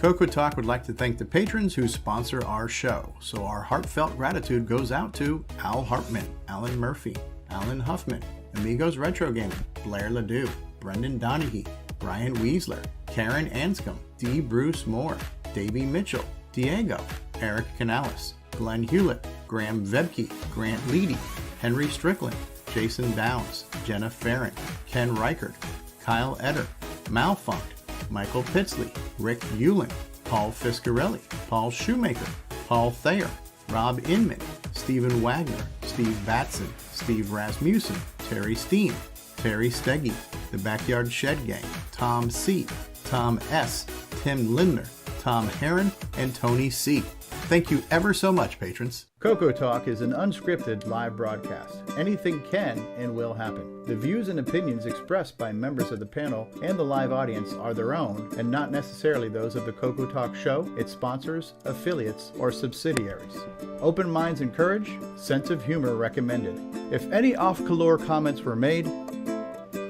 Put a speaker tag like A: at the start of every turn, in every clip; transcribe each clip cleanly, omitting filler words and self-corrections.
A: CoCoTALK would like to thank the patrons who sponsor our show, so our heartfelt gratitude goes out to Al Hartman, Alan Murphy, Alan Huffman, Amigos Retro Gaming, Blair Ledoux, Brendan Donaghy, Brian Wiesler, Karen Anscombe, D. Bruce Moore, Davey Mitchell, Diego, Eric Canales, Glen Hewlett, Graham Vebke, Grant Leedy, Henry Strickland, Jason Downs, Jenna Farron, Ken Reichert, Kyle Etter, Malfunct, Michael Pitsley, Rick Hewlin, Paul Fiscarelli, Paul Shoemaker, Paul Thayer, Rob Inman, Stephen Wagner, Steve Batson, Steve Rasmussen, Terry Steen, Terry Steggy, The Backyard Shed Gang, Tom C., Tom S., Tim Lindner, Tom Heron, and Tony C. Thank you ever so much, patrons. CoCoTALK is an unscripted live broadcast. Anything can and will happen. The views and opinions expressed by members of the panel and the live audience are their own and not necessarily those of the CoCoTALK show, its sponsors, affiliates, or subsidiaries. Open minds encouraged, sense of humor recommended. If any off-color comments were made,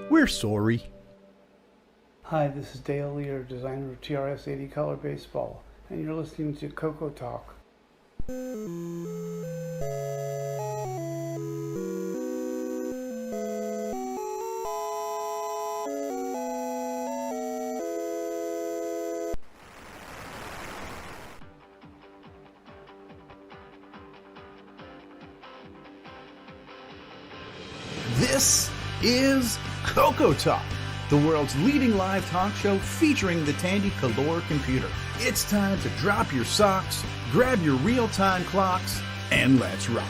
A: we're sorry.
B: Hi, this is Dale Lear, designer of TRS-80 Color Baseball, and you're listening to CoCoTALK.
A: This is CoCoTALK, the world's leading live talk show featuring the Tandy Color computer. It's time to drop your socks, grab your real-time clocks, and let's rock.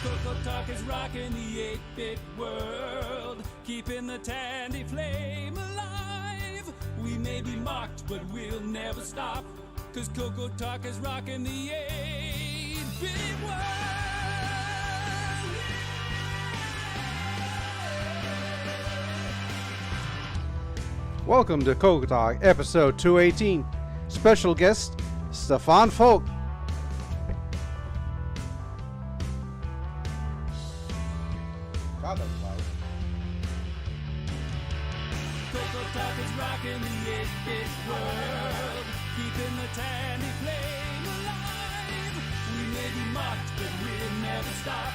C: CoCoTALK is rocking the 8-bit world, keeping the Tandy flame alive. We may be mocked, but we'll never stop, 'cause CoCoTALK is rocking the 8-bit world.
D: Welcome to CoCoTALK, episode 218. Special guest, Stefan Vogt. God, that's loud.
C: CoCoTALK is rocking the 8-bit world, keeping the Tandy flame alive. We may be mocked, but we'll never stop,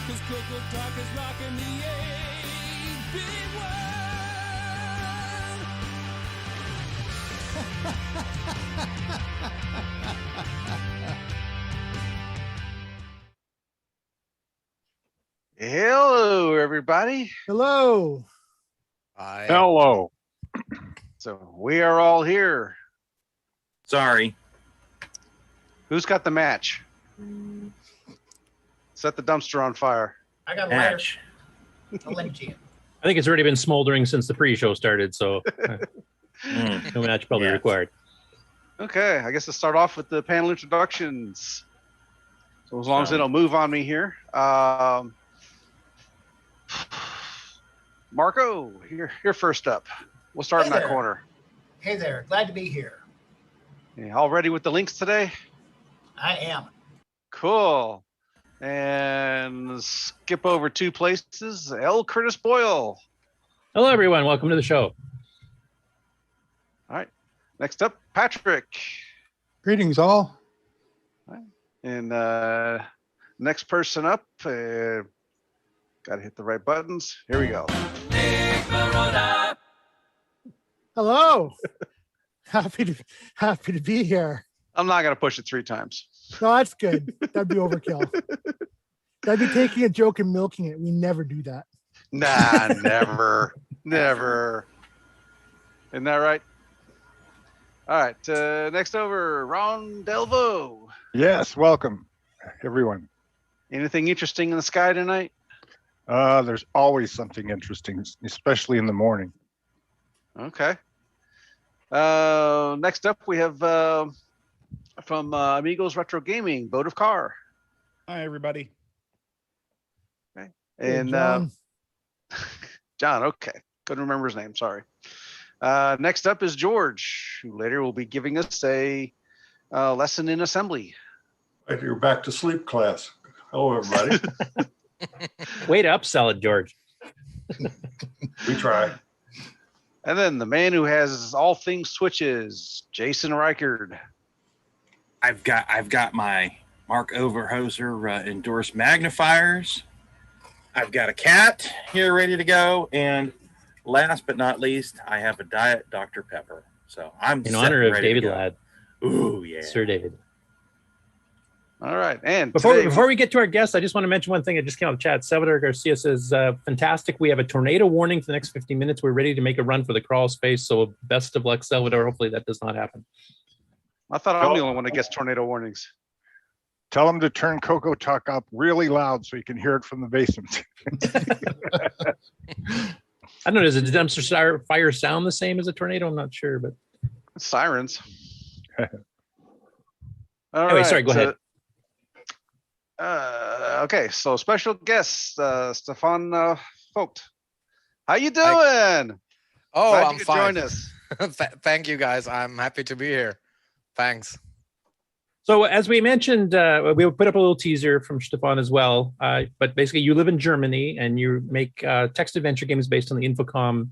C: 'cause CoCoTALK is rocking the 8-bit world.
E: Hello, everybody.
D: Hello.
F: Hello.
E: So we are all here.
F: Sorry.
E: Who's got the match? Set the dumpster on fire.
G: I got a lighter.
F: Match.
G: I'll lend you.
H: I think it's already been smoldering since the pre-show started, so no match probably required.
E: Okay, I guess let's start off with the panel introductions. So as long as it'll move on me here. Marco, you're first up. We'll start in that corner.
G: Hey there, glad to be here.
E: Yeah, all ready with the links today?
G: I am.
E: Cool. And skip over 2 places. L. Curtis Boyle.
H: Hello, everyone. Welcome to the show.
E: All right. Next up, Patrick.
D: Greetings, all.
E: And next person up, got to hit the right buttons. Here we go.
C: Nick Marotta.
D: Hello. happy to be here.
E: I'm not going to push it 3 times.
D: No, that's good. That'd be overkill. That'd be taking a joke and milking it. We never do that.
E: Nah, never. Never. Isn't that right? All right. Next over, Ron Delvo.
F: Yes, welcome, everyone.
E: Anything interesting in the sky tonight?
F: There's always something interesting, especially in the morning.
E: Okay. Next up, we have from Amigos Retro Gaming, Boat of Car.
F: Hi, everybody.
E: Okay.
D: Hey,
E: And
D: John.
E: John, okay. Couldn't remember his name, sorry. Next up is George, who later will be giving us a lesson in assembly.
I: Right, you're back to sleep class. Hello, everybody.
H: Way to upsell it, George.
I: We try.
E: And then the man who has all things switches, Jason Reichard.
J: I've got my Mark Overhoser endorsed magnifiers. I've got a cat here ready to go, and last but not least, I have a Diet Dr. Pepper. So I'm
H: In
J: set
H: honor
J: and
H: of
J: ready to
H: David
J: go.
H: Ladd.
J: Ooh, yeah.
H: Sir David.
E: All right. And
H: Before we get to our guests, I just want to mention one thing. I just came out of the chat. Salvador Garcia says, fantastic. We have a tornado warning for the next 15 minutes. We're ready to make a run for the crawl space. So best of luck, Salvador. Hopefully that does not happen.
E: I thought I'm the only one that gets tornado warnings.
F: Tell them to turn CoCoTALK up really loud so you can hear it from the basement.
H: I don't know. Does a dumpster fire sound the same as a tornado? I'm not sure, but
E: Sirens.
H: Anyway, sorry, go ahead.
E: Okay, so special guest, Stefan Vogt. How you doing?
K: Oh,
E: Glad
K: I'm
E: you could
K: fine.
E: join us.
K: Thank you, guys. I'm happy to be here. Thanks.
H: So as we mentioned, we put up a little teaser from Stefan as well. But basically, you live in Germany and you make text adventure games based on the Infocom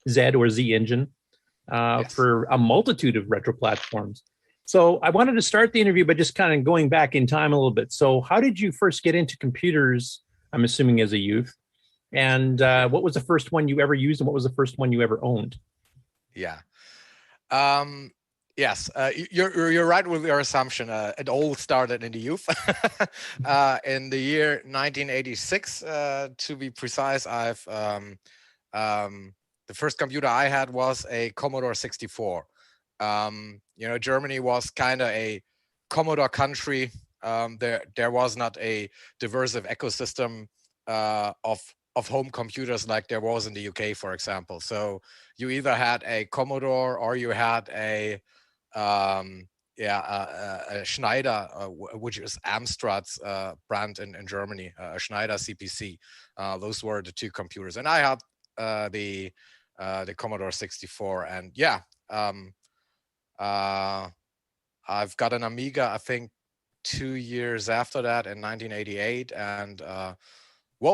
H: Z or Z engine for a multitude of retro platforms. So I wanted to start the interview by just kind of going back in time a little bit. So how did you first get into computers, I'm assuming as a youth? And what was the first one you ever used and what was the first one you ever owned?
K: Yeah. Yes, you're right with your assumption. It all started in the youth. In the year 1986, to be precise, the first computer I had was a Commodore 64. Germany was kind of a Commodore country. There was not a diverse ecosystem of home computers like there was in the UK, for example. So you either had a Commodore or you had a Schneider, which is Amstrad's brand in Germany, a Schneider CPC. Those were the two computers, and I had the Commodore 64, and I've got an Amiga, I think 2 years after that in 1988, and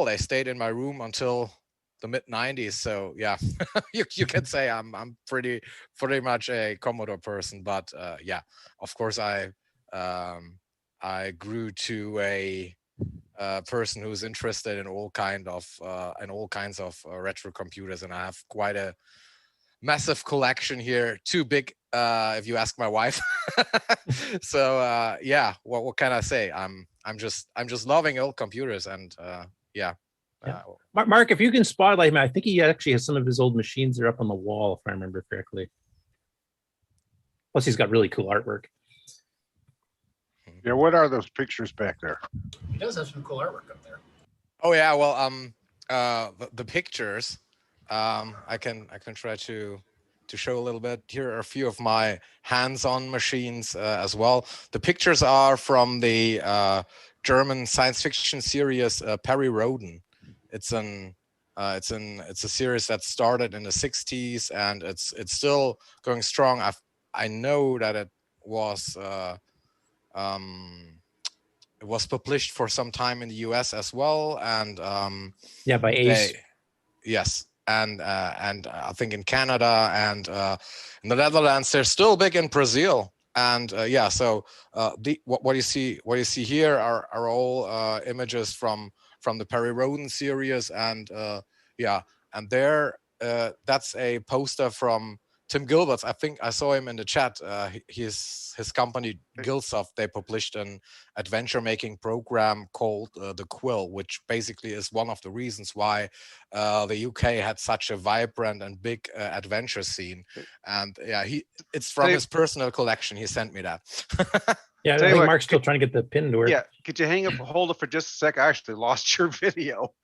K: they stayed in my room until the mid 90s. So yeah, you can say I'm pretty much a Commodore person, but of course I grew to a person who's interested in all kinds of retro computers, and I have quite a massive collection here, too big if you ask my wife. So what can I say? I'm just loving old computers, and
H: Mark, if you can spotlight him, I think he actually has some of his old machines that are up on the wall, if I remember correctly. Plus, he's got really cool artwork.
F: Yeah, what are those pictures back there?
G: He does have some cool artwork up there.
K: Oh yeah, well, the pictures, I can try to show a little bit. Here are a few of my hands-on machines as well. The pictures are from the German science fiction series Perry Roden. It's a series that started in the 60s, and it's still going strong. I know that it was published for some time in the US as well, and
H: by Ace.
K: Yes, and I think in Canada and in the Netherlands. They're still big in Brazil. And so what you see here are all images from the Perry Roden series, and and there that's a poster from Tim Gilbert's. I think I saw him in the chat. His company Gilsoft, they published an adventure making program called The Quill, which basically is one of the reasons why the UK had such a vibrant and big adventure scene. And it's from his personal collection. He sent me that.
H: I think Mark's still trying to get the pin to work.
E: Yeah, could you hold it for just a sec? I actually lost your video.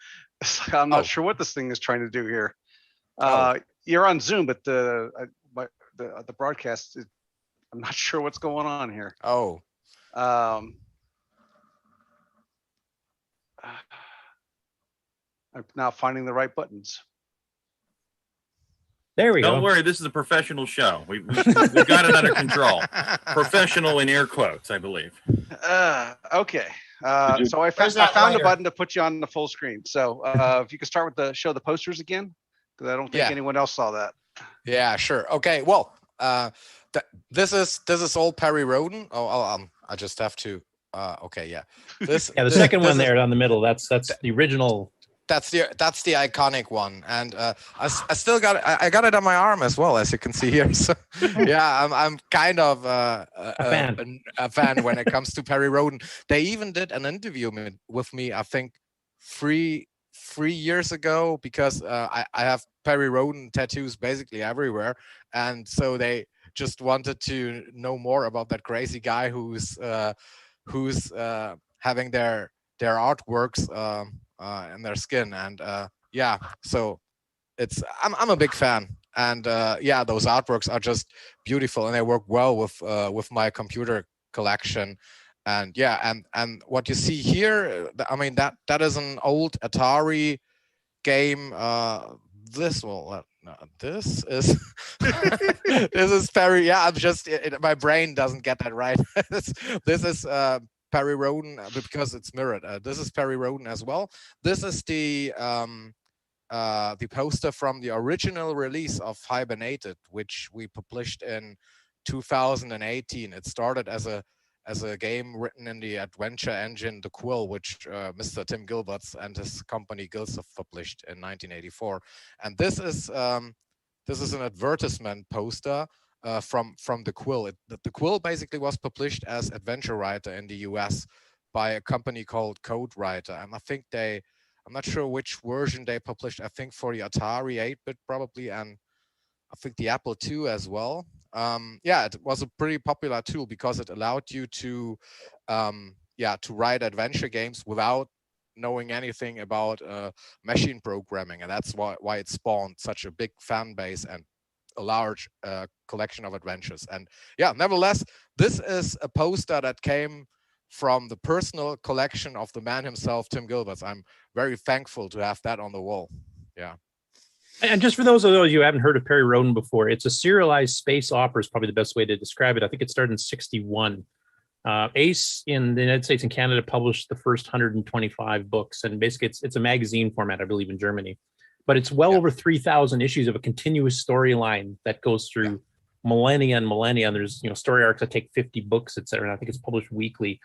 E: I'm not sure what this thing is trying to do here. You're on Zoom, but the broadcast, I'm not sure what's going on here. I'm now finding the right buttons.
H: There we go.
J: Don't worry, this is a professional show. We've got it under control. Professional in air quotes, I believe.
E: Okay. So I found a button to put you on the full screen. So if you could start with show the posters again, because I don't think anyone else saw that.
K: Yeah, sure. Okay. Well, this is old Perry Roden. I just have to. Okay. Yeah. This.
H: Yeah, the
K: this,
H: second
K: this
H: one
K: is,
H: there on the middle. That's the original.
K: That's the iconic one, and I still got it. I got it on my arm as well, as you can see here. So yeah, I'm kind of a fan when it comes to Perry Roden. They even did an interview with me, I think, three years ago, because I have Perry Roden tattoos basically everywhere, and so they just wanted to know more about that crazy guy who's having their artworks in their skin, and yeah, so I'm a big fan, and yeah, those artworks are just beautiful, and they work well with my computer collection. And yeah, and what you see here, I mean, that is an old Atari game. This is this is Perry. Yeah, I'm just my brain doesn't get that right. This is Perry Roden, because it's mirrored. This is Perry Roden as well. This is the poster from the original release of Hibernated, which we published in 2018. It started as a game written in the adventure engine, the Quill, which Mr. Tim Gilberts and his company Gilsoft published in 1984. And this is an advertisement poster from the Quill. The Quill basically was published as Adventure Writer in the US by a company called Code Writer, and I think I'm not sure which version they published. I think for the Atari 8-bit probably, and I think the Apple II as well. Yeah, it was a pretty popular tool because it allowed you to write adventure games without knowing anything about machine programming, and that's why it spawned such a big fan base and a large collection of adventures. And yeah, nevertheless, this is a poster that came from the personal collection of the man himself, Tim Gilberts. I'm very thankful to have that on the wall. Yeah.
H: And just for those of you who haven't heard of Perry Roden before, it's a serialized space opera is probably the best way to describe it. I think it started in 1961. Ace in the United States and Canada published the first 125 books, and basically it's a magazine format, I believe, in Germany. But it's well over 3,000 issues of a continuous storyline that goes through millennia and millennia. And there's story arcs that take 50 books, etc. And I think it's published weekly.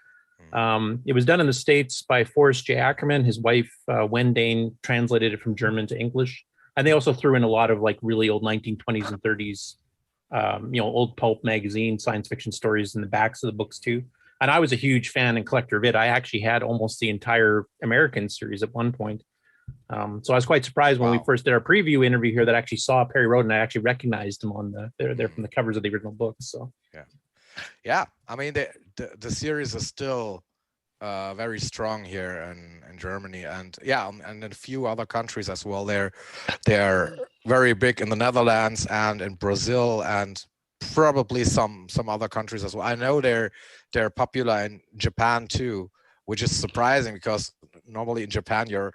H: It was done in the States by Forrest J. Ackerman. His wife, Wen Dane, translated it from German to English. And they also threw in a lot of like really old 1920s and 30s, old pulp magazine science fiction stories in the backs of the books too. And I was a huge fan and collector of it. I actually had almost the entire American series at one point. So I was quite surprised when we first did our preview interview here that I actually saw Perry Roden. I actually recognized him on they're from the covers of the original books. So
K: yeah. I mean, the series is still very strong here in Germany, and and in a few other countries as well. They're very big in the Netherlands and in Brazil, and probably some other countries as well. I know they're popular in Japan too, which is surprising because normally in Japan you're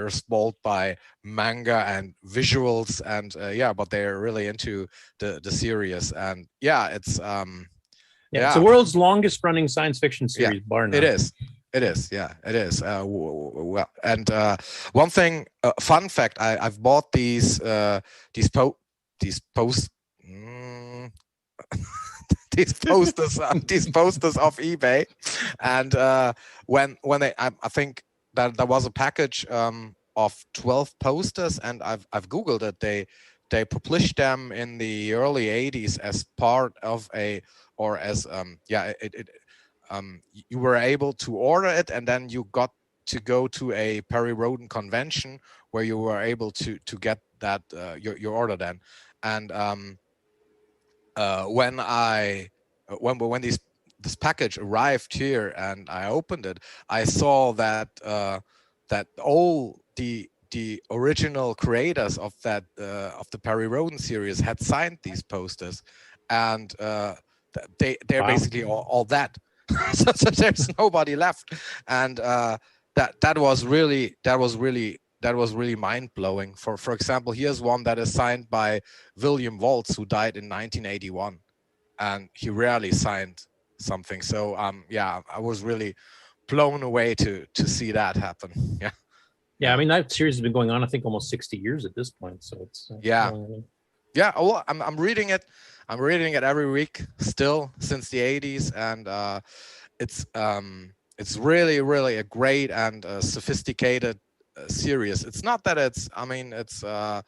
K: spoiled by manga and visuals, and but they're really into the series. And it's
H: it's the world's longest running science fiction series, bar none.
K: It is. Yeah, it is. And one thing, fun fact, I've bought these posters off eBay, and when I think that there was a package of 12 posters, and I've Googled it. They published them in the early 80s as part of you were able to order it, and then you got to go to a Perry Roden convention where you were able to get that your order then. And when this package arrived here and I opened it, I saw that that all the original creators of the Perry Roden series had signed these posters, and they're basically all that. so there's nobody left, and that was really mind-blowing. For example, here's one that is signed by William Waltz, who died in 1981, and he rarely signed something. So I was really blown away to see that happen.
H: I mean, that series has been going on, I think, almost 60 years at this point. So it's
K: Yeah, well, I'm reading it. I'm reading it every week still since the 80s, and it's really a great and sophisticated series. It's not that it's, I mean, it's the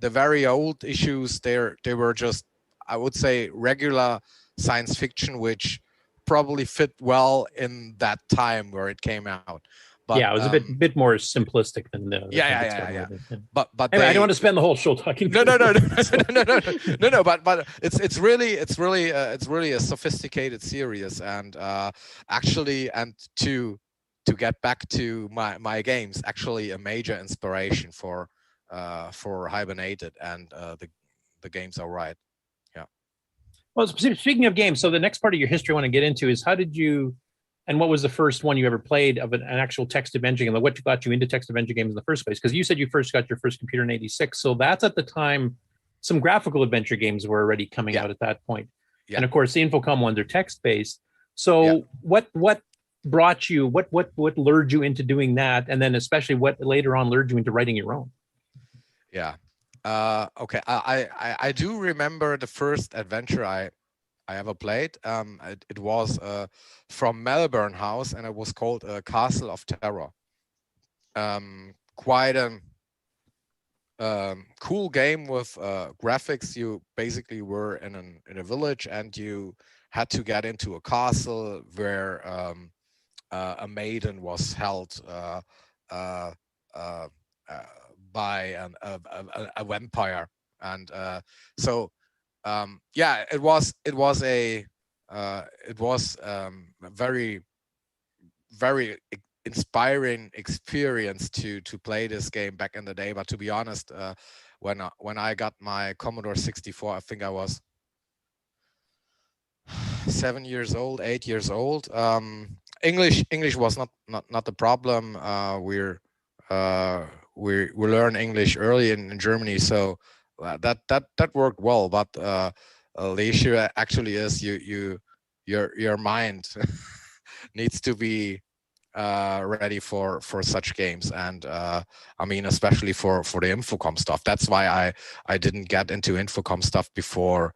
K: very old issues. They were just, I would say, regular science fiction, which probably fit well in that time where it came out. But
H: yeah, it was a bit more simplistic than the
K: yeah. But
H: anyway, I don't want to spend the whole show talking.
K: No. But it's really a sophisticated series, and actually, and to get back to my games, actually a major inspiration for Hibernated, and the games are right. Yeah.
H: Well, speaking of games, so the next part of your history I want to get into is how did you, and what was the first one you ever played of an actual text adventure game? Like what got you into text adventure games in the first place? Because you said you first got your first computer in '86, so that's at the time some graphical adventure games were already coming out at that point. Yeah. And of course, the Infocom ones are text based. So what brought you? What lured you into doing that? And then especially what later on lured you into writing your own?
K: Yeah. Okay. I do remember the first adventure I ever played. It was from Melbourne House, and it was called Castle of Terror. Quite a cool game with graphics. You basically were in a village, and you had to get into a castle where a maiden was held by a vampire, and so. Yeah, it was a very inspiring experience to play this game back in the day. But to be honest, when I got my Commodore 64, I think I was 8 years old. English was not the problem. We learn English early in Germany, so. That worked well, but the issue actually is your mind needs to be ready for such games, and I mean especially for the Infocom stuff. That's why I didn't get into Infocom stuff before.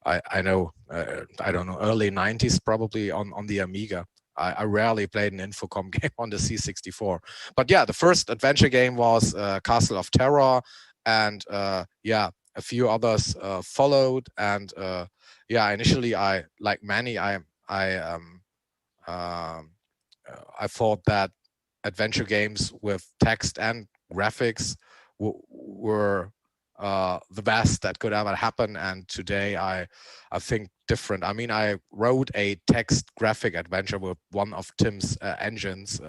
K: I know I don't know, early 90s probably on the Amiga. I rarely played an Infocom game on the C64, but yeah, the first adventure game was Castle of Terror. And yeah, a few others followed, and yeah, initially I thought that adventure games with text and graphics were the best that could ever happen, and today I think different. I mean, I wrote a text graphic adventure with one of Tim's engines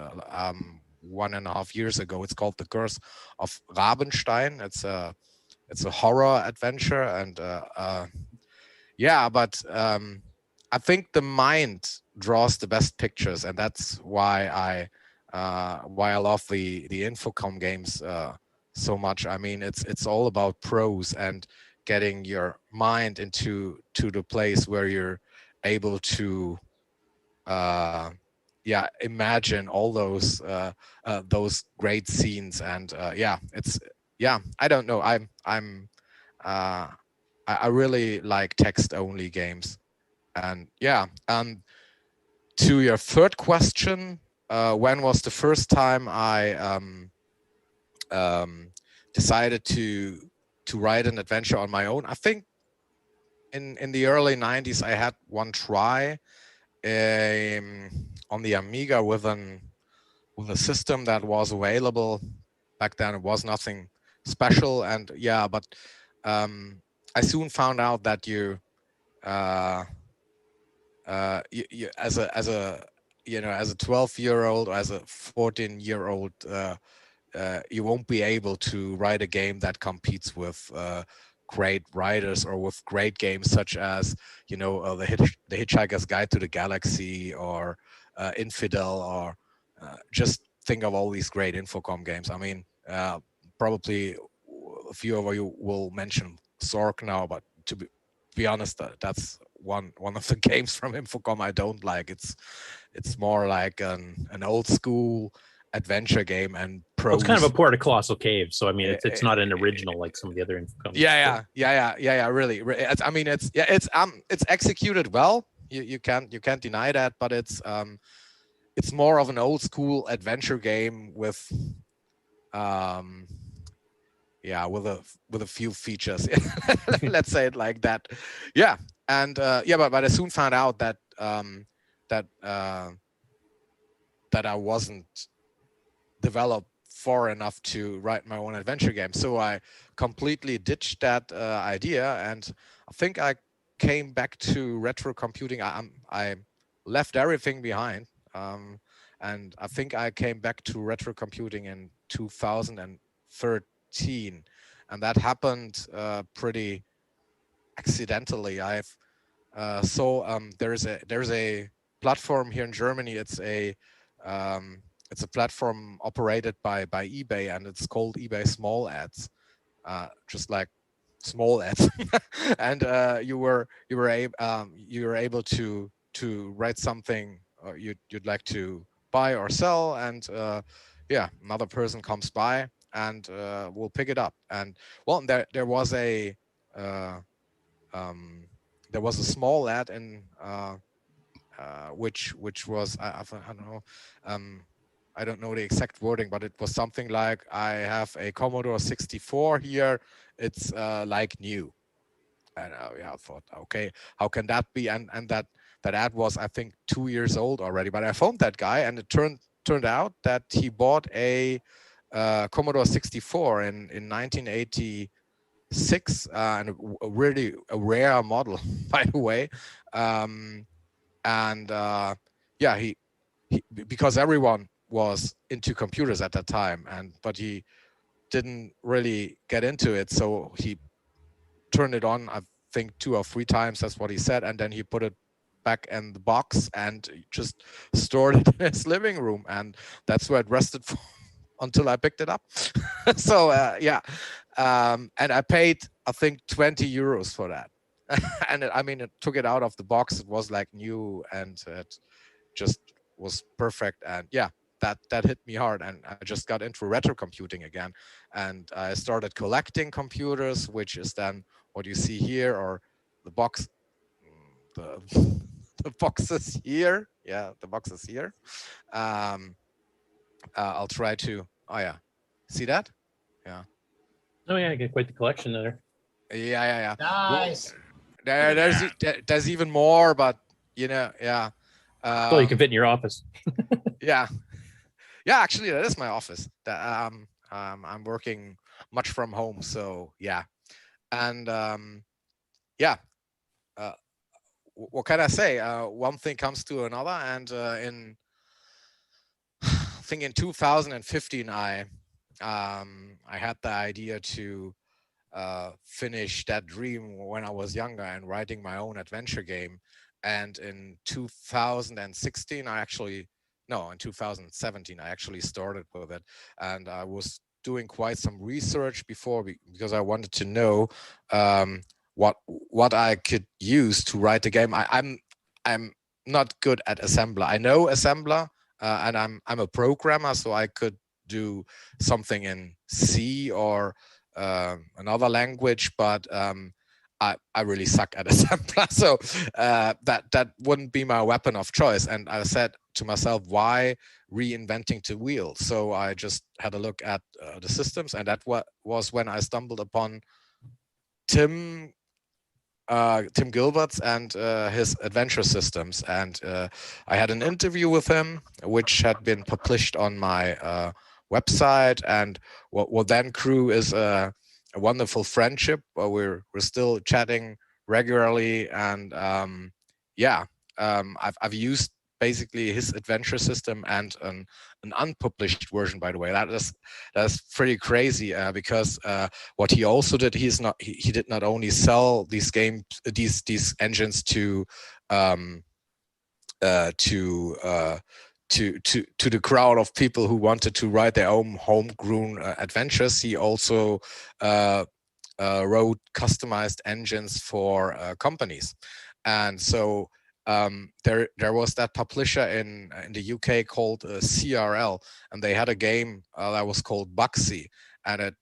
K: 1.5 years ago. It's called The Curse of Rabenstein. It's a horror adventure, and yeah, but I think the mind draws the best pictures, and that's why I love the Infocom games so much. I mean, it's all about prose and getting your mind into the place where you're able to yeah, imagine all those great scenes, and yeah, it's, yeah, I don't know, I really like text only games. And yeah, to your third question, when was the first time I decided to write an adventure on my own? I think in the early 90s I had one try on the Amiga with a system that was available back then. It was nothing special, and yeah, but I soon found out that you as a 12-year-old or as a 14-year-old, you won't be able to write a game that competes with great writers or with great games such as the Hitchhiker's Guide to the Galaxy or Infidel, or just think of all these great Infocom games. I mean, probably a few of you will mention Zork now, but to be honest, that's one of the games from Infocom I don't like. It's more like an old school adventure game and
H: Well, it's kind of a port of Colossal Cave, so I mean, it's not an original like some of the other Infocom.
K: Yeah. Really, I mean, it's executed well. You can't deny that, but it's more of an old school adventure game with with a few features. Let's say it like that. Yeah, and but I soon found out that that I wasn't developed far enough to write my own adventure game. So I completely ditched that idea, and I think I came back to retro computing. I left everything behind, and I think I came back to retro computing in 2013, and that happened pretty accidentally. There's a platform here in Germany. It's a platform operated by eBay, and it's called eBay Small Ads, just like small ads. And you were able to write something you'd like to buy or sell, and another person comes by and we'll pick it up. And well, there was a small ad in which was I don't know. I don't know the exact wording, but it was something like, I have a Commodore 64 here. It's like new. And I thought, okay, how can that be? And that ad was, I think, 2 years old already. But I phoned that guy, and it turned out that he bought a Commodore 64 in 1986, and a really rare model, by the way. He because everyone was into computers at that time, but he didn't really get into it, so he turned it on, I think 2 or 3 times, that's what he said, and then he put it back in the box and just stored it in his living room, and that's where it rested until I picked it up. So and I paid, I think, 20 euros for that. And it took it out of the box, it was like new, and it just was perfect. And that hit me hard, and I just got into retro computing again, and I started collecting computers, which is then what you see here, or the box, the boxes here. Yeah, the boxes here. I'll try to. Oh yeah, see that? Yeah.
H: Oh yeah, I get quite the collection there.
K: Yeah.
G: Nice.
K: Well, there's even more, but yeah.
H: Well, you can fit in your office.
K: Yeah, actually, that is my office. I'm working much from home, so yeah. And what can I say? One thing comes to another, and I think in 2015, I had the idea to finish that dream when I was younger and writing my own adventure game. And in 2016, in 2017, I actually started with it, and I was doing quite some research before, because I wanted to know what I could use to write the game. I'm not good at assembler. I know assembler, and I'm a programmer, so I could do something in C or another language, but I really suck at assembler, so that wouldn't be my weapon of choice. And I said to myself, why reinventing the wheel? So I just had a look at the systems, and that was when I stumbled upon Tim Gilbert's and his adventure systems, and I had an interview with him, which had been published on my website. And what then grew is a wonderful friendship. We're still chatting regularly, and I've used basically his adventure system and an unpublished version, by the way. That's pretty crazy, because what he also did, he did not only sell these engines to the crowd of people who wanted to write their own homegrown adventures. He also wrote customized engines for companies. And so there was that publisher in the UK called CRL, and they had a game that was called Bugsy, and it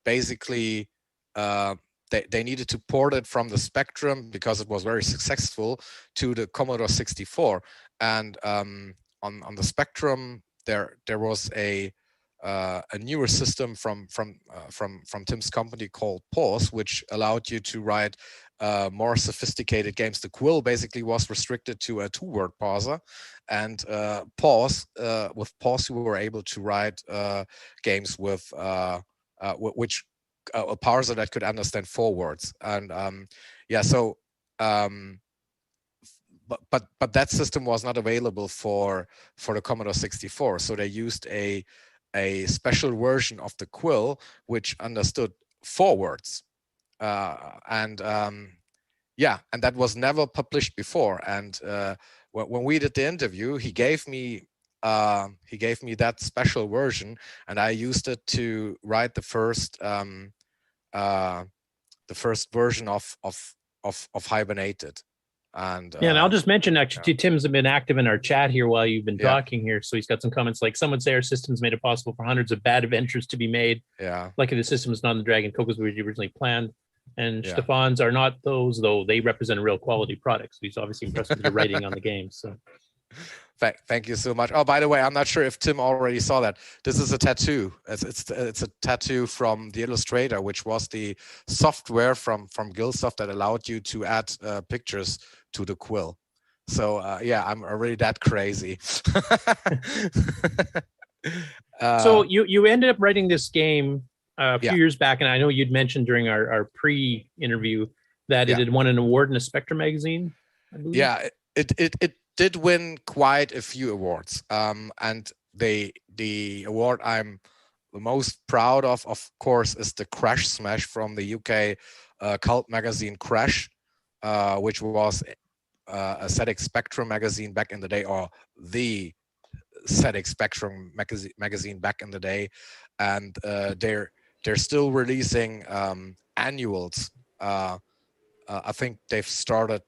K: basically they needed to port it from the Spectrum because it was very successful to the Commodore 64, and on the Spectrum there was a newer system from Tim's company called Pause, which allowed you to write more sophisticated games. The Quill basically was restricted to a 2-word parser, and Pause with Pause you were able to write games with which a parser that could understand 4 words. And but that system was not available for the Commodore 64, so they used a special version of the Quill which understood 4 words, and that was never published before. And when we did the interview, he gave me that special version, and I used it to write the first version of Hibernated. And
H: and I'll just mention, actually, Tim's been active in our chat here while you've been talking here. So he's got some comments like, some would say our systems made it possible for hundreds of bad adventures to be made.
K: Yeah.
H: Lucky the system is not in the Dragon CoCos we originally planned. And Stefan's are not those, though they represent a real quality product. So he's obviously impressed with your rating on the game. So
K: thank you so much. Oh, by the way, I'm not sure if Tim already saw that. This is a tattoo. It's a tattoo from the Illustrator, which was the software from Gilsoft that allowed you to add pictures to the Quill. So I'm already that crazy.
H: So you ended up writing this game a few years back, and I know you'd mentioned during our pre-interview that it had won an award in a Spectrum magazine, I believe.
K: Yeah, it did win quite a few awards, and the award I'm the most proud of course, is the Crash Smash from the UK cult magazine Crash, which was a ZX Spectrum magazine back in the day, or the ZX Spectrum magazine back in the day, and they're still releasing annuals. I think they've started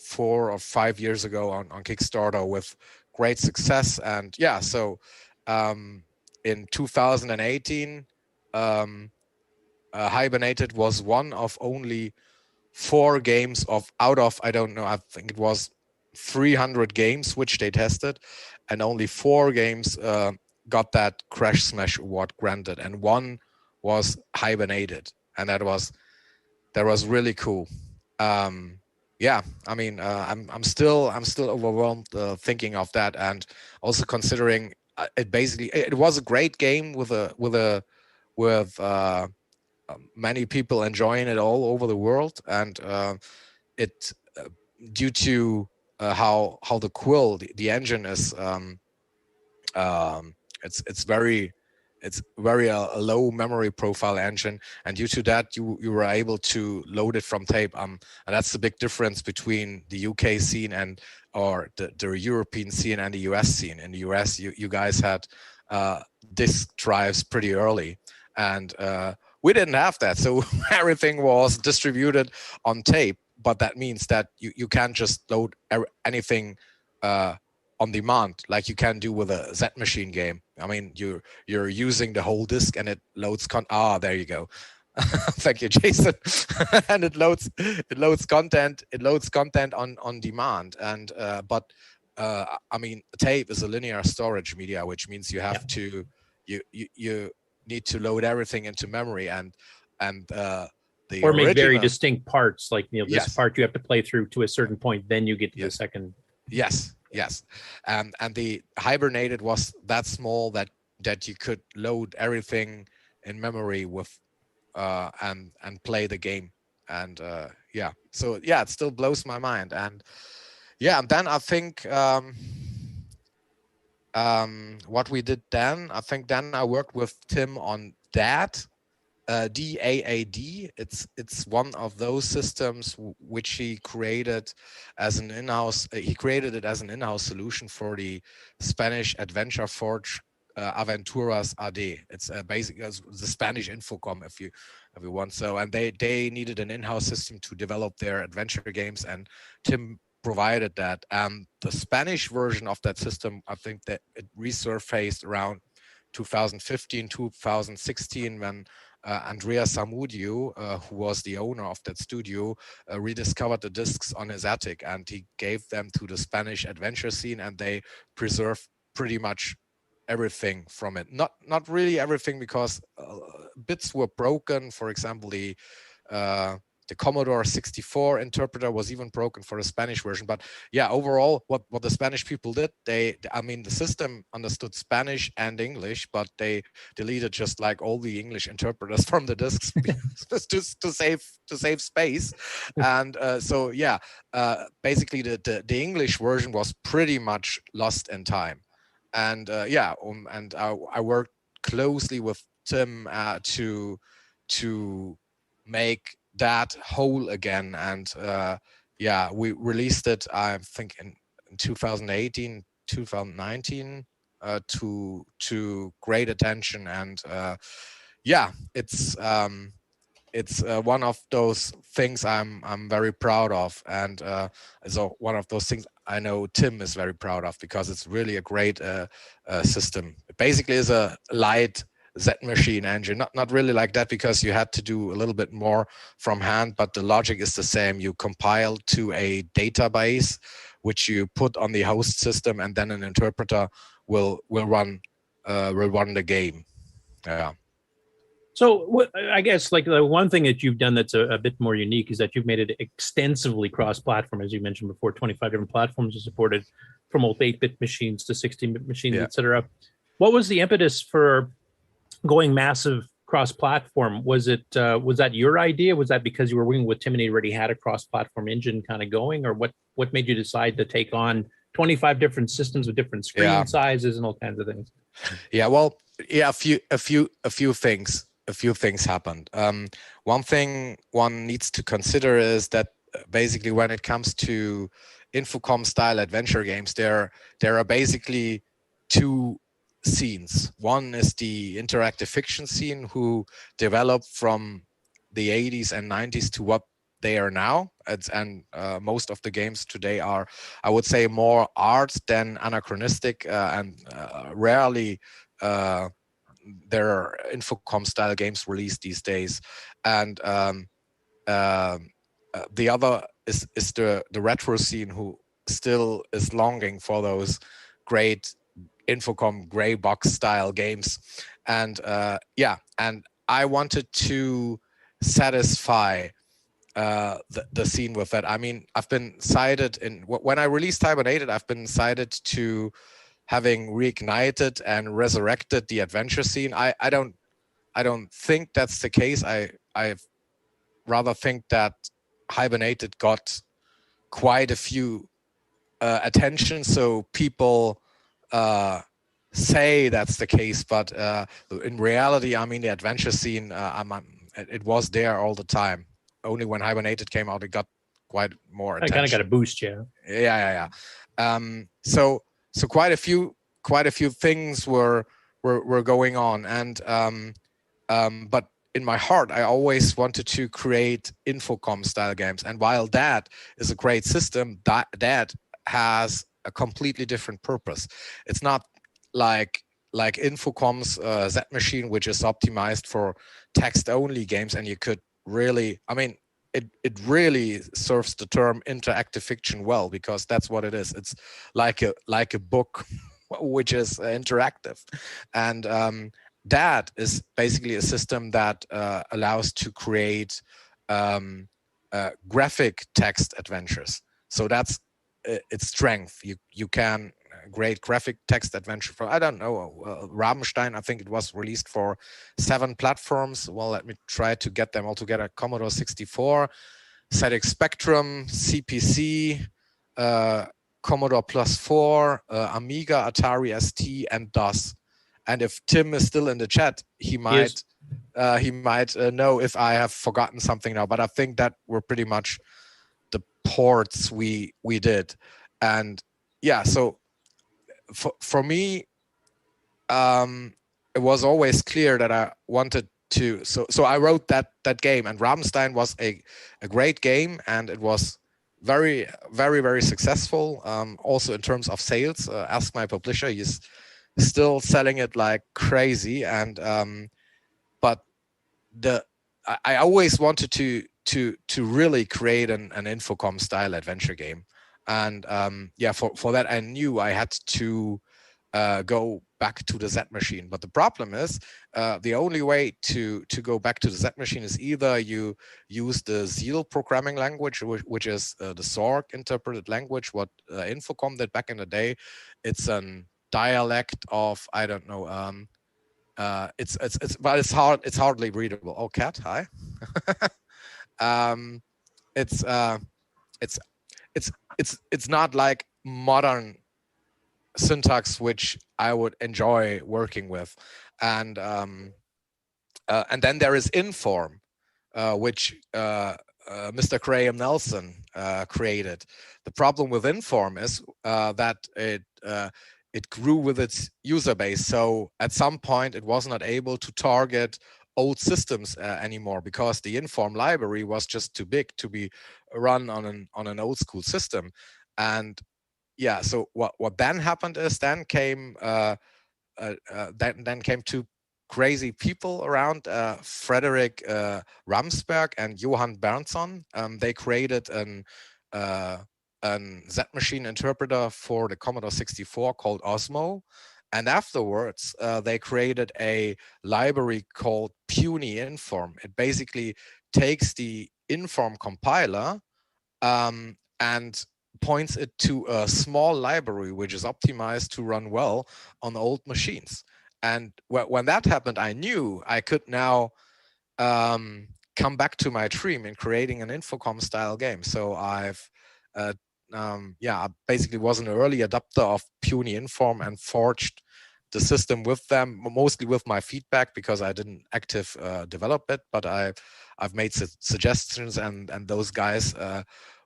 K: 4 or 5 years ago on Kickstarter with great success. And so in 2018, Hibernated was one of only 4 games out of, I don't know, I think it was 300 games which they tested, and only 4 games got that Crash Smash award granted, and one was Hibernated, and that was really cool. I mean, I'm still overwhelmed thinking of that, and also considering it was a great game with many people enjoying it all over the world, and it due to how the Quill, the engine is, it's very a low memory profile engine, and due to that you were able to load it from tape, and that's the big difference between the UK scene or the European scene and the US scene. In the US, you guys had disk drives pretty early, and we didn't have that, so everything was distributed on tape. But that means that you can't just load anything on demand like you can do with a Z Machine game. I mean, you're using the whole disk, and it loads there you go. Thank you, Jason. And it loads content on demand. And but I mean, tape is a linear storage media, which means you have to you need to load everything into memory, and
H: or make very distinct parts, like this part you have to play through to a certain point, then you get to the second.
K: Yes. And the Hibernated was that small that you could load everything in memory with and play the game. And so it still blows my mind. And and then I think what we did then, I worked with Tim on that. DAAD, it's one of those systems which he created as an in-house. He created it as an in-house solution for the Spanish Adventure Forge Aventuras AD. It's basically the Spanish Infocom, if you want. So, and they needed an in-house system to develop their adventure games, and Tim provided that. And the Spanish version of that system, I think that it resurfaced around 2015, 2016, when Andrea Samudio, who was the owner of that studio, rediscovered the discs on his attic, and he gave them to the Spanish adventure scene, and they preserved pretty much everything from it. Not really everything, because bits were broken. For example, the Commodore 64 interpreter was even broken for the Spanish version. But yeah, overall, what the Spanish people did, the system understood Spanish and English, but they deleted just like all the English interpreters from the discs to save space. And so yeah, basically the English version was pretty much lost in time. And and I worked closely with Tim to make that whole again. And we released it, I think, in 2018, 2019, to great attention. And it's one of those things I'm very proud of, and so one of those things I know Tim is very proud of, because it's really a great system. It basically is a light Z machine engine, not really like that, because you had to do a little bit more from hand, but the logic is the same. You compile to a database which you put on the host system, and then an interpreter will run the game. Yeah.
H: So I guess like the one thing that you've done that's a bit more unique is that you've made it extensively cross-platform, as you mentioned before. 25 different platforms are supported, from old 8-bit machines to 16-bit machines, etc. What was the impetus for going massive cross-platform? Was that your idea? Was that because you were working with Tim and he already had a cross-platform engine kind of going, or what made you decide to take on 25 different systems with different screen sizes and all kinds of things?
K: Yeah, well, yeah, a few things happened. One thing one needs to consider is that basically when it comes to Infocom style adventure games, there are basically two scenes. One is the interactive fiction scene, who developed from the 80s and 90s to what they are now. And most of the games today are, I would say, more art than anachronistic, and rarely there are Infocom style games released these days. And the other is the retro scene, who still is longing for those great Infocom gray box style games. And and I wanted to satisfy the scene with that. I mean, I've been cited when I released Hibernated, I've been cited to having reignited and resurrected the adventure scene. I don't think that's the case. I rather think that Hibernated got quite a few attention, so people say that's the case, but in reality, I mean, the adventure scene, it was there all the time. Only when Hibernated came out, it got quite more attention.
H: I kind of got a boost,
K: Yeah. So quite a few things were going on, and but in my heart, I always wanted to create Infocom style games. And while that is a great system, that has a completely different purpose. It's not like Infocom's Z machine, which is optimized for text-only games, and you could really, I mean, it really serves the term interactive fiction well, because that's what it is. It's like a book, which is interactive, and that is basically a system that allows to create graphic text adventures. So that's its strength. You can create graphic text adventure for, I don't know, Rabenstein, I think it was released for 7 platforms. Well, let me try to get them all together. Commodore 64, ZX Spectrum, CPC, Commodore Plus 4, Amiga, Atari ST, and DOS. And if Tim is still in the chat, he might know if I have forgotten something now. But I think that were pretty much the ports we did. And yeah, so for me, it was always clear that I wanted to. So I wrote that game, and Rammstein was a great game, and it was very, very, very successful. Also in terms of sales, ask my publisher, he's still selling it like crazy. And but I always wanted to really create an Infocom style adventure game, and for that I knew I had to go back to the Z machine. But the problem is the only way to go back to the Z machine is either you use the Zeal programming language, which is the Zork interpreted language, what Infocom did back in the day. It's an dialect of, I don't know, but it's hardly readable. Oh, Cat, hi. It's not like modern syntax which I would enjoy working with, and then there is Inform, which Mr. Graham Nelson created. The problem with Inform is that it grew with its user base, so at some point it was not able to target old systems anymore, because the Inform library was just too big to be run on an old school system. And yeah, so what then happened is then came two crazy people around, Frederick Ramsberg and Johan Berntsson. They created an Z machine interpreter for the Commodore 64 called Osmo. And afterwards, they created a library called Puny Inform. It basically takes the Inform compiler and points it to a small library which is optimized to run well on old machines. And when that happened, I knew I could now come back to my dream in creating an Infocom style game. So I've I basically was an early adopter of Puny Inform and forged the system with them, mostly with my feedback, because I didn't active develop it, but I've made suggestions, and those guys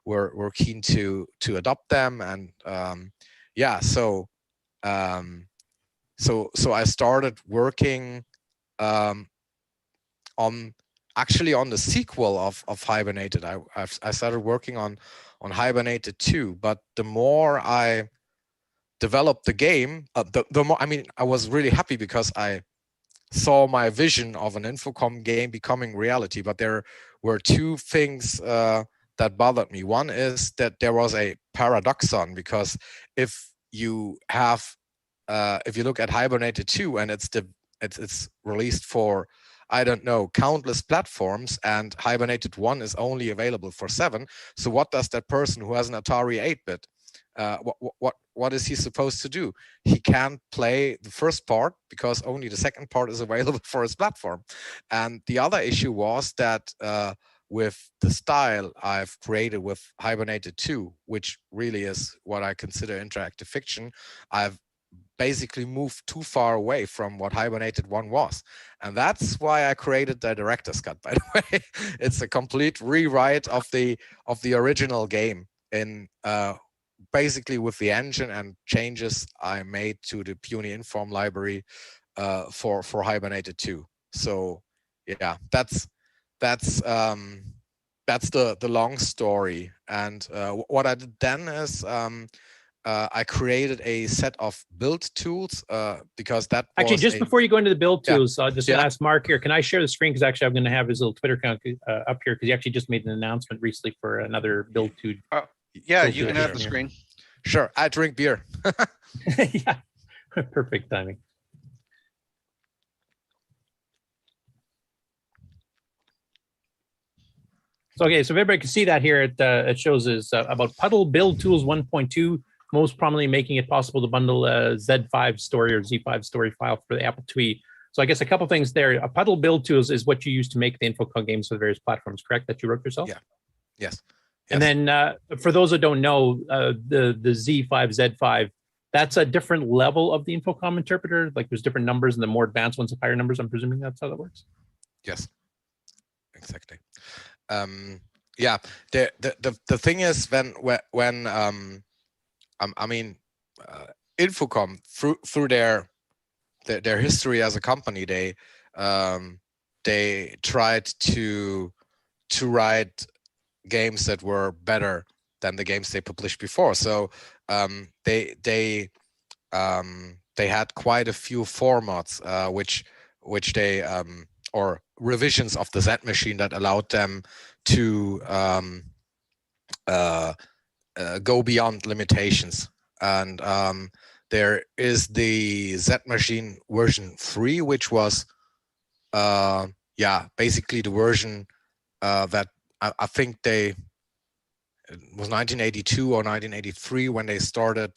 K: were keen to adopt them. And so I started working on the sequel of Hibernated. I started working on Hibernated 2, but the more I developed the game, the more, I was really happy because I saw my vision of an Infocom game becoming reality. But there were two things that bothered me. One is that there was a paradoxon, because if you look at Hibernated 2 and it's released for, I don't know, countless platforms, and Hibernated 1 is only available for 7. So what does that person who has an Atari 8-bit, what is he supposed to do? He can't play the first part because only the second part is available for his platform. And the other issue was that with the style I've created with Hibernated 2, which really is what I consider interactive fiction, I've basically moved too far away from what Hibernated 1 was. And that's why I created the director's cut, by the way. It's a complete rewrite of the original game in basically with the engine and changes I made to the Puny Inform library for Hibernated 2. So yeah, that's the long story. And what I did then is I created a set of build tools because that
H: actually
K: was
H: just before you go into the build tools, just
K: Yeah.
H: ask Mark here. Can I share the screen? Because actually I'm going to have his little Twitter account up here, because he actually just made an announcement recently for another build tool.
E: Yeah,
H: build
E: you
H: tool
E: can have the
H: edition
E: screen.
K: Sure, I drink beer.
H: here. Yeah, perfect timing. So, okay, so if everybody can see that here, it shows is about Puddle Build Tools 1.2, most prominently making it possible to bundle a Z5 story or Z5 story file for the Apple IIe. So I guess a couple things there. A Puddle Build Tools is what you use to make the Infocom games for the various platforms, correct? That you wrote yourself?
K: Yeah. Yes.
H: And then for those that don't know, the Z5, Z5, that's a different level of the Infocom interpreter. Like there's different numbers, and the more advanced ones have higher numbers. I'm presuming that's how that works.
K: Yes, exactly. Yeah, the thing is when Infocom through their their history as a company. They tried to write games that were better than the games they published before. So they had quite a few formats which they or revisions of the Z machine that allowed them to go beyond limitations. And there is the Z machine version 3, which was basically the version that I think it was 1982 or 1983 when they started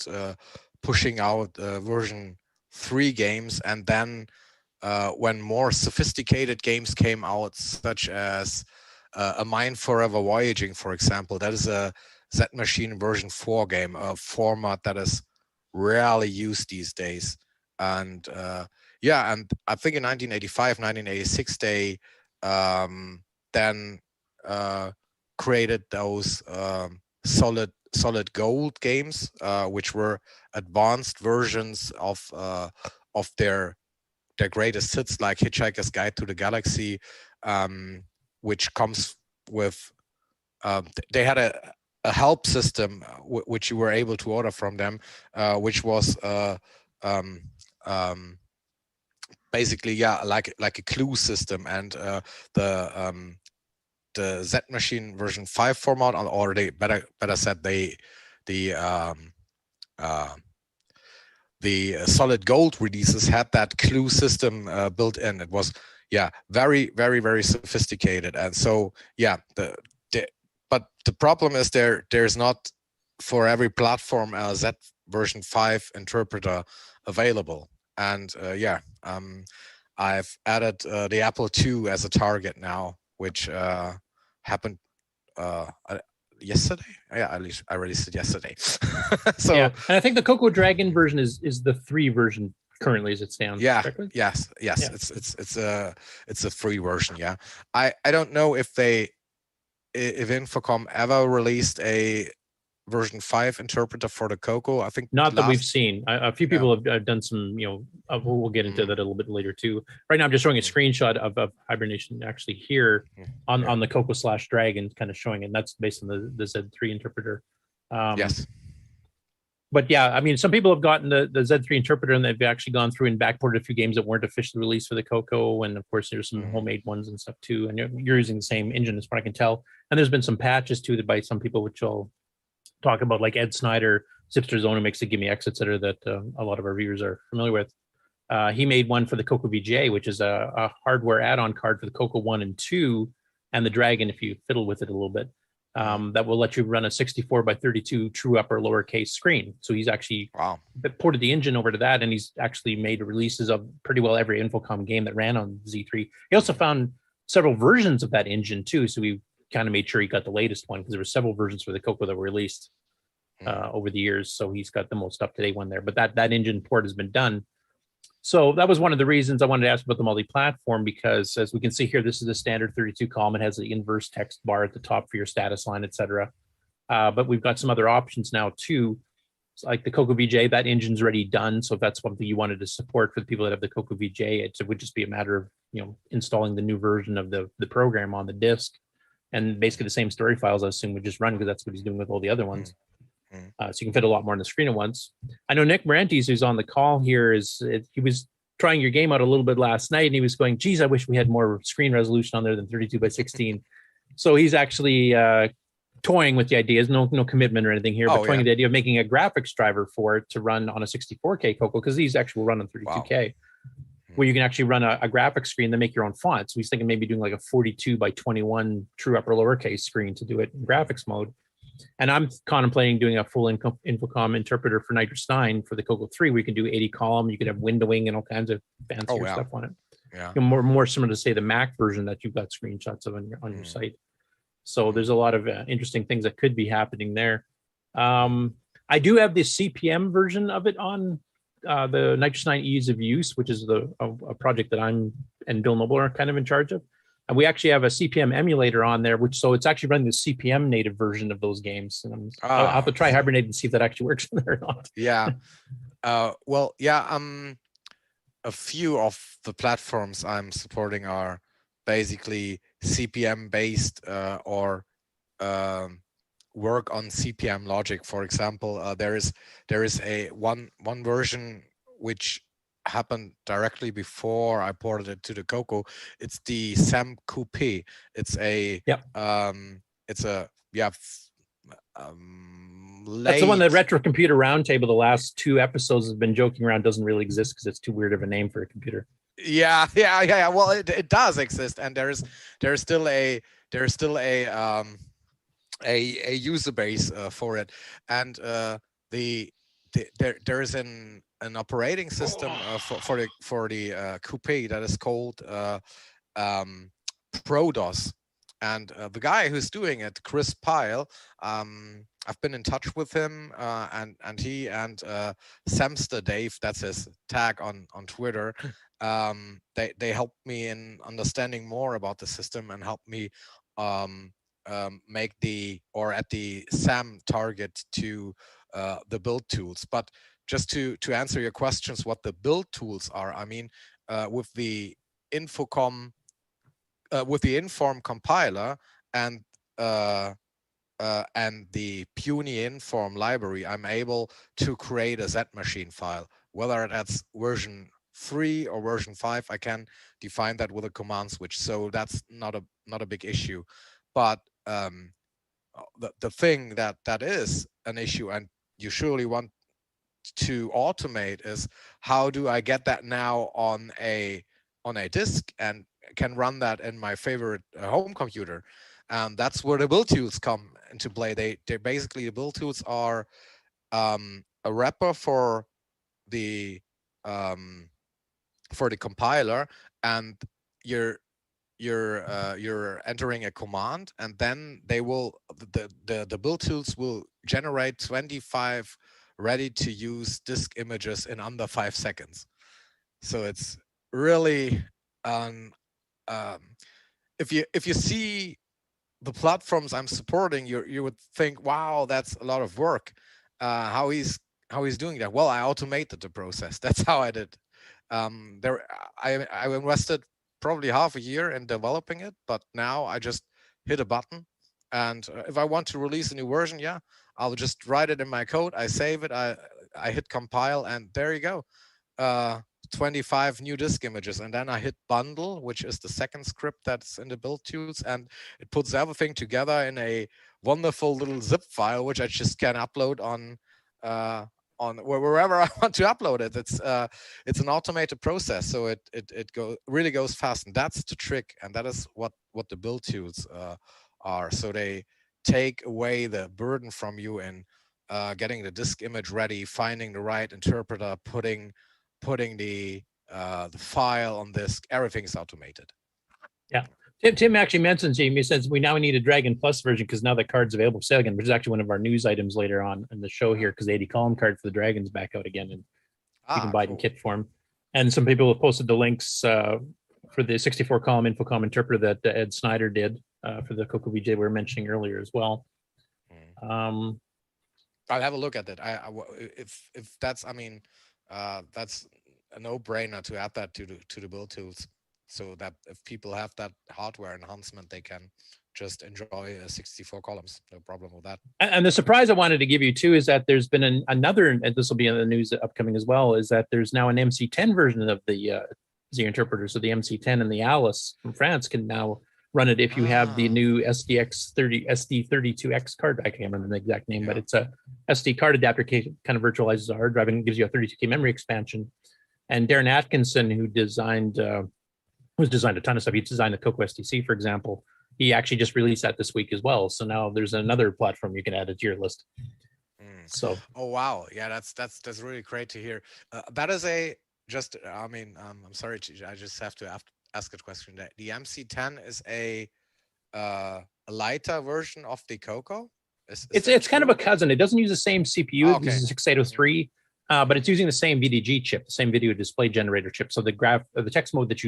K: pushing out version 3 games. And then when more sophisticated games came out, such as A Mind Forever Voyaging, for example, that is a Z Machine version 4 game, a format that is rarely used these days. And and I think in 1985, 1986, they then created those solid gold games, which were advanced versions of their greatest hits, like Hitchhiker's Guide to the Galaxy, which comes with they had a help system which you were able to order from them, which was basically like a clue system. And the Z Machine version 5 format, or they better said the solid gold releases had that clue system built in. It was very, very, very sophisticated. And so but the problem is there's not for every platform a Z version 5 interpreter available. And I've added the Apple II as a target now, which happened yesterday. At least I released it yesterday. So
H: and I think the CoCo Dragon version is the 3 version currently as it stands. Correctly?
K: Yes. It's a free version. I don't know if Infocom ever released a version 5 interpreter for the CoCo. I think
H: not that we've seen. A few people have done some, we'll get into that a little bit later too. Right now I'm just showing a screenshot of Hibernation actually here on the CoCo /Dragon, kind of showing it. And that's based on the Z3 interpreter.
K: Yes.
H: But some people have gotten the Z3 interpreter and they've actually gone through and backported a few games that weren't officially released for the CoCo. And of course, there's some homemade ones and stuff too. And you're using the same engine as far as I can tell. And there's been some patches to it by some people, which I'll talk about, like Ed Snyder, Zipster Zone, who makes the Gimme X, etc., that a lot of our viewers are familiar with. He made one for the CoCo VGA, which is a hardware add-on card for the CoCo 1 and 2 and the Dragon, if you fiddle with it a little bit. That will let you run a 64 by 32 true upper lowercase screen. So he's actually ported the engine over to that, and he's actually made releases of pretty well every Infocom game that ran on Z3. He also found several versions of that engine too, so we kind of made sure he got the latest one, because there were several versions for the CoCo that were released over the years. So he's got the most up-to-date one there. But that engine port has been done. So that was one of the reasons I wanted to ask about the multi-platform, because as we can see here, this is a standard 32 column. It has the inverse text bar at the top for your status line, etc. But we've got some other options now too. Like the CoCo VJ, that engine's already done. So if that's something you wanted to support for the people that have the CoCo VJ, it would just be a matter of installing the new version of the program on the disk. And basically the same story files, I assume, would just run, because that's what he's doing with all the other ones. So you can fit a lot more on the screen at once. I know Nick Marotta, who's on the call here, he was trying your game out a little bit last night, and he was going, geez, I wish we had more screen resolution on there than 32 by 16. So he's actually toying with the ideas, no commitment or anything here, but toying with the idea of making a graphics driver for it to run on a 64K CoCo, because these actually will run on 32K. Where you can actually run a graphics screen, then make your own font. So he's thinking maybe doing like a 42 by 21 true upper lowercase screen to do it in graphics mode. And I'm contemplating doing a full Infocom interpreter for Nitrous 9 for the CoCo 3, where you can do 80 column, you can have windowing and all kinds of fancier stuff on it. More similar to, say, the Mac version that you've got screenshots of on your site. So there's a lot of interesting things that could be happening there. I do have the CPM version of it on the Nitrous 9 Ease of Use, which is a project that I'm and Bill Noble are kind of in charge of. And we actually have a CPM emulator on there, so it's actually running the CPM native version of those games. And I'll have to try Hibernated and see if that actually works there or not.
K: a few of the platforms I'm supporting are basically CPM based or work on CPM logic. For example, there is a one version which happened directly before I ported it to the CoCo. It's the SAM Coupe. It's a it's a
H: that's the one that Retro Computer Roundtable, the last 2 episodes, has been joking around doesn't really exist because it's too weird of a name for a computer.
K: Yeah. Well, it does exist, and there's still a user base for it, and there is an operating system for the coupe that is called ProDOS, and the guy who's doing it, Chris Pyle, I've been in touch with him, and he and Samster Dave, that's his tag on Twitter. They helped me in understanding more about the system and helped me make at the SAM target to the build tools. But just to answer your questions, what the build tools are, I mean, with the Infocom, with the Inform compiler and the Puny Inform library, I'm able to create a Z machine file, whether that's version 3 or version 5. I can define that with a command switch, so that's not a big issue. But the thing that is an issue, and you surely want to automate, is how do I get that now on a disk and can run that in my favorite home computer? And that's where the build tools come into play. They basically, the build tools are a wrapper for the compiler, and you're entering a command, and then they will the build tools will generate 25 ready to use disk images in under 5 seconds. So it's really if you see the platforms I'm supporting, you would think, wow, that's a lot of work. How he's doing that? Well, I automated the process. That's how I did. I invested probably half a year in developing it, but now I just hit a button, and if I want to release a new version, yeah, I'll just write it in my code. I save it. I hit compile, and there you go. 25 new disk images, and then I hit bundle, which is the second script that's in the build tools, and it puts everything together in a wonderful little zip file, which I just can upload on wherever I want to upload it. It's an automated process, so it really goes fast, and that's the trick, and that is what the build tools are. So they take away the burden from you in getting the disk image ready, finding the right interpreter, putting the file on disk. Everything's automated.
H: Yeah. Tim actually mentions, he says we now need a Dragon Plus version because now the card's available for sale again, which is actually one of our news items later on in the show here, because the 80 column card for the Dragon's back out again, and you can buy it in kit form. And some people have posted the links for the 64 column Infocom interpreter that Ed Snyder did for the CoCo VJ we were mentioning earlier as well.
K: I'll have a look at that. If that's, I mean, that's a no-brainer to add that to the build tools, so that if people have that hardware enhancement, they can just enjoy 64 columns. No problem with that.
H: And the surprise I wanted to give you too is that there's been another, and this will be in the news upcoming as well, is that there's now an MC10 version of the Z interpreter. So the MC10 and the Alice from France can now run it if you have the new SD32X card. I can't remember the exact name, but it's a SD card adapter, kind of virtualizes a hard drive and gives you a 32K memory expansion. And Darren Atkinson, who designed a ton of stuff. He designed the CoCo STC, for example. He actually just released that this week as well. So now there's another platform you can add it to your list. So.
K: Oh wow, yeah, that's really great to hear. That is I mean, I'm sorry, I just have to ask a question. That the MC10 is a lighter version of the CoCo?
H: It's kind of a cousin. It doesn't use the same CPU. It uses 6803, but it's using the same VDG chip, the same video display generator chip. So the text mode that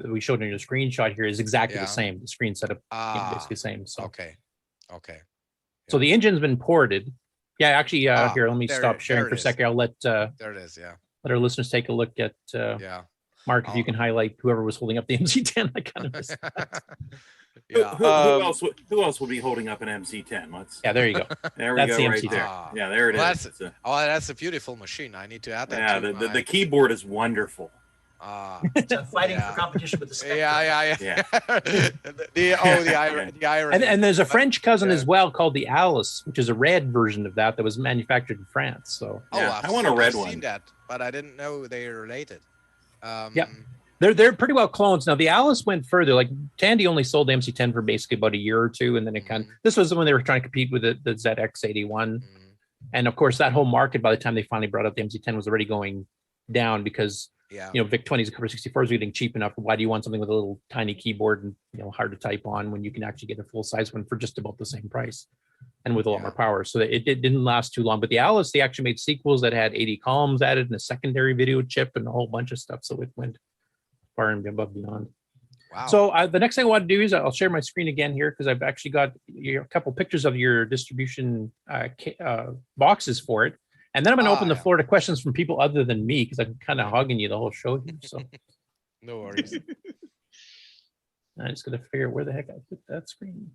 H: we showed in your screenshot here is exactly the same. The screen setup is basically the same. So
K: okay.
H: So the engine's been ported. Yeah, actually, here, let me stop sharing for a second. I'll let
K: there it is. Yeah.
H: Let our listeners take a look at Mark, if you can highlight whoever was holding up the MC10, I kind of missed that.
K: Yeah.
J: Who else would be holding up an MC10?
H: Yeah, there you go.
J: There we
H: That's
J: go,
H: the
J: right
H: MC10.
J: there. Yeah, there it is.
K: That's a beautiful machine. I need to add that.
J: Yeah,
K: to
J: the keyboard is wonderful.
G: It's fighting for competition with the Spectre.
K: Yeah. the irony.
H: And there's a French cousin as well called the Alice, which is a red version of that was manufactured in France. So
J: I want a red one.
K: I've seen that, but I didn't know they are related.
H: Yeah. They're pretty well clones. Now the Alice went further. Like Tandy only sold the MC10 for basically about a year or two, and then it this was when they were trying to compete with the ZX81. And of course, that whole market by the time they finally brought out the MC10 was already going down because VIC 20s and Cover 64s were getting cheap enough. Why do you want something with a little tiny keyboard and hard to type on when you can actually get a full size one for just about the same price and with a lot more power? So it didn't last too long. But the Alice, they actually made sequels that had 80 columns added and a secondary video chip and a whole bunch of stuff. So it went far and above beyond.
K: Wow.
H: So the next thing I want to do is I'll share my screen again here because I've actually got a couple pictures of your distribution boxes for it. And then I'm going to open the floor to questions from people other than me because I'm kind of hogging you the whole show here. So
K: no worries.
H: I'm just going to figure out where the heck I put that screen.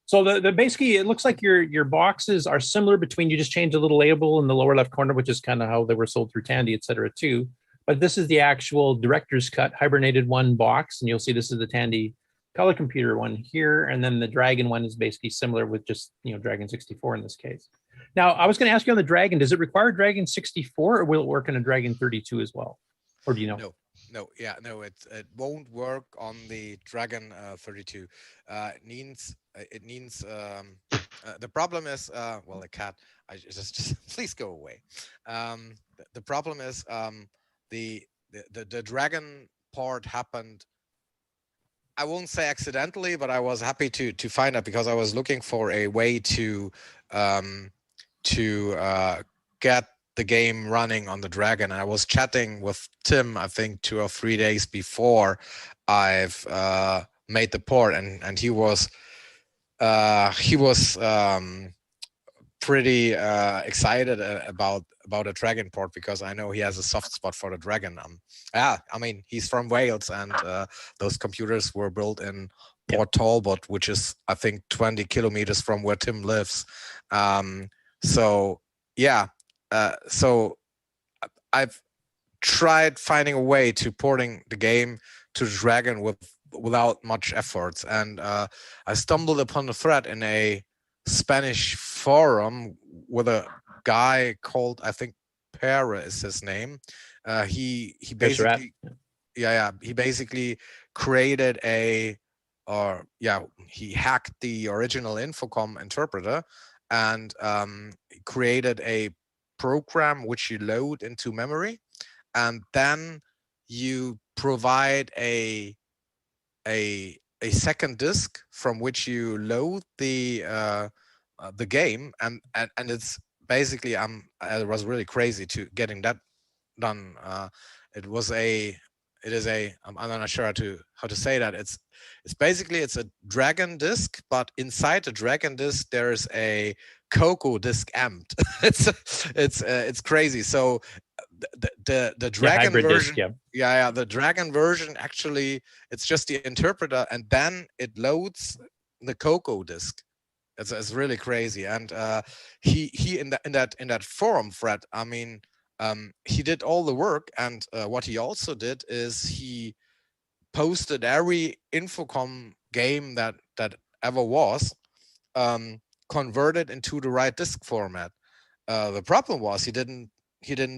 H: So the basically, it looks like your boxes are similar between you just change a little label in the lower left corner, which is kind of how they were sold through Tandy, et cetera, too. But this is the actual director's cut hibernated one box. And you'll see this is the Tandy color computer one here. And then the Dragon one is basically similar with just, Dragon 64 in this case. Now, I was going to ask you on the Dragon, does it require Dragon 64 or will it work on a Dragon 32 as well? Or do you know?
K: No, it won't work on the Dragon 32. It needs the problem is the cat. I just please go away. The problem is the Dragon part happened. I won't say accidentally, but I was happy to find out because I was looking for a way to get the game running on the Dragon. And I was chatting with Tim, I think 2 or 3 days before I've made the port, and he was pretty excited about a Dragon port because I know he has a soft spot for the Dragon. I mean, he's from Wales, and those computers were built in Port Talbot, which is I think 20 kilometers from where Tim lives. So I've tried finding a way to porting the game to the Dragon without much efforts, and I stumbled upon a thread in a Spanish forum with a guy called, I think Pera is his name. He basically he basically created he hacked the original Infocom interpreter and created a program which you load into memory, and then you provide a second disk from which you load the game, and it's basically I was really crazy to getting that done. I'm not sure how to say that. It's basically it's a Dragon disk, but inside the Dragon disk there's a CoCo disk amped. it's crazy. So the Dragon version, disk, the Dragon version actually it's just the interpreter, and then it loads the CoCo disk. It's really crazy. And he in that forum thread, I mean, he did all the work, and what he also did is he posted every Infocom game that ever was converted into the right disk format. The problem was he didn't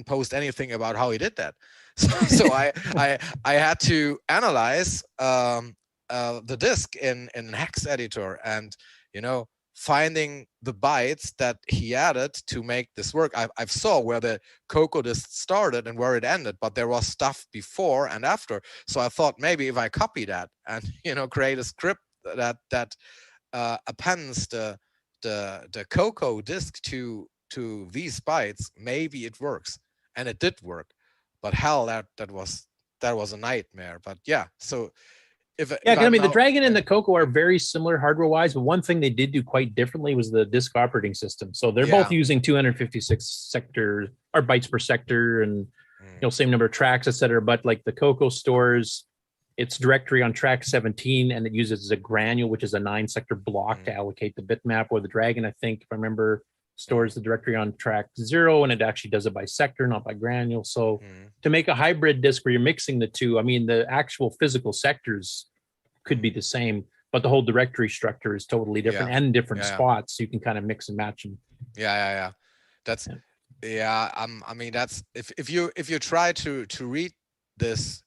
K: post anything about how he did that. So I had to analyze the disk in hex editor, and finding the bytes that he added to make this work. I saw where the CoCo disk started and where it ended, but there was stuff before and after. So I thought maybe if I copy that and create a script that appends the CoCo disk to these bytes, maybe it works. And it did work. But hell, that was a nightmare. But yeah, so
H: the Dragon and the CoCo are very similar hardware-wise, but one thing they did do quite differently was the disk operating system. So they're both using 256 sector or bytes per sector, and same number of tracks, etc. But like the CoCo stores its directory on track 17, and it uses a granule, which is a 9-sector block to allocate the bitmap. Or the Dragon, I think, if I remember, stores the directory on track 0, and it actually does it by sector, not by granule. So to make a hybrid disk where you're mixing the two, I mean, the actual physical sectors could be the same, but the whole directory structure is totally different and different spots. So you can kind of mix and match them.
K: That's I mean, that's if you try to read this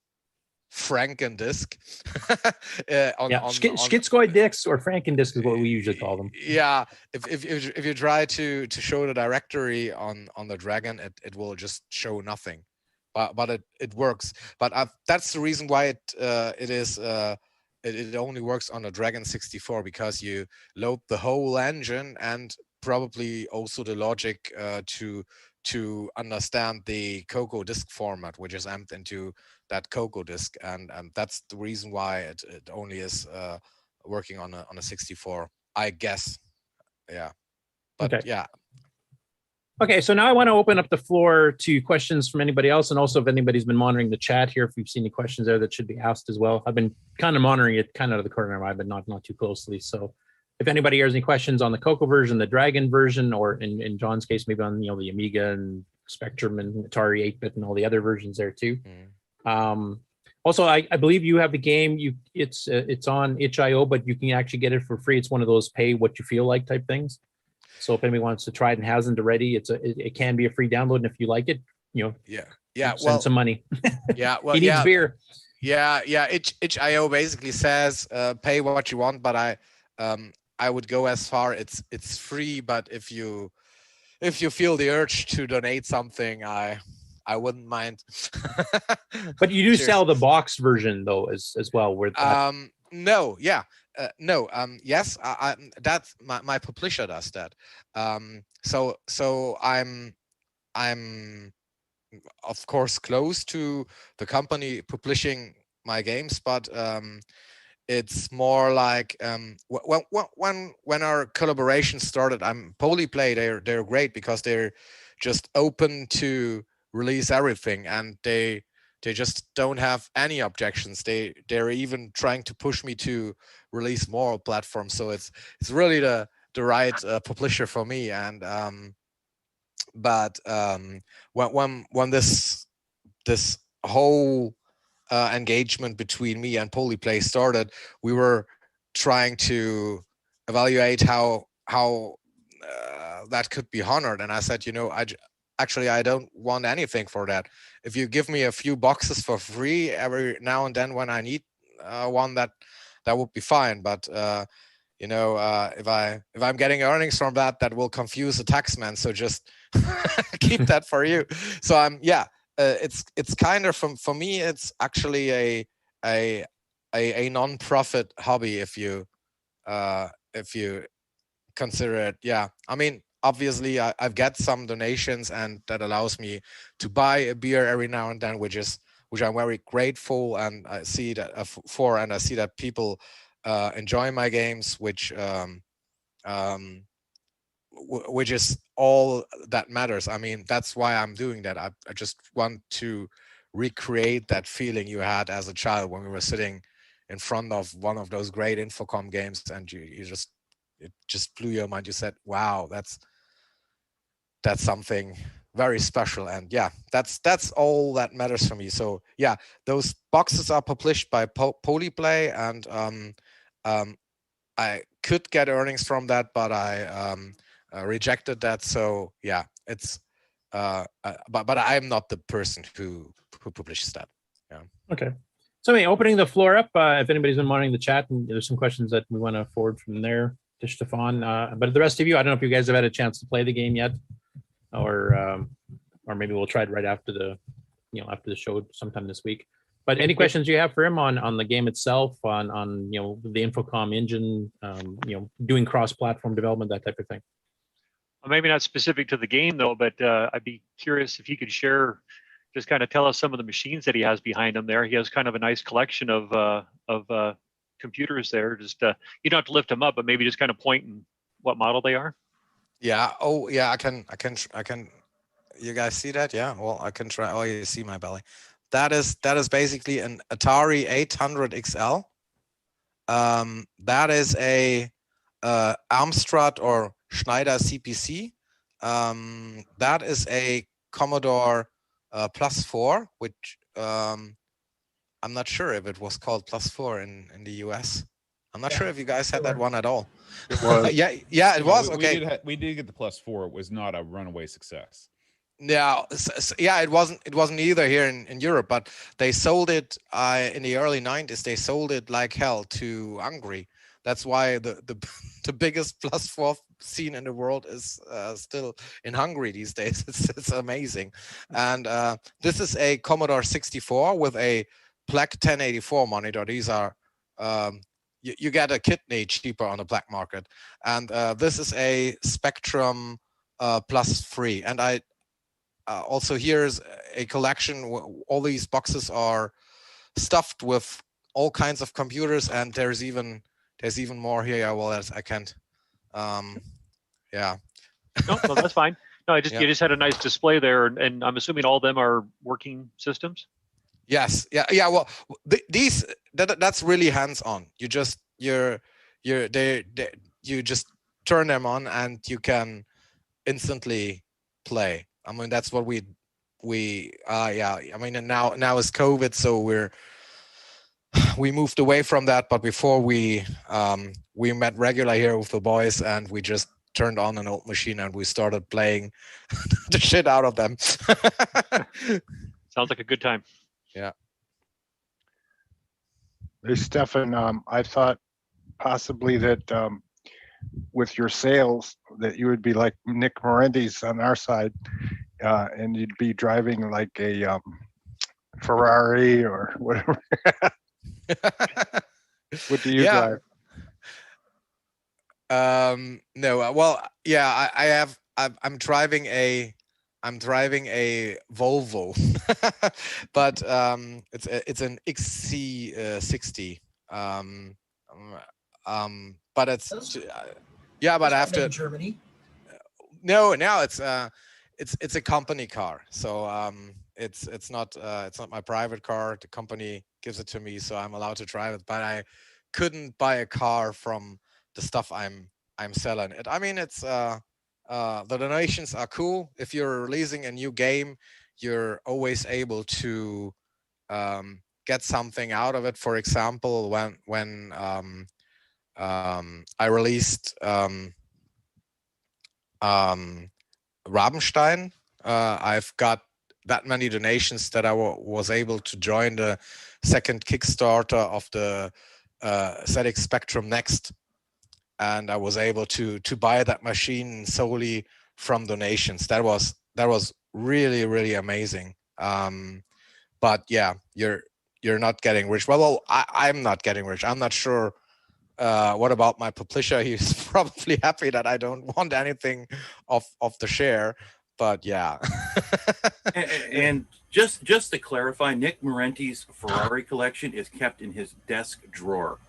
K: Franken disk
H: schizoid disks, or Franken disk is what we usually call them.
K: If you try to show the directory on the Dragon, it will just show nothing, but it works. But that's the reason why it only works on the Dragon 64, because you load the whole engine and probably also the logic to understand the CoCo disk format, which is amped into that CoCo disk, and that's the reason why it only is working on a 64, I guess. But
H: okay. Okay, so now I want to open up the floor to questions from anybody else, and also if anybody's been monitoring the chat here, if you've seen any questions there that should be asked as well. I've been kind of monitoring it kind of out of the corner of my eye, but not too closely. So if anybody has any questions on the CoCo version, the Dragon version, or in John's case, maybe on the Amiga and Spectrum and Atari 8-bit and all the other versions there too. Also, I believe you have the game. It's on itch.io, but you can actually get it for free. It's one of those pay what you feel like type things. So if anybody wants to try it and hasn't already, it can be a free download, and if you like it, send some money. He needs beer. Itch.io
K: basically says pay what you want, but I would go as far. It's free, but if you feel the urge to donate something, I wouldn't mind.
H: But you do sell the box version though as well. Where
K: yes, that's my publisher does that. So I'm of course close to the company publishing my games, but it's more like when our collaboration started, Polyplay, they're great because they're just open to release everything, and they just don't have any objections. They're even trying to push me to release more platforms. So it's really the right publisher for me. And when this whole engagement between me and Polyplay started, we were trying to evaluate how that could be honored. And I said, I don't want anything for that. If you give me a few boxes for free every now and then when I need one, that would be fine. But if I'm getting earnings from that will confuse the taxman. So just keep that for you. So it's kind of for me. It's actually a non-profit hobby if you consider it. I mean, obviously I've got some donations, and that allows me to buy a beer every now and then, which I'm very grateful, and I see that and I see that people enjoy my games, which is all that matters. I mean, that's why I'm doing that. I just want to recreate that feeling you had as a child when we were sitting in front of one of those great Infocom games, and it just blew your mind. You said, wow, that's something very special. And that's all that matters for me. So those boxes are published by Polyplay, and I could get earnings from that, but I rejected that. So it's but I'm not the person who publishes that.
H: Okay. So opening the floor up, if anybody's been monitoring the chat, and there's some questions that we want to forward from there to Stefan. But the rest of you, I don't know if you guys have had a chance to play the game yet, or maybe we'll try it right after the show sometime this week. But any questions you have for him on the game itself, on the Infocom engine, doing cross-platform development, that type of thing?
L: Well, maybe not specific to the game though, but I'd be curious if he could share, just kind of tell us some of the machines that he has behind him there. He has kind of a nice collection of computers there. Just you don't have to lift them up, but maybe just kind of point and what model they are.
K: I can You guys see that? Yeah. Well, I can try. Oh, you see my belly. That is basically an Atari 800 XL. That is a Amstrad or Schneider CPC. That is a Commodore Plus 4, which I'm not sure if it was called Plus 4 in the US. I'm not sure if you guys had that one at all.
F: It was.
K: yeah, it was. Okay.
M: We did get the Plus 4. It was not a runaway success.
K: Yeah, yeah, it wasn't either here in Europe, but they sold it in the early 90s. They sold it like hell to Hungary. That's why the biggest Plus 4 scene in the world is still in Hungary these days. It's amazing. And this is a Commodore 64 with a Black 1084 monitor. These are you get a kidney cheaper on the black market. And this is a Spectrum Plus 3. And I also here's a collection. All these boxes are stuffed with all kinds of computers, and there's even more here. Yeah, well, I can't. Yeah.
L: No, that's fine. No, you just had a nice display there, and I'm assuming all of them are working systems.
K: Yes. Yeah. Well, that's really hands-on. You just you just turn them on, and you can instantly play. I mean, that's what we yeah. I mean, and now is COVID, so we moved away from that. But before we met regular here with the boys, and we just turned on an old machine and we started playing the shit out of them.
L: Sounds like a good time.
K: Yeah.
F: Hey, Stefan, I thought possibly that with your sales that you would be like Nick Marotta's on our side, and you'd be driving like a Ferrari or whatever. What do you drive?
K: No, well, yeah, I'm driving a Volvo, but it's an XC60. But it's but I have to.
G: Germany.
K: No, now it's a company car, so it's not my private car. The company gives it to me, so I'm allowed to drive it. But I couldn't buy a car from the stuff I'm selling. I mean, it's the donations are cool. If you're releasing a new game, you're always able to get something out of it. For example, when I released Rabenstein, I've got that many donations that I was able to join the second Kickstarter of the ZX Spectrum Next, and I was able to buy that machine solely from donations. That was really, really amazing. But yeah, you're not getting rich. Well, I'm not getting rich. I'm not sure. What about my publisher? He's probably happy that I don't want anything of the share, but yeah.
J: and just to clarify, Nick Marotta's Ferrari collection is kept in his desk drawer.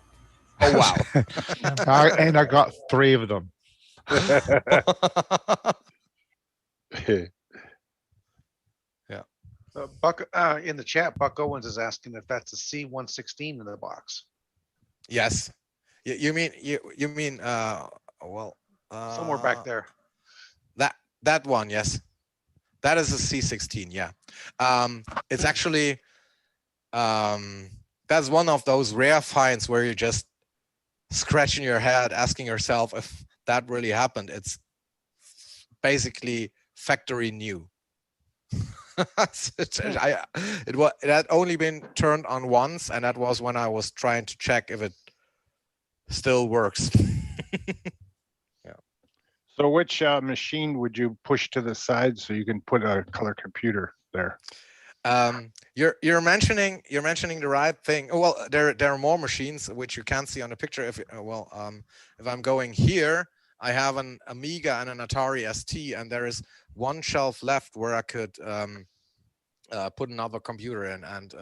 K: Oh wow!
F: And I got 3 of them.
K: Yeah.
E: Buck in the chat, Buck Owens is asking if that's a C116 in the box.
K: Yes. You mean
E: somewhere back there.
K: That one, yes. That is a C16, yeah. It's actually that's one of those rare finds where you're just scratching your head, asking yourself if that really happened. It's basically factory new. It had only been turned on once, and that was when I was trying to check if it still works. Yeah.
F: So which machine would you push to the side so you can put a color computer there?
K: You're mentioning the right thing. Well, there are more machines which you can't see on the picture. If I'm going here, I have an Amiga and an Atari ST, and there is one shelf left where I could put another computer in, and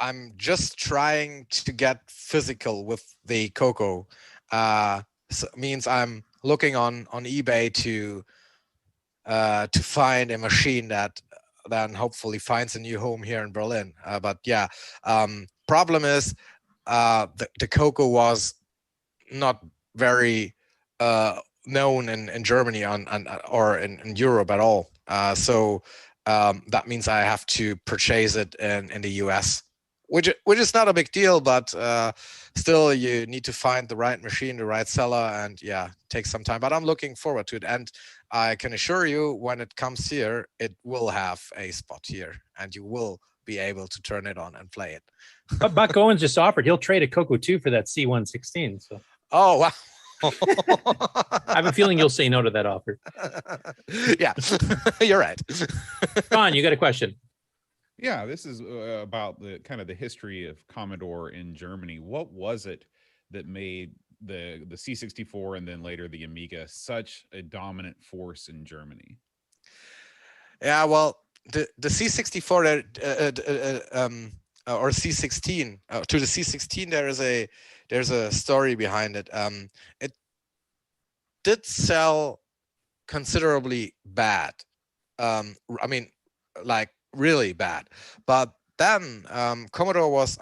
K: I'm just trying to get physical with the CoCo. So means I'm looking on eBay to find a machine that then hopefully finds a new home here in Berlin. But yeah, problem is the CoCo was not very known in Germany or in Europe at all. So that means I have to purchase it in the US, which is not a big deal, but still you need to find the right machine, the right seller, and yeah, take some time. But I'm looking forward to it, and I can assure you, when it comes here, it will have a spot here, and you will be able to turn it on and play it.
H: But Buck Owens just offered he'll trade a CoCo 2 for that C116. So.
K: Oh wow.
H: I have a feeling you'll say no to that offer.
K: Yeah, you're right.
H: Don, you got a question?
M: Yeah, this is about the kind of the history of Commodore in Germany. What was it that made the C64 and then later the Amiga such a dominant force in Germany?
K: Yeah, well, the C64 or C16 to the C16 there's a story behind it. It did sell considerably bad. I mean, like really bad. But then Commodore was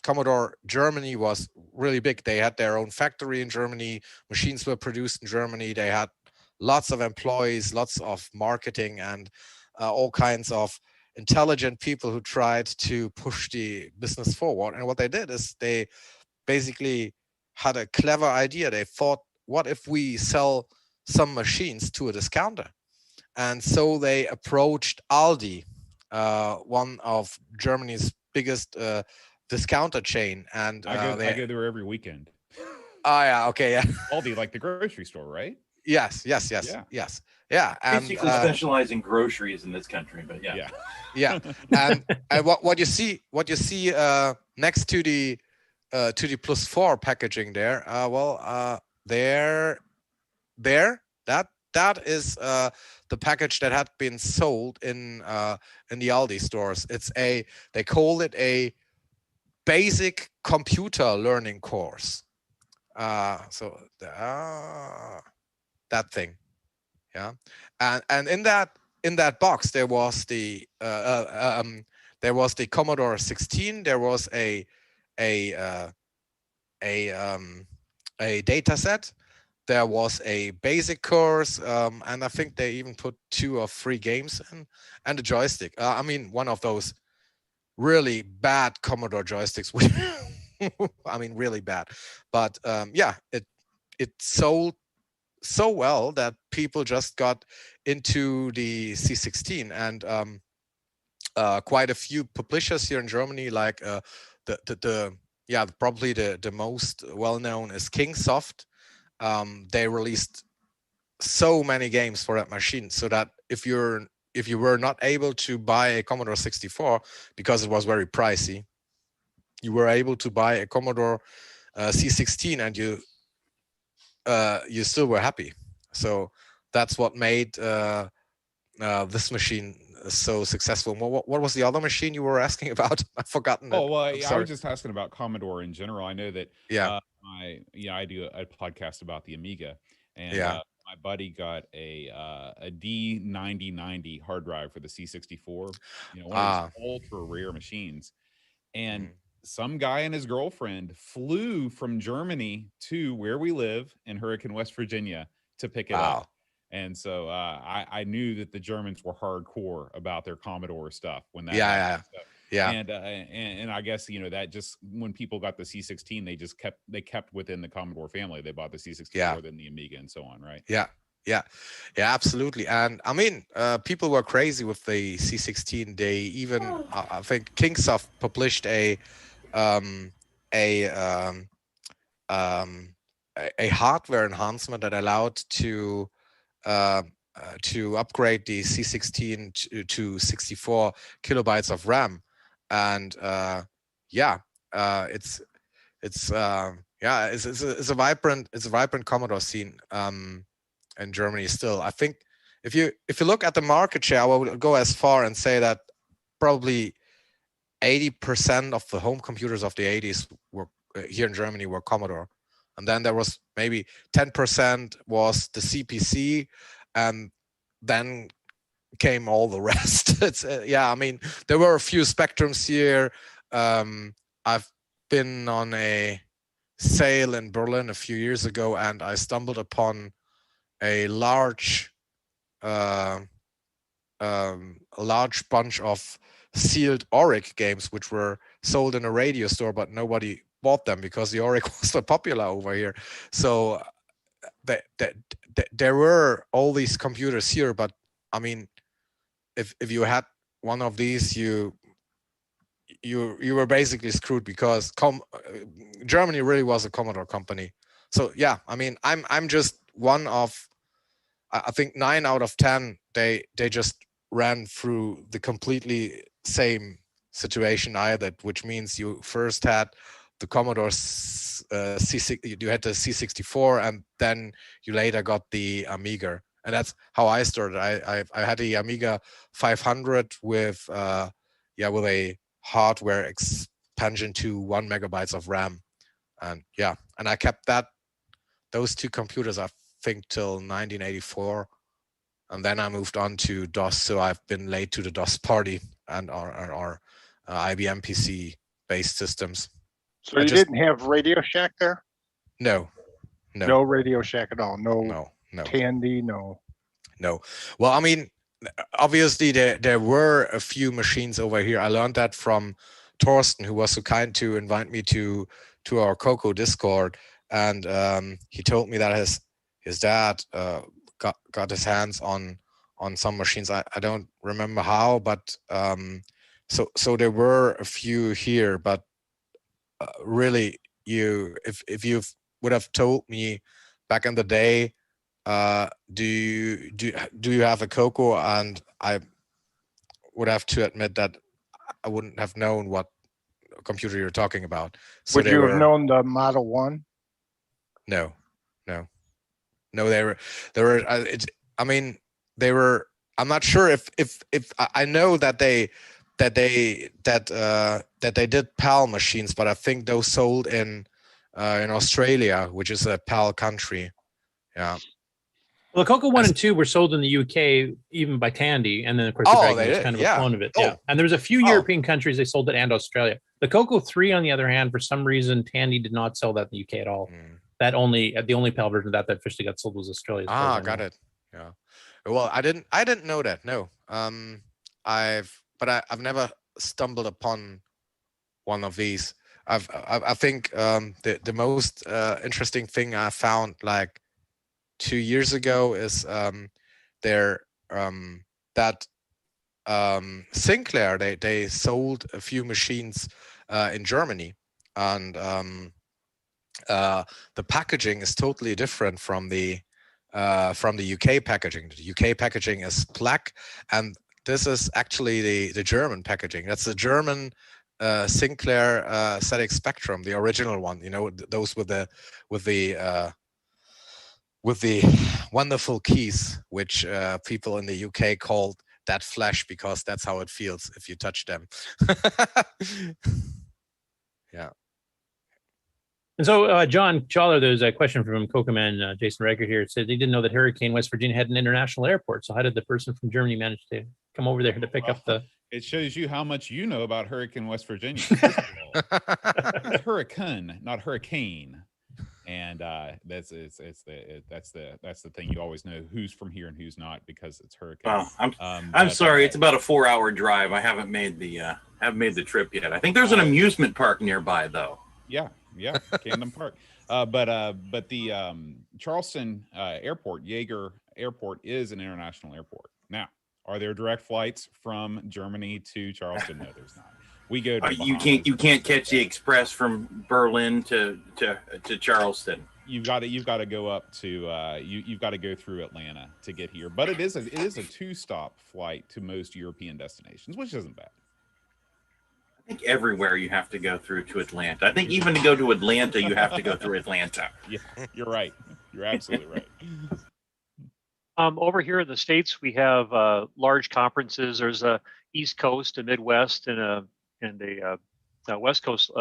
K: Commodore Germany was really big. They had their own factory in Germany. Machines were produced in Germany. They had lots of employees, lots of marketing, and all kinds of intelligent people who tried to push the business forward. And what they did is they basically had a clever idea. They thought, what if we sell some machines to a discounter? And so they approached Aldi, one of Germany's biggest discounter chain. And
M: I go there every weekend.
K: Oh yeah, okay, yeah.
M: Aldi, like the grocery store, right?
K: Yes. Yeah. And,
J: basically specialize in groceries in this country, but yeah.
K: Yeah. And what you see next to the +4 packaging there, that is the package that had been sold in the Aldi stores. They call it a basic computer learning course. That thing, yeah. And in that box there was the Commodore 16. There was a data set. There was a basic course, and I think they even put 2 or 3 games in, and a joystick. I mean, one of those really bad Commodore joysticks. I mean, really bad. But yeah, it sold so well that people just got into the C16, and quite a few publishers here in Germany, like probably the most well-known is Kingsoft. They released so many games for that machine, so that if you were not able to buy a Commodore 64 because it was very pricey, you were able to buy a Commodore C16, and you still were happy. So that's what made this machine so successful. What was the other machine you were asking about? I've forgotten it.
M: Oh, well, I was just asking about Commodore in general. I know that I do a podcast about the Amiga, and my buddy got a D9090 hard drive for the C64, one of these ultra rare machines, and some guy and his girlfriend flew from Germany to where we live in Hurricane, West Virginia, to pick it up. And so I knew that the Germans were hardcore about their Commodore stuff when that happened. And I guess that just when people got the C16, they kept within the Commodore family. They bought the C64 then the Amiga and so on, right?
K: Yeah, absolutely. And I mean, people were crazy with the C16. They even I think Kingsoft published a hardware enhancement that allowed to upgrade the C16 to 64 kilobytes of RAM, and it's a vibrant Commodore scene in Germany still. I think if you look at the market share, I would go as far and say that probably 80% of the home computers of the 80s were here in Germany were Commodore. and then there was maybe 10% was the CPC, and then came all the rest. It's yeah, I mean, there were a few Spectrums here. I've been on a sale in Berlin a few years ago, and I stumbled upon a large bunch of sealed Auric games, which were sold in a radio store, but nobody bought them because the Auric was so popular over here. So there were all these computers here, but I mean, if you had one of these, you were basically screwed, because Germany really was a Commodore company. So yeah, I mean, I'm just one of, I think 9 out of 10, they just ran through the completely same situation I did, which means you first had the Commodore C6, you had the C64, and then you later got the Amiga, and that's how I started. I had the Amiga 500 with a hardware expansion to 1 megabytes of RAM, and yeah, and I kept those two computers I think till 1984, and then I moved on to DOS. So I've been late to the DOS party and our IBM PC based systems.
F: So you didn't have Radio Shack there?
K: No.
F: No Radio Shack at all. No. Tandy. No.
K: Well, I mean, obviously there were a few machines over here. I learned that from Torsten, who was so kind to invite me to our CoCo Discord, and he told me that his dad got his hands on some machines. I don't remember how, but so there were a few here, but really, if you would have told me back in the day, do you have a CoCo, and I would have to admit that I wouldn't have known what computer you're talking about. So
F: would you have known the Model 1?
K: No, they were. I mean, they were. I'm not sure if I know that they did PAL machines, but I think those sold in Australia, which is a PAL country. Yeah.
H: Well, the CoCo 1 and 2 were sold in the UK even by Tandy, and then of course the Dragon was kind of a clone of it. Yeah, and there was a few European countries they sold it, and Australia. The CoCo 3, on the other hand, for some reason, Tandy did not sell that in the UK at all. That the only PAL version of that officially got sold was Australia.
K: Got it. Yeah. Well, I didn't know that. No. I've never stumbled upon one of these. I think the most interesting thing I found like 2 years ago is that Sinclair, they sold a few machines in Germany, and the packaging is totally different from the UK packaging. The UK packaging is black, and this is actually the German packaging. That's the German Sinclair ZX Spectrum, the original one. You know, those with the wonderful keys, which people in the UK called that flash, because that's how it feels if you touch them. Yeah.
H: And so, John Challer, there's a question from CoCo man Jason Reicher here. It said he didn't know that Hurricane, West Virginia, had an international airport. So how did the person from Germany manage to come over there to pick up the...
M: It shows you how much you know about Hurricane, West Virginia. First of all, it's Hurricane, not hurricane. And that's the thing. You always know who's from here and who's not, because it's Hurricane.
J: Well, I'm sorry. It's about a 4-hour drive. I haven't made the trip yet. I think there's an amusement park nearby, though.
M: Yeah, Camden Park. But the Charleston Airport, Yeager Airport, is an international airport. Now, are there direct flights from Germany to Charleston? No, there's not. We go to
J: you can't catch the express from Berlin to Charleston.
M: You've got to go up to you've got to go through Atlanta to get here. But it is a 2-stop flight to most European destinations, which isn't bad.
J: I think everywhere you have to go through to Atlanta. I think even to go to Atlanta, you have to go through Atlanta.
M: Yeah, you're right. You're absolutely right.
L: Over here in the States, we have large conferences. There's a East Coast, a Midwest, and a West Coast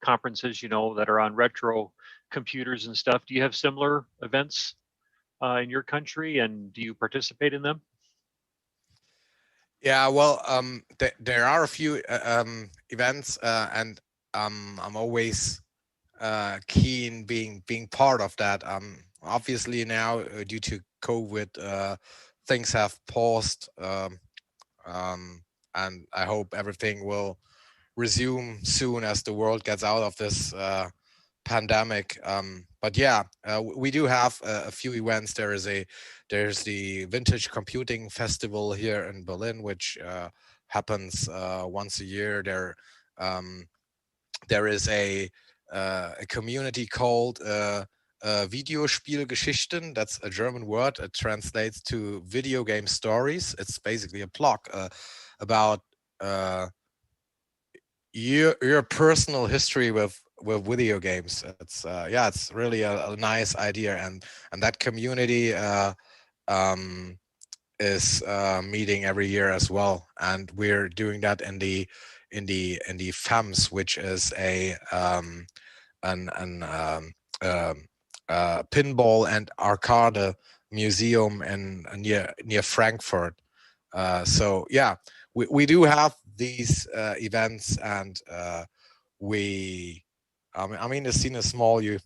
L: conferences, that are on retro computers and stuff. Do you have similar events in your country, and do you participate in them?
K: Yeah, well, there are a few events, and I'm always keen being part of that. Obviously now due to COVID, things have paused, and I hope everything will resume soon as the world gets out of this pandemic. But yeah, we do have a few events. There's the Vintage Computing Festival here in Berlin, which happens once a year. There is a community called Videospielgeschichten. That's a German word. It translates to video game stories. It's basically a blog about your personal history with video games. It's it's really a nice idea, and that community is meeting every year as well, and we're doing that in the FAMS, which is a pinball and arcade museum in near Frankfurt. So yeah, we do have these events, and I mean the scene is small. You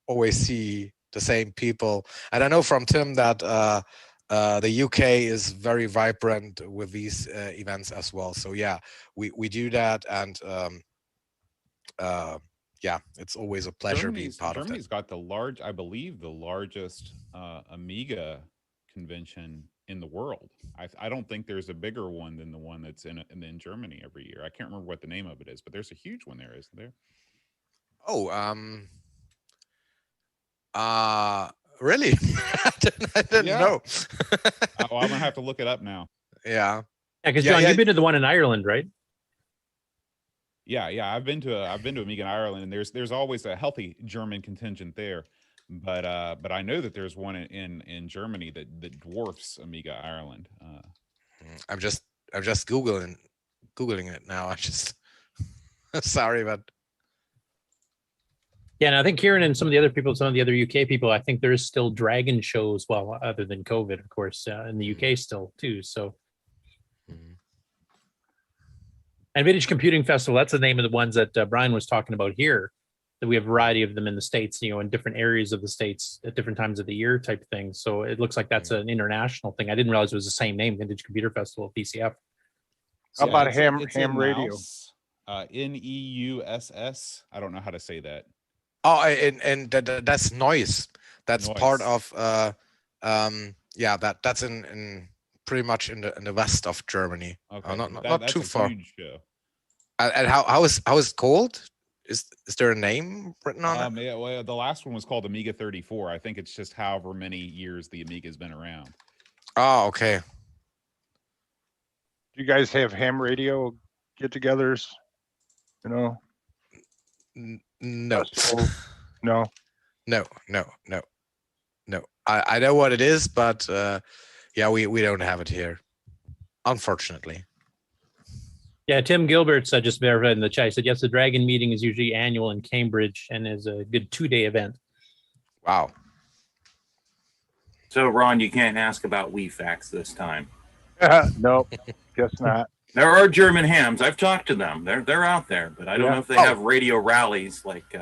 K: always see the same people, and I know from Tim that the UK is very vibrant with these events as well. So yeah, we do that, and yeah, it's always a pleasure being part of that.
M: Germany's got I believe the largest Amiga convention in the world. I don't think there's a bigger one than the one that's in Germany every year. I can't remember what the name of it is, but there's a huge one there, isn't there?
K: Oh, really? I didn't know.
M: Oh, I'm gonna have to look it up now.
K: Yeah.
H: Because John, you've been to the one in Ireland, right?
M: Yeah, I've been to Amiga in Ireland, and there's always a healthy German contingent there. But I know that there's one in Germany that dwarfs Amiga Ireland.
K: I'm just googling it now. I just sorry, but
H: yeah, and I think Kieran and some of the other people, some of the other UK people, I think there is still Dragon shows, well, other than COVID, of course, in the UK still too. So, and Vintage Computing Festival, that's the name of the ones that Brian was talking about here. That we have a variety of them in the States, in different areas of the States at different times of the year type thing. So it looks like that's an international thing. I didn't realize it was the same name, Vintage Computer Festival, VCF.
F: How about ham radio?
M: NEUSS. I don't know how to say that.
K: Oh, and that's noise. That's noise. Part of that's in pretty much in the west of Germany.
M: Okay,
K: not too far.
M: Huge show.
K: And how is it called? Is there a name written on it?
M: Yeah, well, the last one was called Amiga 34. I think it's just however many years the Amiga's been around.
K: Oh, okay.
F: Do you guys have ham radio get-togethers?
K: No.
F: No.
K: I know what it is, but we don't have it here, unfortunately.
H: Yeah, Tim Gilbert's just verified in the chat. He said, yes, the Dragon meeting is usually annual in Cambridge and is a good 2-day event.
K: Wow.
J: So, Ron, you can't ask about WeFax this time.
F: Nope, guess not.
J: There are German hams. I've talked to them. They're out there, but I don't know if they have radio rallies like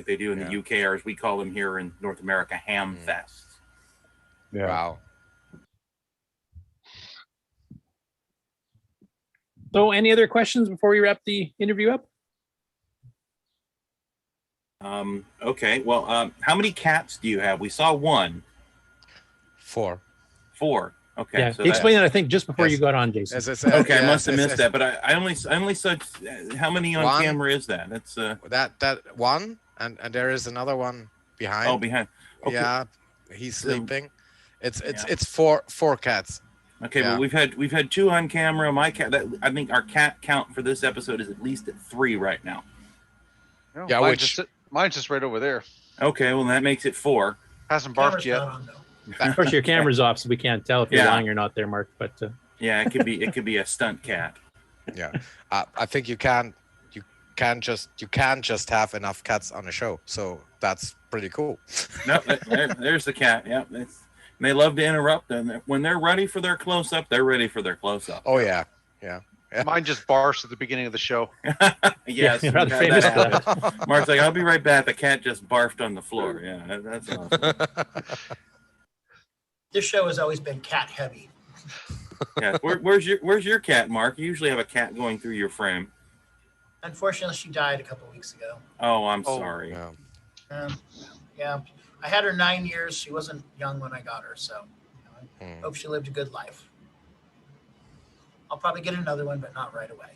J: they do in the UK, or as we call them here in North America, ham fests.
F: Yeah.
K: Wow.
H: So any other questions before we wrap the interview up?
J: Okay. Well, how many cats do you have? We saw one.
K: 4.
J: 4. Okay.
H: Yeah.
J: So
H: explain that, I think, just before you got on, Jason.
K: As I said,
J: okay, I must have missed that, but I only saw how many on camera is that? That's
K: that one, and there is another one behind.
J: Oh, behind. Okay.
K: Yeah, he's sleeping. It's 4 cats.
J: Okay, well, we've had 2 on camera. My cat, I think our cat count for this episode is at least at 3 right now.
K: Yeah,
E: mine's just right over there.
J: Okay, well, that makes it 4.
E: Hasn't barfed yet.
H: Of course, your camera's off, so we can't tell if you're lying or not there, Mark. But
J: yeah, it could be a stunt cat.
K: Yeah, I think you can can't just have enough cats on a show. So that's pretty cool.
J: No, there's the cat. Yeah, they love to interrupt, and when they're ready for their close up, they're ready for their close up.
K: Oh yeah.
E: Mine just barfed at the beginning of the show.
J: Yes,
H: you're rather famous for
J: that. Mark's like, I'll be right back. The cat just barfed on the floor. Yeah, that's awesome.
G: This show has always been cat heavy.
J: Yeah, where's your cat, Mark? You usually have a cat going through your frame.
G: Unfortunately, she died a couple of weeks ago.
J: Oh, I'm sorry.
G: Yeah, I had her 9 years. She wasn't young when I got her, so hope she lived a good life. I'll probably get another one, but not right away.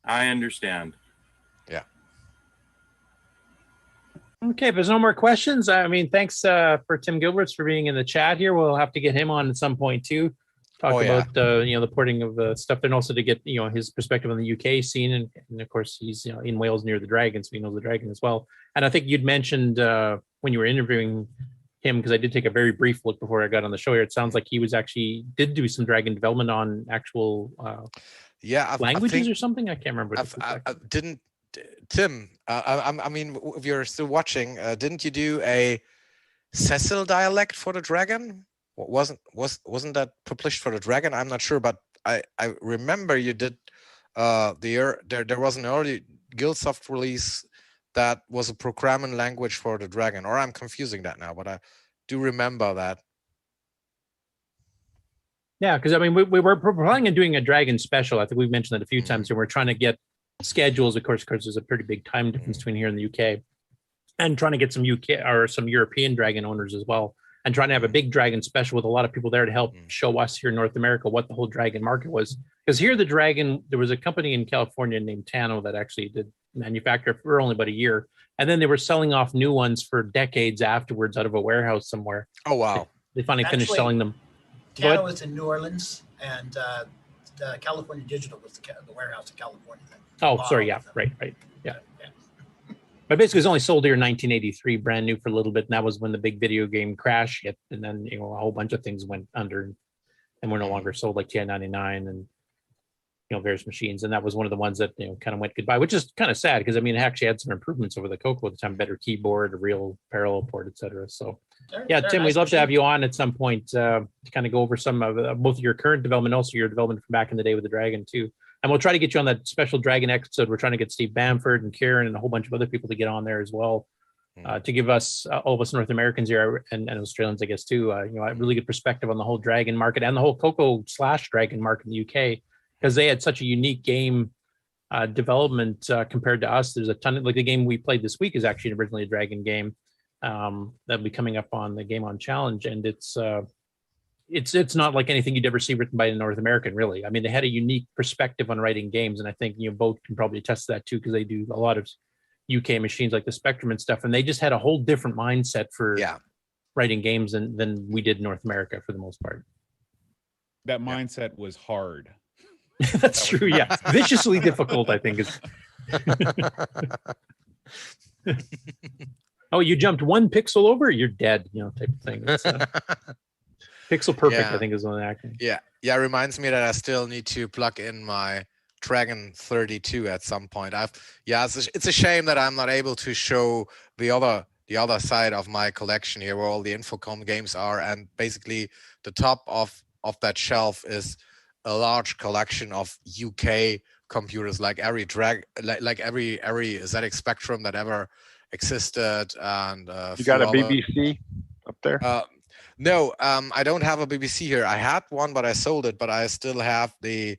J: I understand.
K: Yeah.
H: Okay, if there's no more questions, I mean, thanks for Tim Gilberts for being in the chat here. We'll have to get him on at some point too. Talk about the porting of stuff, and also to get his perspective on the UK scene, and of course he's in Wales near the Dragon, so he knows the Dragon as well. And I think you'd mentioned when you were interviewing him, because I did take a very brief look before I got on the show here. It sounds like he did do some Dragon development on actual languages or something. I can't remember.
K: Tim? I mean, if you're still watching, didn't you do a Cecil dialect for the Dragon? Wasn't that published for the Dragon? I'm not sure, but I remember you did. There was an early Guildsoft release that was a programming language for the Dragon, or I'm confusing that now, but I do remember that.
H: Yeah, because I mean, we were planning on doing a Dragon special. I think we've mentioned that a few times, and we're trying to get schedules. Of course, there's a pretty big time difference between here and the UK, and trying to get some UK or some European Dragon owners as well, and trying to have a big Dragon special with a lot of people there to help show us here in North America what the whole Dragon market was. Because here, the Dragon, there was a company in California named Tano that actually did manufacture for only about a year, and then they were selling off new ones for decades afterwards out of a warehouse somewhere.
K: Oh wow!
H: They finally finished selling them.
G: Tano was in New Orleans, and the California Digital was the warehouse in California.
H: Oh, sorry. Yeah, right. Yeah. But basically, it was only sold here in 1983, brand new for a little bit, and that was when the big video game crash hit, and then a whole bunch of things went under, and were no longer sold, like TI-99 and various machines, and that was one of the ones that kind of went goodbye, which is kind of sad because I mean it actually had some improvements over the CoCo at the time, better keyboard, a real parallel port, etc. So yeah, Tim, we'd love to have you on at some point to kind of go over some of both your current development, also your development from back in the day with the Dragon too. And we'll try to get you on that special Dragon episode. We're trying to get Steve Bamford and Kieran and a whole bunch of other people to get on there as well, to give us all of us North Americans here and Australians, I guess too, a really good perspective on the whole Dragon market and the whole CoCo/Dragon market in the UK. Because they had such a unique game development compared to us. There's a ton of, like the game we played this week is actually originally a Dragon game that'll be coming up on the Game On Challenge, and it's not like anything you'd ever see written by a North American, really. I mean, they had a unique perspective on writing games, and I think both can probably attest to that too, because they do a lot of UK machines like the Spectrum and stuff, and they just had a whole different mindset for writing games than we did in North America for the most part.
M: That mindset was hard.
H: That's true. Yeah, viciously difficult, I think is. Oh, you jumped one pixel over, you're dead. Type of thing. Pixel perfect, I think is one acting.
K: Yeah. It reminds me that I still need to plug in my Dragon 32 at some point. It's a shame that I'm not able to show the other side of my collection here, where all the Infocom games are, and basically the top of that shelf is a large collection of UK computers, like every every ZX Spectrum that ever existed, and
F: you got a BBC up there?
K: No, I don't have a BBC here. I had one, but I sold it. But I still have the.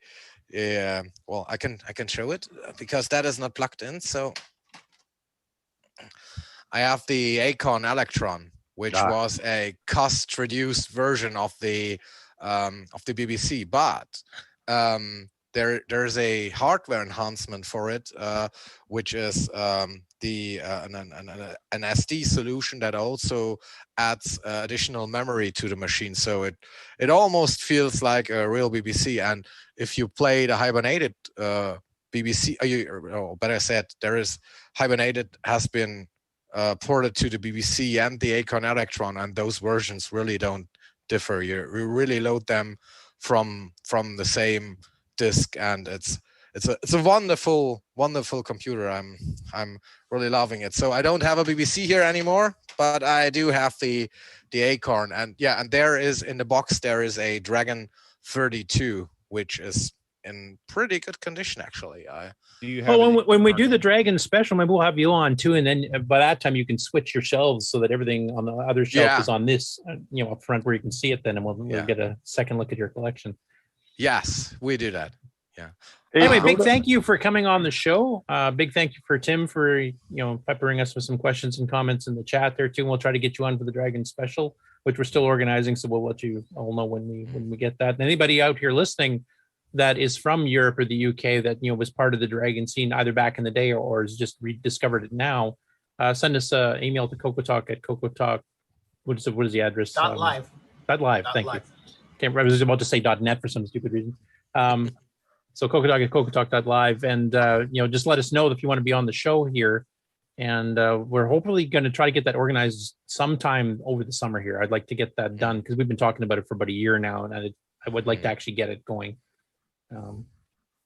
K: Well, I can show it because that is not plugged in. So I have the Acon Electron, which was a cost-reduced version of the BBC, but there's a hardware enhancement for it, which is an SD solution that also adds additional memory to the machine, so it almost feels like a real BBC. And if you play the Hibernated BBC, or better said, Hibernated has been ported to the BBC and the Acon Electron, and those versions really don't differ. You really load them from the same disk, and it's a wonderful computer. I'm really loving it. So I don't have a BBC here anymore, but I do have the Acorn, and there is in the box there is a Dragon 32, which is in pretty good condition actually.
H: When we do the Dragon special, maybe we'll have you on too, and then by that time you can switch your shelves so that everything on the other shelf is on this, up front where you can see it. Then, and we'll get a second look at your collection.
K: Yes, we do that. Yeah.
H: Anyway, big thank you for coming on the show. Big thank you for Tim for peppering us with some questions and comments in the chat there too. And we'll try to get you on for the Dragon special, which we're still organizing. So we'll let you all know when we get that. And anybody out here listening that is from Europe or the UK that was part of the Dragon scene either back in the day or has just rediscovered it now, send us an email to CoCoTALK at CoCoTalk. What is the address?
G: .live.
H: .live. Thank you. I was about to say .net for some stupid reason. So CoCoTalk at CoCoTalk.live, and just let us know if you want to be on the show here, and we're hopefully going to try to get that organized sometime over the summer here. I'd like to get that done because we've been talking about it for about a year now, and I would like to actually get it going.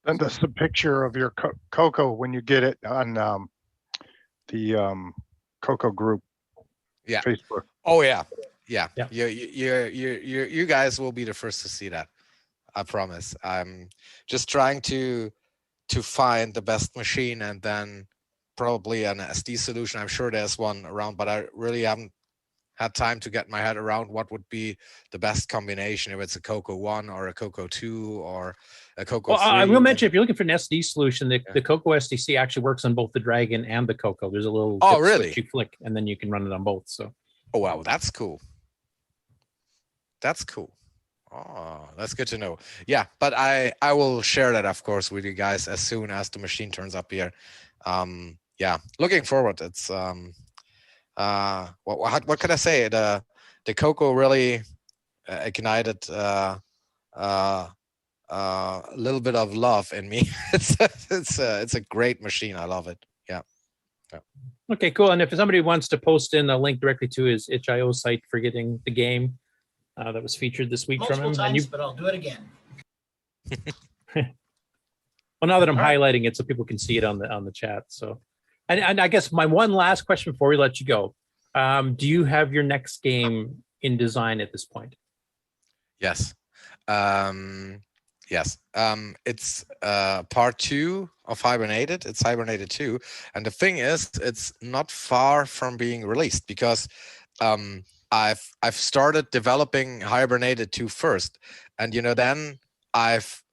F: Send us the picture of your CoCo when you get it on the CoCo group.
K: Yeah.
F: Facebook.
K: Oh yeah. You guys will be the first to see that. I promise. I'm just trying to find the best machine and then probably an SD solution. I'm sure there's one around, but I really haven't had time to get my head around what would be the best combination, if it's a CoCo 1 or a CoCo 2 or a CoCo 3.
H: I will mention, if you're looking for an SD solution, the CoCo SDC actually works on both the Dragon and the CoCo. There's a little switch you flick, and then you can run it on both. So.
K: Oh wow, that's cool. That's cool. Oh, that's good to know. Yeah, but I will share that, of course, with you guys as soon as the machine turns up here. Looking forward. It's what can I say? The CoCo really ignited a little bit of love in me. It's a great machine. I love it. Yeah.
H: Okay, cool. And if somebody wants to post in a link directly to his itch.io site for getting the game that was featured this week
G: Multiple
H: from him.
G: Times, but I'll do it again.
H: Well, now that I'm highlighting it so people can see it on the chat. So, and I guess my one last question before we let you go, do you have your next game in design at this point?
K: Yes. Yes. It's part 2 of Hibernated. It's Hibernated 2. And the thing is, it's not far from being released because I've started developing Hibernated 2 first, and then I've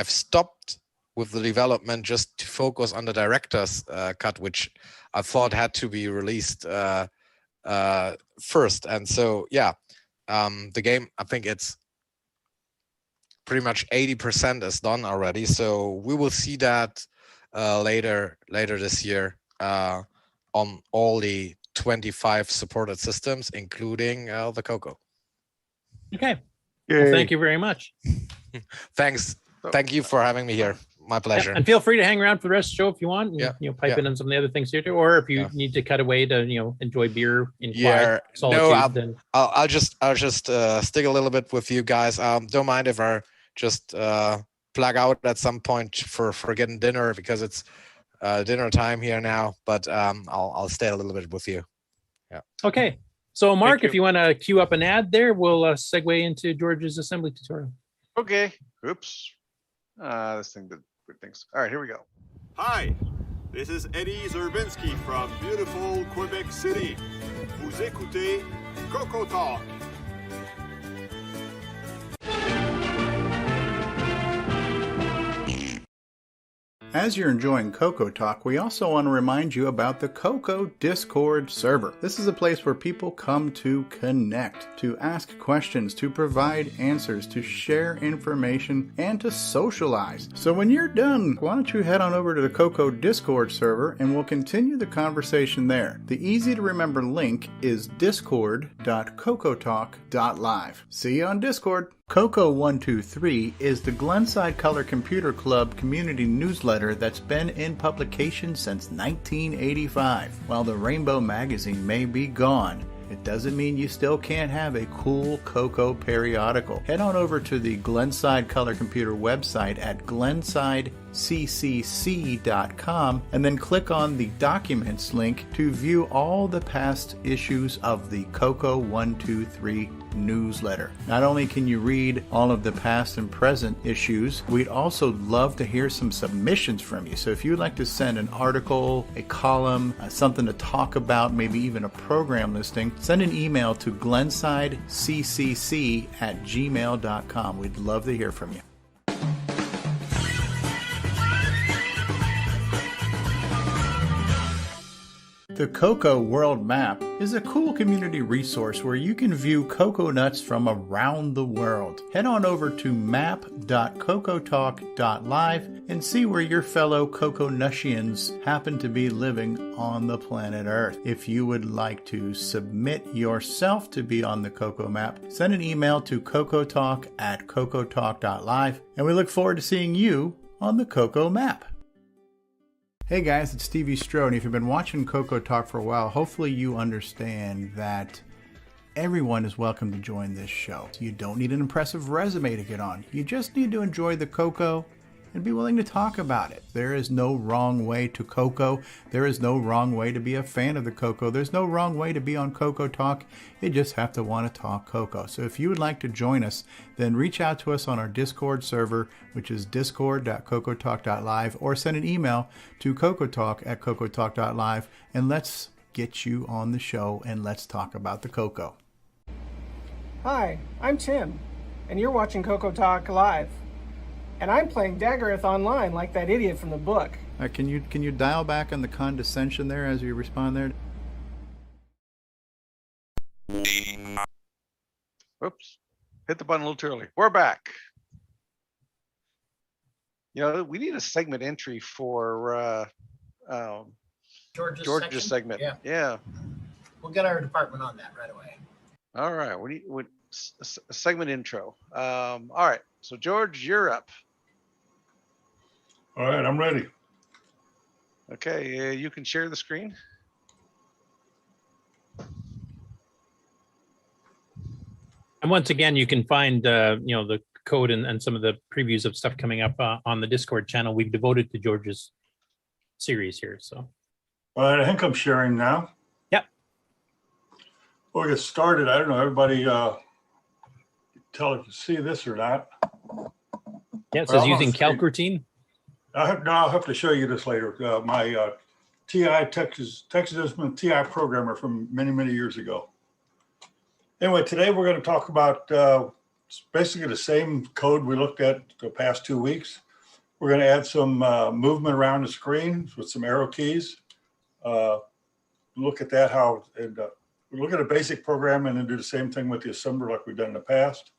K: stopped with the development just to focus on the director's cut, which I thought had to be released first. And so the game, I think it's pretty much 80% is done already. So we will see that later this year on all the 25 supported systems, including the CoCo.
H: Okay. Well, thank you very much.
K: Thanks. Thank you for having me here. My pleasure.
H: And feel free to hang around for the rest of the show if you want. And, pipe in some of the other things here too, or if you need to cut away to enjoy beer in quiet solitude. Then
K: I'll just stick a little bit with you guys. Don't mind if I just plug out at some point for getting dinner because it's dinner time here now, but I'll stay a little bit with you. Yeah.
H: Okay. So Mark, if you want to queue up an ad there, we'll segue into George's assembly tutorial.
E: Okay. Oops. This thing did weird things. All right, here we go.
N: Hi, this is Eddie Zerbinski from beautiful Quebec City. Vous écoutez CoCoTALK.
A: As you're enjoying CoCoTALK, we also want to remind you about the CoCo Discord server. This is a place where people come to connect, to ask questions, to provide answers, to share information, and to socialize. So when you're done, why don't you head on over to the CoCo Discord server and we'll continue the conversation there. The easy to remember link is discord.cocotalk.live. See you on Discord. CoCo123 is the Glenside Color Computer Club community newsletter that's been in publication since 1985. While the Rainbow magazine may be gone, it doesn't mean you still can't have a cool CoCo periodical. Head on over to the Glenside Color Computer website at glensideccc.com and then click on the Documents link to view all the past issues of the CoCo 123 newsletter. Not only can you read all of the past and present issues, we'd also love to hear some submissions from you. So if you'd like to send an article, a column, something to talk about, maybe even a program listing, send an email to glensideccc@gmail.com. We'd love to hear from you. The CoCo World Map is a cool community resource where you can view coconuts from around the world. Head on over to map.cocotalk.live and see where your fellow coconutians happen to be living on the planet Earth. If you would like to submit yourself to be on the CoCo map, send an email to cocotalk@cocotalk.live, and we look forward to seeing you on the CoCo map. Hey guys, it's Stevie Strode. If you've been watching CoCoTALK for a while, hopefully you understand that everyone is welcome to join this show. You don't need an impressive resume to get on. You just need to enjoy the CoCo and be willing to talk about it. There is no wrong way to CoCo. There is no wrong way to be a fan of the CoCo. There's no wrong way to be on CoCoTALK. You just have to want to talk CoCo. So if you would like to join us, then reach out to us on our Discord server, which is discord.cocotalk.live, or send an email to cocotalk@cocotalk.live, and let's get you on the show and let's talk about the CoCo.
O: Hi, I'm Tim, and you're watching CoCoTALK Live. And I'm playing Daggorath online like that idiot from the book.
A: Can you dial back on the condescension there as you respond there?
E: Oops. Hit the button a little too early. We're back. You know, we need a segment entry for George's segment. Yeah.
G: We'll get our department on that right away.
E: All right. We need a segment intro. All right. So George, you're up.
I: All right, I'm ready.
E: Okay, you can share the screen.
H: And once again, you can find the code and some of the previews of stuff coming up on the Discord channel we've devoted to George's series here. So,
I: All right, I think I'm sharing now.
H: Yep.
I: We'll get started. I don't know, everybody tell if you see this or not.
H: Yeah, it says using calc routine.
I: I'll have to show you this later. My TI Texas Instruments TI programmer from many, many years ago. Anyway, today we're going to talk about basically the same code we looked at the past 2 weeks. We're going to add some movement around the screen with some arrow keys. Look at that, we look at a basic program and then do the same thing with the assembler like we've done in the past.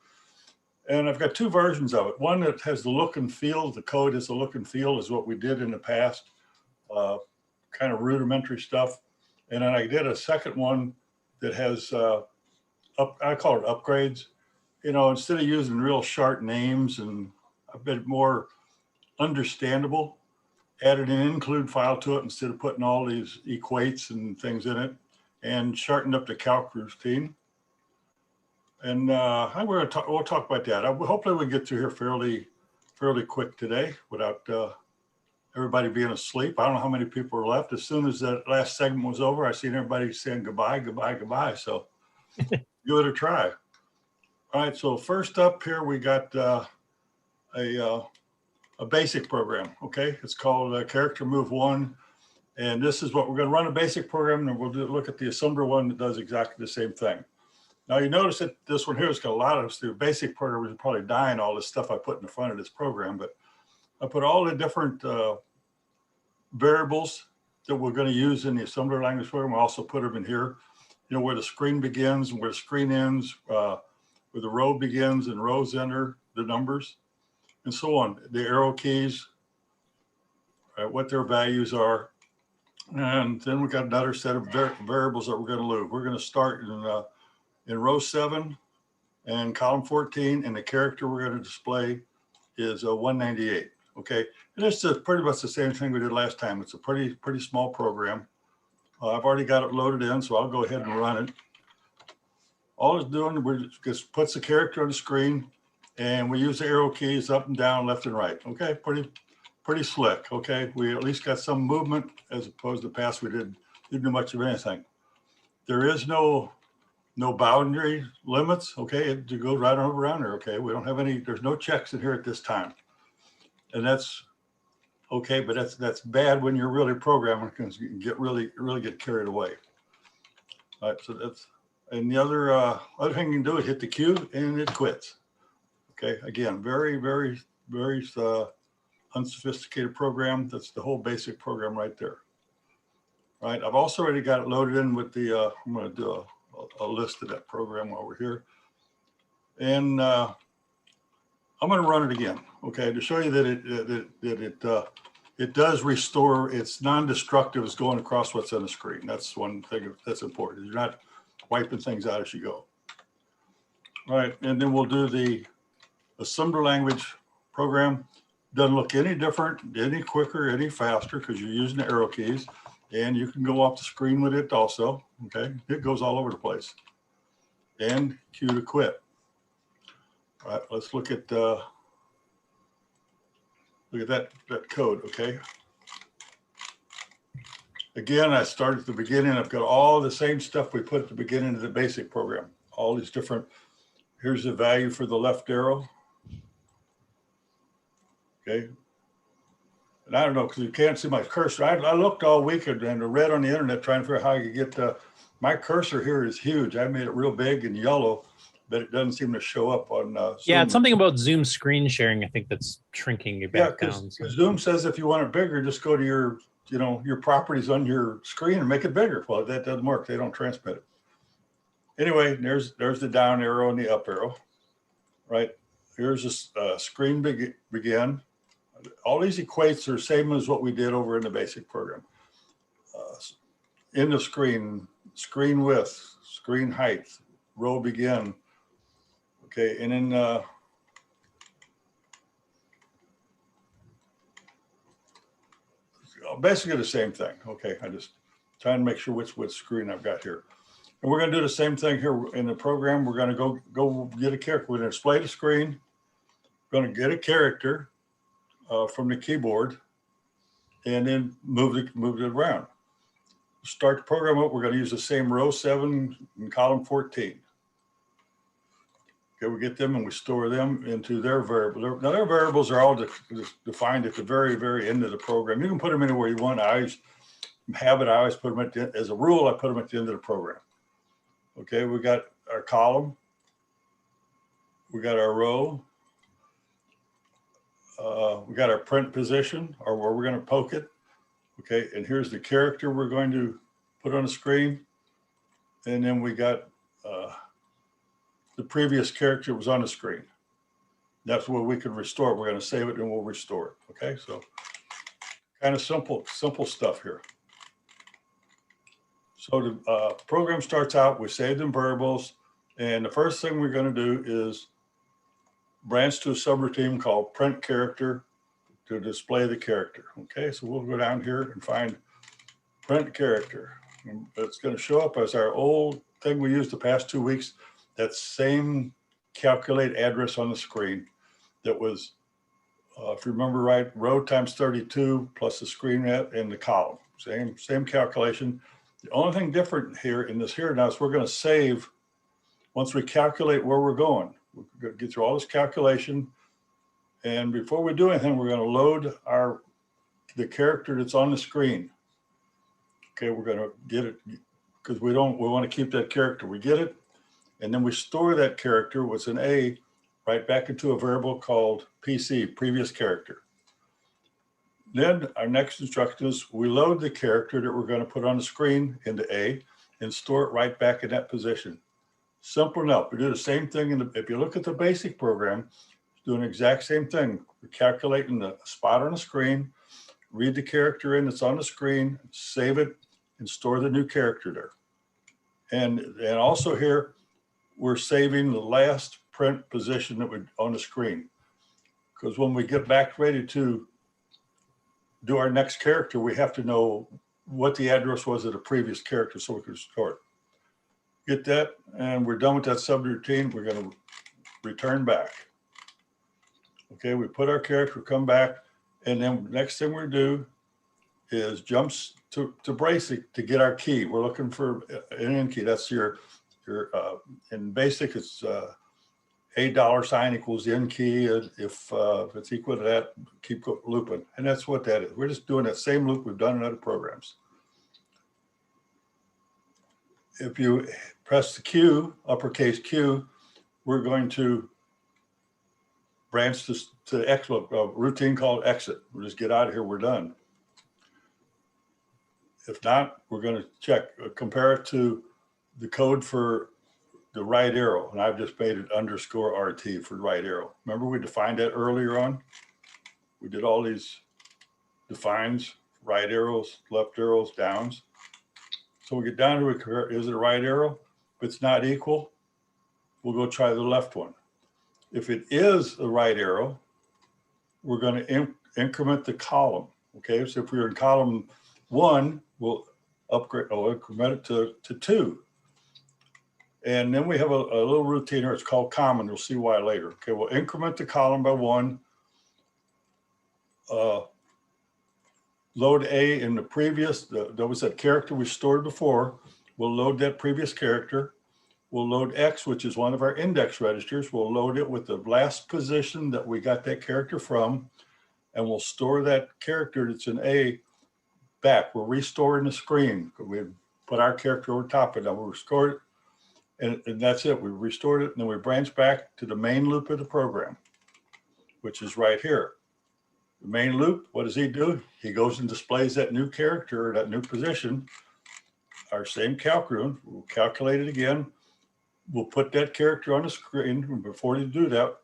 I: And I've got two versions of it. One that has the look and feel. The code has the look and feel is what we did in the past, kind of rudimentary stuff. And then I did a second one that has, I call it upgrades. You know, instead of using real sharp names and a bit more understandable, added an include file to it instead of putting all these equates and things in it, and sharpened up the calc routine. And we'll talk about that. Hopefully we get through here fairly quick today without everybody being asleep. I don't know how many people are left. As soon as that last segment was over, I seen everybody saying goodbye, goodbye, goodbye. So give it a try. All right. So first up here, we got a basic program. Okay. It's called Character Move 1. And this is what we're going to run a basic program, and we'll look at the assembler one that does exactly the same thing. Now you notice that this one here has got a lot of the basic programmers are probably dying all this stuff I put in the front of this program, but I put all the different variables that we're going to use in the assembler language program. I also put them in here, you know, where the screen begins and where the screen ends, where the row begins and rows enter the numbers, and so on. The arrow keys, what their values are, and then we've got another set of variables that we're going to load. We're going to start in row 7 and column 14, and the character we're going to display is 198. Okay, and it's pretty much the same thing we did last time. It's a pretty small program. I've already got it loaded in, so I'll go ahead and run it. all it's doing, we just puts the character on the screen, and we use the arrow keys up and down, left and right. Okay, pretty slick. Okay, we at least got some movement as opposed to the past. We didn't do much of anything. There is no boundary limits. Okay, it goes right on around there. Okay, we don't have any. There's no checks in here at this time, and that's okay. But that's bad when you're really programming, because you can get really get carried away. All right, so that's. And the other thing you can do is hit the Q and it quits. Okay, again, very unsophisticated program. That's the whole basic program right there. All right, I've also already got it loaded in with the, I'm gonna do a list of that program while we're here. And I'm gonna run it again, okay, to show you that it does restore, it's non-destructive, it's going across what's on the screen. That's one thing that's important. You're not wiping things out as you go. All right, and then we'll do the assembler language program. Doesn't look any different, any quicker, any faster, because you're using the arrow keys, and you can go off the screen with it also. Okay, it goes all over the place. And Q to quit. All right, let's look at that code. Okay. Again, I started at the beginning. I've got all the same stuff we put at the beginning of the basic program. All these different. Here's the value for the left arrow. Okay. And I don't know, because you can't see my cursor. I looked all week and read on the internet trying to figure out how I could get my cursor here is huge. I made it real big and yellow, but it doesn't seem to show up on Zoom.
H: Yeah, it's something about Zoom screen sharing, I think, that's shrinking you back down.
I: So. Zoom says if you want it bigger, just go to your properties on your screen and make it bigger. Well, that doesn't work. They don't transmit it. Anyway, there's the down arrow and the up arrow, right? Here's a screen begin. All these equates are same as what we did over in the basic program. In the screen width, screen height, row begin. Okay, and then basically the same thing. Okay, I just trying to make sure which screen I've got here. And we're going to do the same thing here in the program. We're going to go get a character. We're going to display the screen. We're going to get a character from the keyboard, and then move it around. Start the program up. We're going to use the same row 7 and column 14. Okay, we get them and we store them into their variable. Now their variables are all defined at the very end of the program. You can put them anywhere you want. I always put them as a rule, I put them at the end of the program. Okay, we got our column. We got our row. We got our print position, or where we're going to poke it. Okay, and here's the character we're going to put on the screen. And then we got the previous character was on the screen. That's where we can restore it. We're going to save it and we'll restore it. Okay, so kind of simple stuff here. So the program starts out, we saved in variables, and the first thing we're going to do is branch to a subroutine called print character to display the character. Okay, so we'll go down here and find print character. And it's going to show up as our old thing we used the past 2 weeks. That same calculate address on the screen that was, if you remember right, row times 32 plus the screen and the column. Same calculation. The only thing different here in this here now is we're going to save once we calculate where we're going. We're going to get through all this calculation. And before we do anything, we're going to load the character that's on the screen. Okay, we're going to get it because we want to keep that character. We get it, and then we store that character with an A right back into a variable called PC, previous character. Then our next instruction is we load the character that we're going to put on the screen into A and store it right back in that position. Simple enough. We do the same thing. If you look at the basic program, it's doing the exact same thing. We're calculating the spot on the screen, read the character in that's on the screen, save it, and store the new character there. And also here, we're saving the last print position that we're on the screen. Because when we get back ready to do our next character, we have to know what the address was of the previous character so we can store it. get that, and we're done with that subroutine. We're going to return back. Okay, we put our character, come back, and then next thing we do is jumps to basic to get our key. We're looking for an in key. That's your in basic, it's $$ equals the in key. And if it's equal to that, keep looping. And that's what that is. We're just doing that same loop we've done in other programs. If you press the Q, uppercase Q, we're going to branch to the exit, routine called exit. We'll just get out of here, we're done. If not, we're going to check, compare it to the code for the right arrow. And I've just made it _RT for right arrow. Remember we defined that earlier on? We did all these defines, right arrows, left arrows, downs. So we get down to it, is it a right arrow? If it's not equal, we'll go try the left one. If it is a right arrow, we're going to increment the column. Okay, so if we're in column 1, we'll increment it to 2. And then we have a little routine here. It's called common. You'll see why later. Okay, we'll increment the column by 1. Load A in the previous, there was that character we stored before. We'll load that previous character. We'll load X, which is one of our index registers. We'll load it with the last position that we got that character from, and we'll store that character that's in A back. We're restoring the screen. We put our character over top of it. Now we'll restore it, and that's it. We restored it, and then we branch back to the main loop of the program, which is right here. The main loop, what does he do? He goes and displays that new character, that new position, our same calc room. We'll calculate it again. We'll put that character on the screen. And before you do that,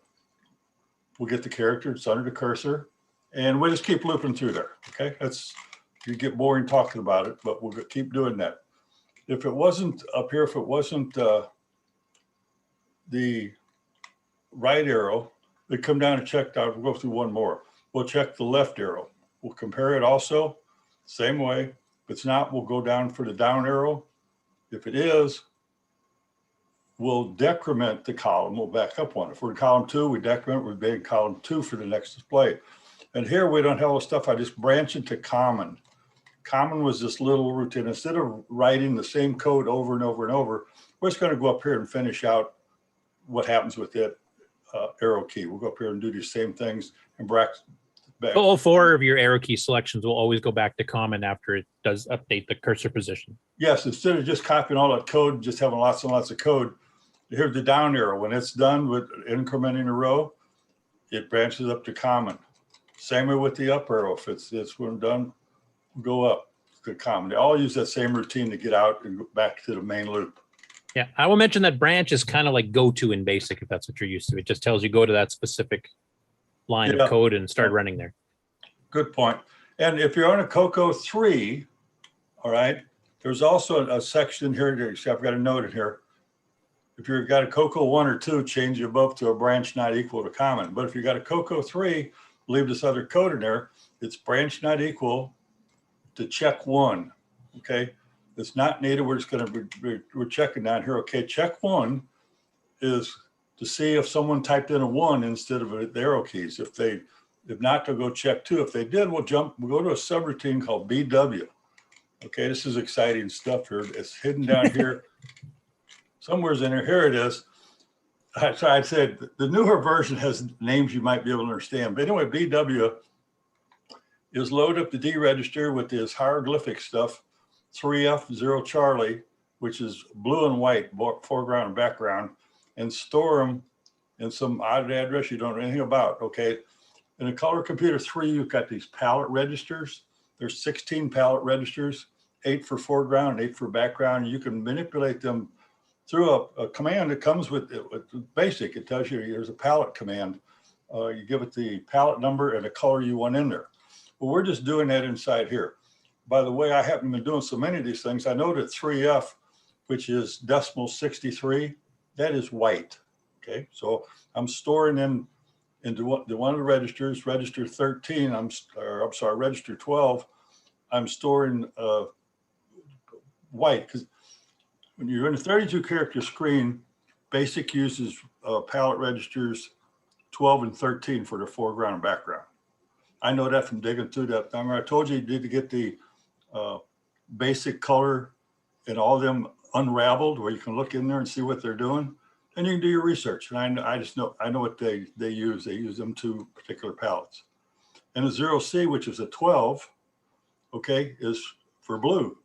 I: we'll get the character. It's under the cursor. And we'll just keep looping through there. Okay, that's, you get boring talking about it, but we'll keep doing that. If it wasn't up here, if it wasn't the right arrow, we come down and check out. We'll go through one more. We'll check the left arrow. We'll compare it also, same way. If it's not, we'll go down for the down arrow. If it is, we'll decrement the column. We'll back up one. If we're in column 2, we decrement, we'll be in column 2 for the next display. And here we don't have all the stuff. I just branch it to common. Common was this little routine. Instead of writing the same code over and over and over, we're just going to go up here and finish out what happens with that arrow key. We'll go up here and do these same things and bracket.
H: All 4 of your arrow key selections will always go back to common after it does update the cursor position.
I: Yes, instead of just copying all that code, just having lots and lots of code, here's the down arrow. When it's done with incrementing a row, it branches up to common. Same way with the up arrow. If it's when done, go up to common. They all use that same routine to get out and go back to the main loop.
H: Yeah, I will mention that branch is kind of like go-to in BASIC, if that's what you're used to. It just tells you go to that specific line of code and start running there.
I: Good point. And if you're on a CoCo 3, all right, there's also a section here. I've got a note in here. If you've got a CoCo 1 or 2, change it above to a branch not equal to common. But if you got a CoCo 3, leave this other code in there. It's branch not equal to check 1. Okay, it's not needed. We're just going to we're checking down here. Okay, check 1 is to see if someone typed in a 1 instead of the arrow keys. If not, they'll go check 2. If they did, we'll go to a subroutine called BW. Okay, this is exciting stuff here. It's hidden down here. Somewhere's in here. Here it is. So I said the newer version has names you might be able to understand. But anyway, BW is load up the D register with this hieroglyphic stuff, 3F 0 Charlie, which is blue and white, foreground and background, and store them in some odd address you don't know anything about. Okay. In a color computer 3, you've got these palette registers. There's 16 palette registers, 8 for foreground, 8 for background. You can manipulate them through a command that comes with BASIC. It tells you there's a palette command. You give it the palette number and the color you want in there. Well, we're just doing that inside here. By the way, I haven't been doing so many of these things. I know that 3F, which is decimal 63, that is white. Okay, so I'm storing into one of the registers, register 13. Register 12. I'm storing white because when you're in a 32 character screen, BASIC uses palette registers 12 and 13 for the foreground and background. I know that from digging through that. I remember I told you need to get the basic color and all of them unraveled where you can look in there and see what they're doing. And you can do your research. And I just know, I know what they use. They use them two particular palettes. And the 0C, which is a 12, okay, is for blue.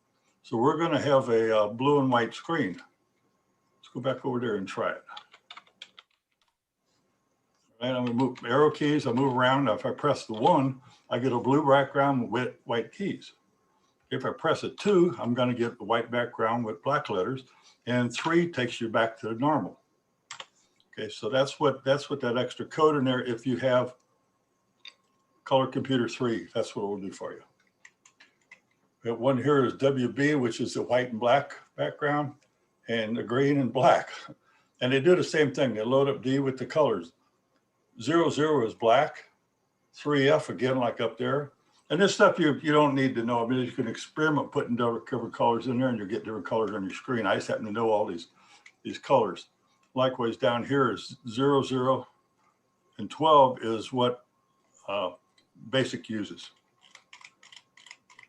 I: So we're going to have a blue and white screen. Let's go back over there and try it. And I'm going to move arrow keys. I move around. Now, if I press the 1, I get a blue background with white keys. If I press a 2, I'm going to get the white background with black letters. And 3 takes you back to the normal. Okay, so that's what that extra code in there. If you have Color Computer 3, that's what it will do for you. We have one here is WB, which is the white and black background, and the green and black. And they do the same thing. They load up D with the colors. 00 is black, 3F again, like up there. And this stuff you don't need to know. I mean, you can experiment putting different colors in there and you'll get different colors on your screen. I just happen to know all these colors. Likewise, down here is 00 and 12 is what BASIC uses.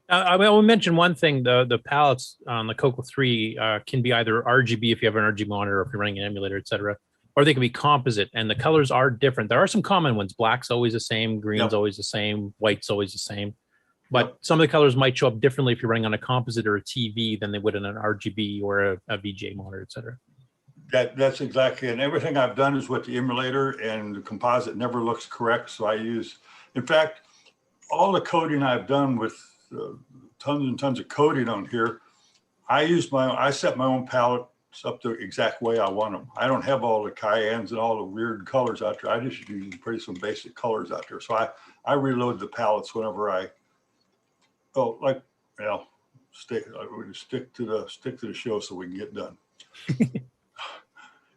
H: I will mention one thing, the palettes on the CoCo 3 can be either RGB if you have an RGB monitor or if you're running an emulator, et cetera, or they can be composite, and the colors are different. There are some common ones. Black's always the same, green's always the same, white's always the same. But some of the colors might show up differently if you're running on a composite or a TV than they would in an RGB or a VGA monitor, et cetera.
I: That's exactly, and everything I've done is with the emulator, and the composite never looks correct. So I use, in fact, all the coding I've done with tons and tons of coding on here, I set my own palettes up the exact way I want them. I don't have all the cayennes and all the weird colors out there. I just use some basic colors out there. So I reload the palettes whenever I, stick to the show so we can get done.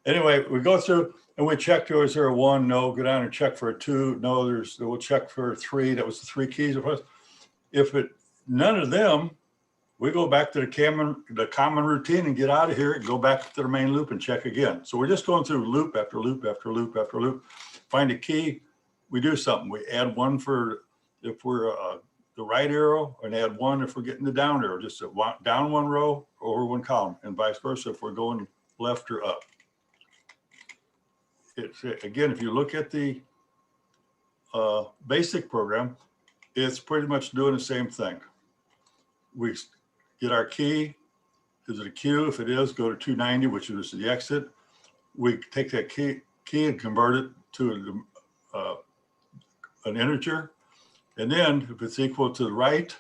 I: Anyway, we go through and we check, is there a 1? No. Go down and check for a 2. No, we'll check for a 3. That was the 3 keys. If none of them, we go back to the common routine and get out of here and go back to the main loop and check again. So we're just going through loop after loop after loop after loop. Find a key, we do something. We add 1 for if we're the right arrow, and add 1 if we're getting the down arrow, just down 1 row, over 1 column, and vice versa if we're going left or up. Again, if you look at the BASIC program, it's pretty much doing the same thing. We get our key. Is it a Q? If it is, go to 290, which is the exit. We take that key and convert it to an integer. And then if it's equal to the right,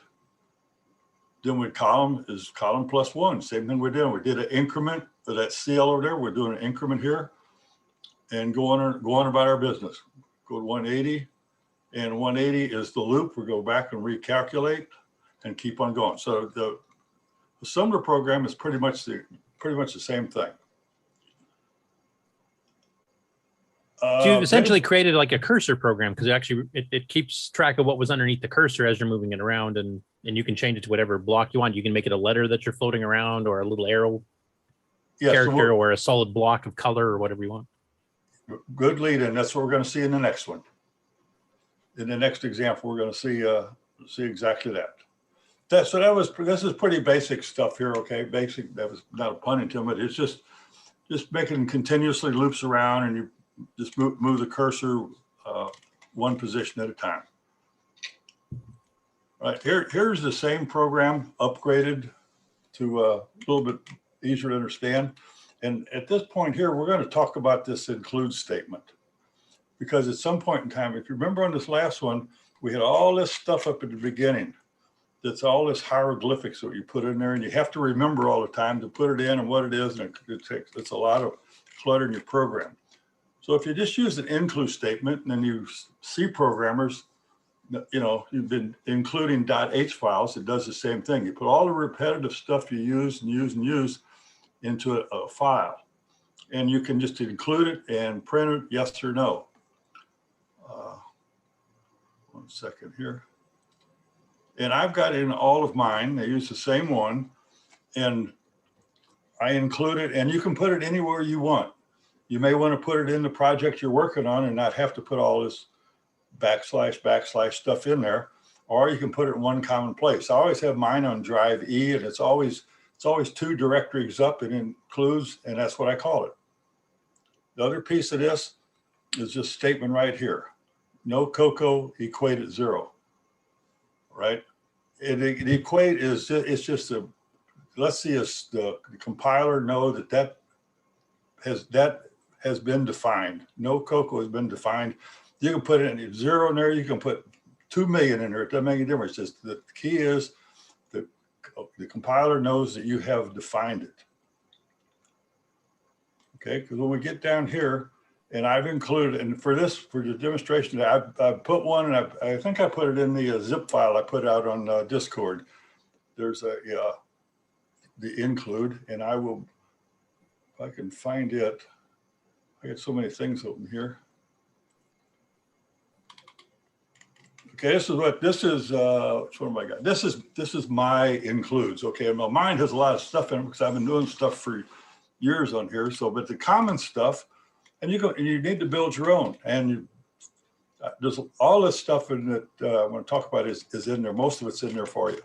I: then we column is column plus 1. Same thing we're doing. We did an increment for that CL over there. We're doing an increment here and go on about our business. Go to 180, and 180 is the loop. We go back and recalculate and keep on going. So the assembler program is pretty much the same thing.
H: So you've essentially created like a cursor program, because actually it keeps track of what was underneath the cursor as you're moving it around, and you can change it to whatever block you want. You can make it a letter that you're floating around, or a little arrow character, or a solid block of color, or whatever you want.
I: Good lead in. That's what we're going to see in the next one. In the next example, we're going to see exactly that. This is pretty basic stuff here. Okay, basic. That was not a pun intended. It's just making continuously loops around, and you just move the cursor 1 position at a time. Right here's the same program upgraded to a little bit easier to understand. And at this point here, we're going to talk about this include statement, because at some point in time, if you remember on this last one, we had all this stuff up at the beginning. That's all this hieroglyphics that you put in there, and you have to remember all the time to put it in and what it is, and it's a lot of clutter in your program. So if you just use an include statement, and then you see programmers, you've been including .h files, it does the same thing. You put all the repetitive stuff you use into a file, and you can just include it and print it, yes or no. 1 second here. And I've got in all of mine, I use the same one, and I include it, and you can put it anywhere you want. You may want to put it in the project you're working on and not have to put all this // stuff in there, or you can put it in one common place. I always have mine on drive E, and it's always 2 directories up. It includes, and that's what I call it. The other piece of this is this statement right here. No CoCo equated 0, right? It equate is, it's just a, let's see if the compiler know that has been defined. No CoCo has been defined. You can put in 0 in there. You can put 2 million in there. It doesn't make any difference. Just the key is the compiler knows that you have defined it. Okay, because when we get down here, and I've included, and for the demonstration, I've put one, and I think I put it in the zip file I put out on Discord. There's the include, and I will, if I can find it. I got so many things open here. Okay, this is what have I got? This is my includes. Okay, my mind has a lot of stuff in it because I've been doing stuff for years on here. So, but the common stuff, and you need to build your own. And there's all this stuff in that I want to talk about is in there. Most of it's in there for you.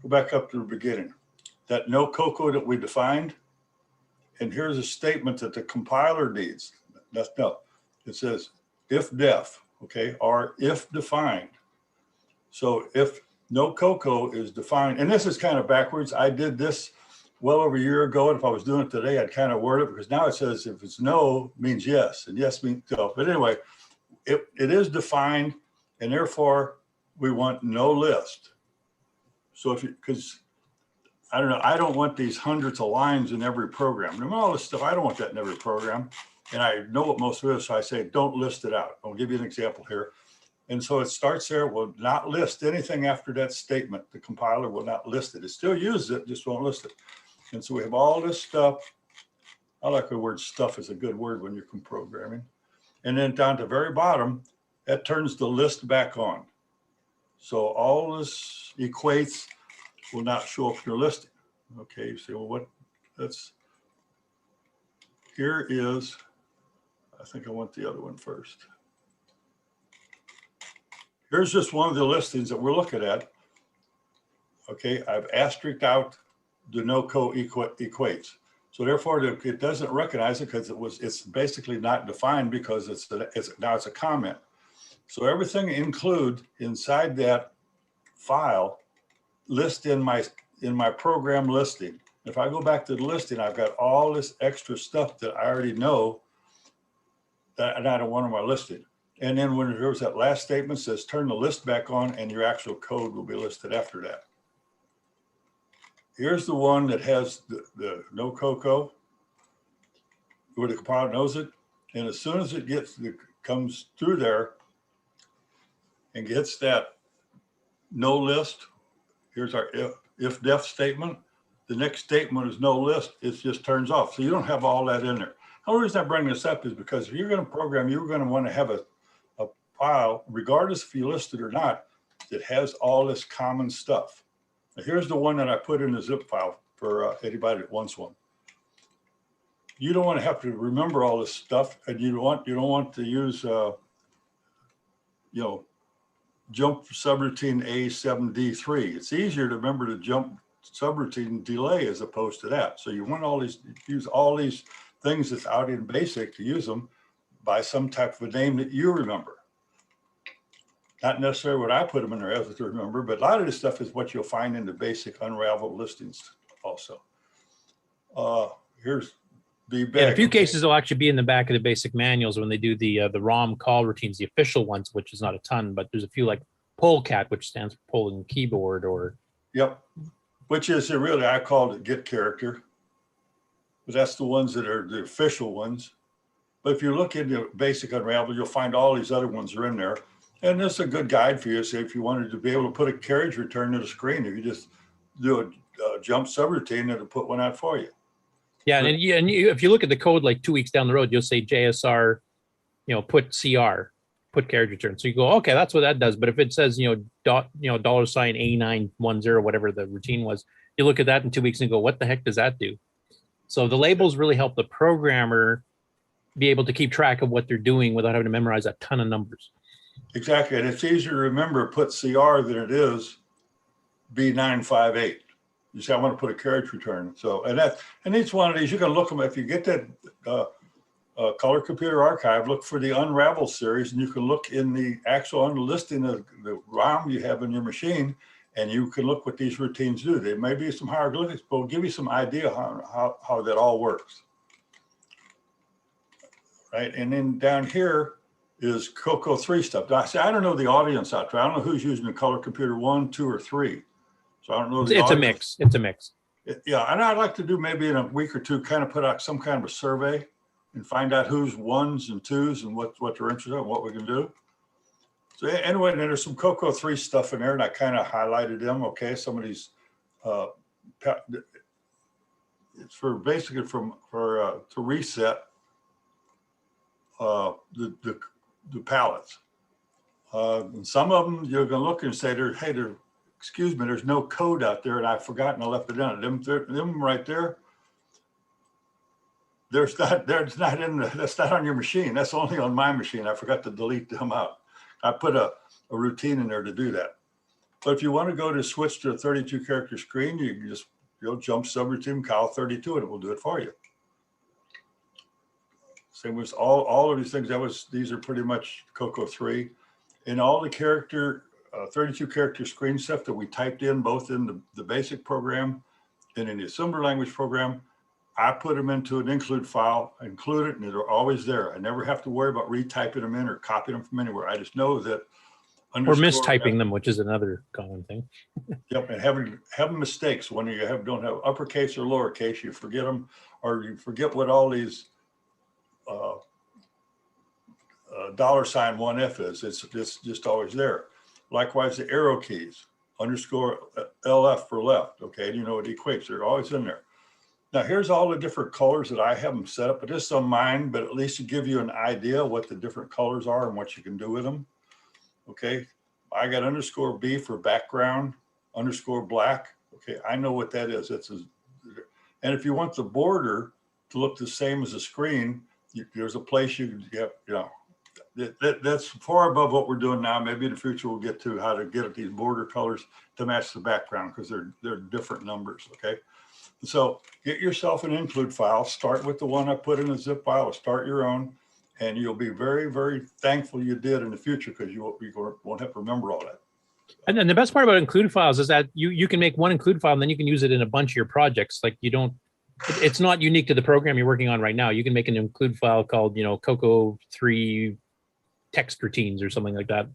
I: Go back up to the beginning. That no CoCo that we defined, and here's a statement that the compiler needs. That's no. It says if def, okay, or if defined. So if no CoCo is defined, and this is kind of backwards. I did this well over a year ago, and if I was doing it today, I'd kind of word it, because now it says if it's no means yes, and yes means no. But anyway, it is defined, and therefore we want no list. So because I don't know, I don't want these hundreds of lines in every program. And all this stuff, I don't want that in every program. And I know what most of it is, so I say, don't list it out. I'll give you an example here. And so it starts there, will not list anything after that statement. The compiler will not list it. It still uses it, just won't list it. And so we have all this stuff. I like the word stuff is a good word when you're programming. And then down to the very bottom, that turns the list back on. So all this equates will not show up in your listing. Okay, you say, well, here is, I think I want the other one first. Here's just one of the listings that we're looking at. Okay, I've asterisked out the no co equates. So therefore it doesn't recognize it because it's basically not defined because now it's a comment. So everything include inside that file list in my program listing. If I go back to the listing, I've got all this extra stuff that I already know that I don't want on my listing. And then when there's that last statement says turn the list back on, and your actual code will be listed after that. Here's the one that has the no CoCo, where the compiler knows it. And as soon as it comes through there and gets that no list, here's our if def statement. The next statement is no list. It just turns off. So you don't have all that in there. The only reason I bring this up is because if you're going to program, you're going to want to have a file, regardless if you list it or not, that has all this common stuff. Now, here's the one that I put in the zip file for anybody that wants one. You don't want to have to remember all this stuff, and you don't want to use jump subroutine A7D3. It's easier to remember to jump subroutine delay as opposed to that. So you want use all these things that's out in BASIC to use them by some type of a name that you remember. Not necessarily what I put them in there as to remember, but a lot of this stuff is what you'll find in the BASIC unravel listings also. Here's the
H: In a few cases, it'll actually be in the back of the BASIC manuals when they do the ROM call routines, the official ones, which is not a ton, but there's a few like polecat, which stands for polling keyboard, or.
I: Yep, which is really, I called it get character, but that's the ones that are the official ones. But if you look into BASIC unravel, you'll find all these other ones are in there. And this is a good guide for you. So if you wanted to be able to put a carriage return to the screen, if you just do a jump subroutine, it'll put one out for you.
H: Yeah, and if you look at the code like 2 weeks down the road, you'll say JSR, put CR. put carriage return. So you go, okay, that's what that does. But if it says, $, $A910, whatever the routine was, you look at that in 2 weeks and go, what the heck does that do? So the labels really help the programmer be able to keep track of what they're doing without having to memorize a ton of numbers.
I: Exactly. And it's easier to remember put CR than it is B958. You say, I want to put a carriage return. So, and each one of these, you can look them. If you get that Color Computer Archive, look for the Unravel series, and you can look in the actual listing of the ROM you have in your machine, and you can look what these routines do. There may be some hieroglyphics, but will give you some idea how that all works. Right, and then down here is CoCo 3 stuff. Now, see, I don't know the audience out there. I don't know who's using the Color Computer 1, 2, or 3. So I don't know.
H: It's a mix. It's a mix.
I: Yeah, and I'd like to do maybe in a week or two, kind of put out some kind of a survey and find out who's 1s and 2s and what they're interested in, and what we can do. So anyway, and there's some CoCo 3 stuff in there, and I kind of highlighted them. Okay, some of these, it's for basically to reset the palettes. And some of them you're going to look and say, excuse me, there's no code out there, and I've forgotten I left it down. Them right there. That's not on your machine. That's only on my machine. I forgot to delete them out. I put a routine in there to do that. But if you want to go to switch to a 32 character screen, you can just jump subroutine Cal 32 and it will do it for you. Same with all of these things. These are pretty much CoCo 3. And all the 32 character screen stuff that we typed in both in the basic program and in the assembler language program, I put them into an include file, include it, and they're always there. I never have to worry about retyping them in or copying them from anywhere. I just know that.
H: Or mistyping them, which is another common thing.
I: Yep, and having mistakes when you don't have uppercase or lowercase, you forget them, or you forget what all these $1F is. It's just always there. Likewise, the arrow keys, underscore LF for left. Okay, you know what equates. They're always in there. Now, here's all the different colors that I have them set up, but this is on mine, but at least to give you an idea what the different colors are and what you can do with them. Okay, I got underscore B for background, underscore black. Okay, I know what that is. And if you want the border to look the same as the screen, there's a place that's far above what we're doing now. Maybe in the future we'll get to how to get these border colors to match the background because they're different numbers. Okay. So get yourself an include file, start with the one I put in a zip file, or start your own, and you'll be very, very thankful you did in the future because you won't have to remember all that.
H: And then the best part about include files is that you can make one include file and then you can use it in a bunch of your projects. Like it's not unique to the program you're working on right now. You can make an include file called, CoCo 3 text routines or something like that,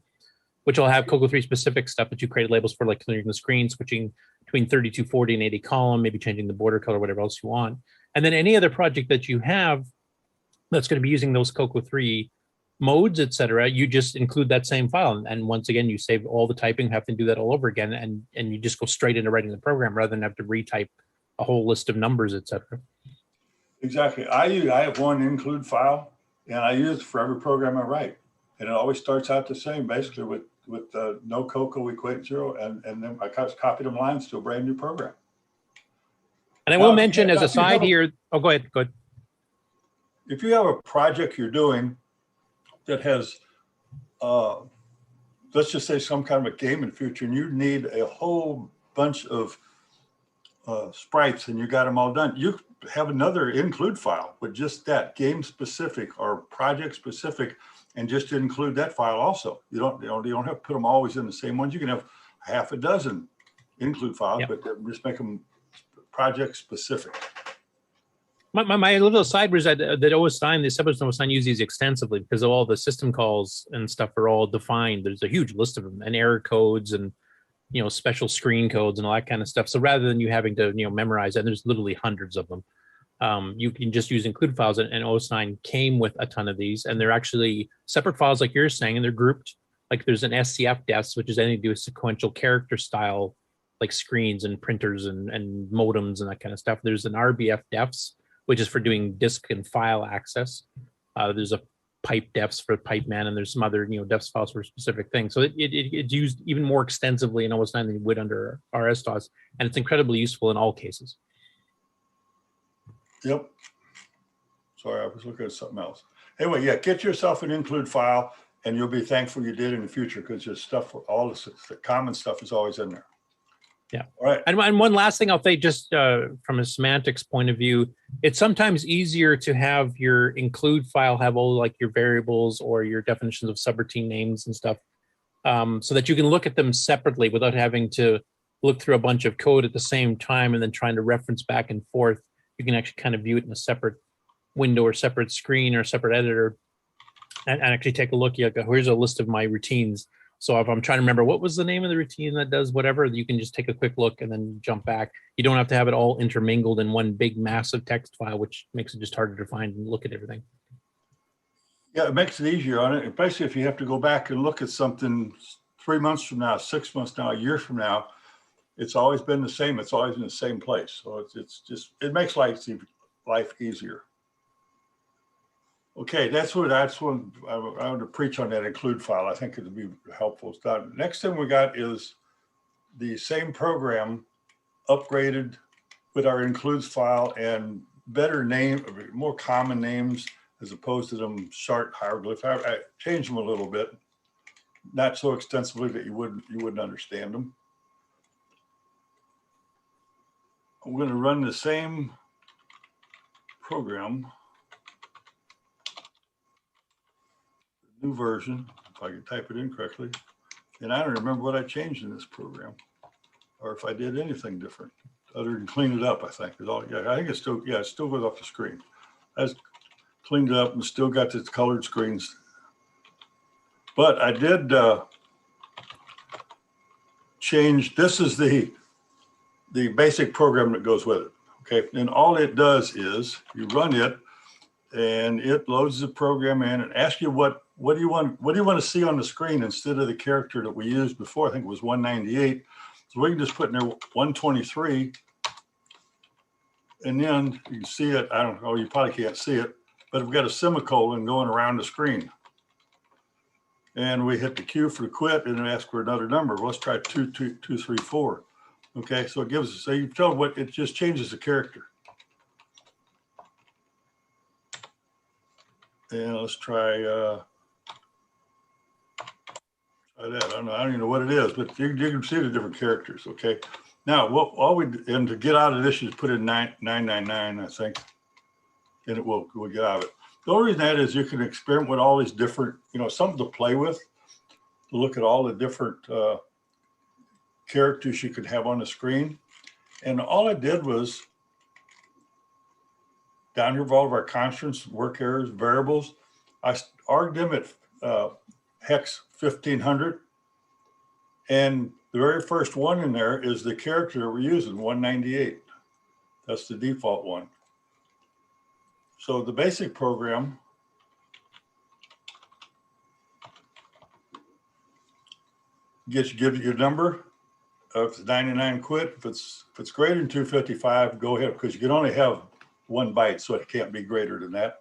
H: which will have CoCo 3 specific stuff that you created labels for, like clearing the screen, switching between 32, 40, and 80 column, maybe changing the border color, whatever else you want. And then any other project that you have that's going to be using those CoCo 3 modes, etc., you just include that same file. And once again, you save all the typing, have to do that all over again, and you just go straight into writing the program rather than have to retype a whole list of numbers, etc.
I: Exactly. I have one include file, and I use it for every program I write. And it always starts out the same, basically with no CoCo equate 0, and then I copy them lines to a brand new program.
H: And I will mention as a side here, go ahead.
I: If you have a project you're doing that has, let's just say some kind of a game in the future, and you need a whole bunch of sprites and you got them all done, you have another include file with just that game specific or project specific, and just include that file also. You don't have to put them always in the same ones. You can have half a dozen include files, but just make them project specific.
H: My little side was that OSINE, the subject OSINE use these extensively because of all the system calls and stuff are all defined. There's a huge list of them, and error codes and special screen codes and all that kind of stuff. So rather than you having to memorize, and there's literally hundreds of them, you can just use include files, and OSINE came with a ton of these, and they're actually separate files like you're saying, and they're grouped. Like there's an SCF defs, which is anything to do with sequential character style, like screens and printers and modems and that kind of stuff. There's an RBF defs, which is for doing disk and file access. There's a pipe defs for pipe man, and there's some other defs files for specific things. So it's used even more extensively in OS 9 than you would under RS-DOS, and it's incredibly useful in all cases.
I: Yep. Sorry, I was looking at something else. Anyway, yeah, get yourself an include file, and you'll be thankful you did in the future, because your stuff, all the common stuff is always in there.
H: Yeah.
I: All right.
H: And one last thing I'll say, just from a semantics point of view, it's sometimes easier to have your include file have all like your variables or your definitions of subroutine names and stuff, so that you can look at them separately without having to look through a bunch of code at the same time and then trying to reference back and forth. You can actually kind of view it in a separate window or separate screen or separate editor and actually take a look. You go, here's a list of my routines. So if I'm trying to remember what was the name of the routine that does whatever, you can just take a quick look and then jump back. You don't have to have it all intermingled in one big massive text file, which makes it just harder to find and look at everything.
I: Yeah, it makes it easier on it. Basically, if you have to go back and look at something 3 months from now, 6 months now, a year from now, it's always been the same. It's always in the same place. So it makes life easier. Okay, that's what I want to preach on, that include file. I think it would be helpful. Next thing we got is the same program upgraded with our includes file and better name, more common names, as opposed to them short hieroglyph. I changed them a little bit, not so extensively that you wouldn't understand them. I'm going to run the same program. New version, if I can type it in correctly. And I don't remember what I changed in this program, or if I did anything different other than clean it up. I think is all. Yeah, I think it's still. Yeah, it still goes off the screen. I just cleaned it up and still got the colored screens. But I did change. This is the basic program that goes with it. Okay, and all it does is you run it, and it loads the program in and asks you what do you want to see on the screen instead of the character that we used before. I think it was 198. So we can just put in there 123, and then you can see it. I don't know, you probably can't see it, but we've got a semicolon going around the screen. And we hit the Q for quit, and it asks for another number. Well, let's try 234. Okay, so it gives us, so you tell what, it just changes the character. And let's try that. I don't even know what it is, but you can see the different characters. Okay. Now, and to get out of this, you just put in 999, I think, and we'll get out of it. The only reason that is you can experiment with all these different, something to play with, to look at all the different characters you could have on the screen. And all I did was down here with all of our constants, work errors, variables, I arged them at hex 1500. And the very first one in there is the character that we're using, 198. That's the default one. So the basic program gives you your number. If it's 99, quit. If it's greater than 255, go ahead, because you can only have 1 byte, so it can't be greater than that.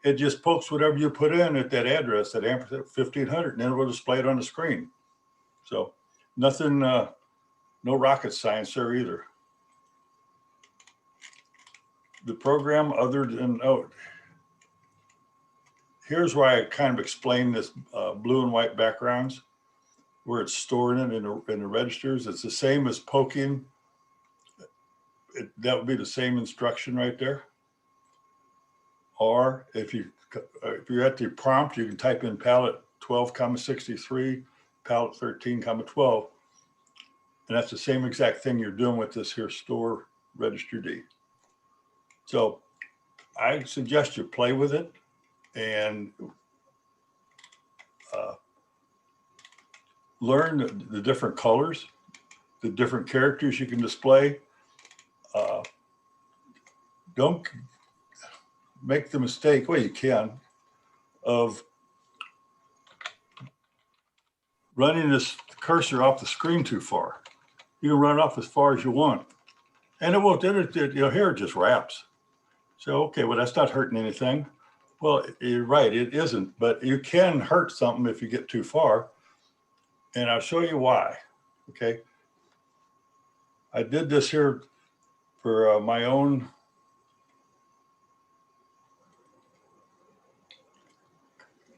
I: It just pokes whatever you put in at that address, that ampersand 1500, and then it will display it on the screen. So nothing, no rocket science there either. The program, other than, here's where I kind of explain this blue and white backgrounds, where it's storing it in the registers. It's the same as poking. That would be the same instruction right there. Or if you're at the prompt, you can type in palette 12,63, palette 13,12, and that's the same exact thing you're doing with this here store register D. So I suggest you play with it and learn the different colors, the different characters you can display. Don't make the mistake, well, you can, of running this cursor off the screen too far. You can run it off as far as you want. And it won't, here it just wraps. So, okay, well, that's not hurting anything. Well, you're right, it isn't, but you can hurt something if you get too far. And I'll show you why, okay? I did this here for my own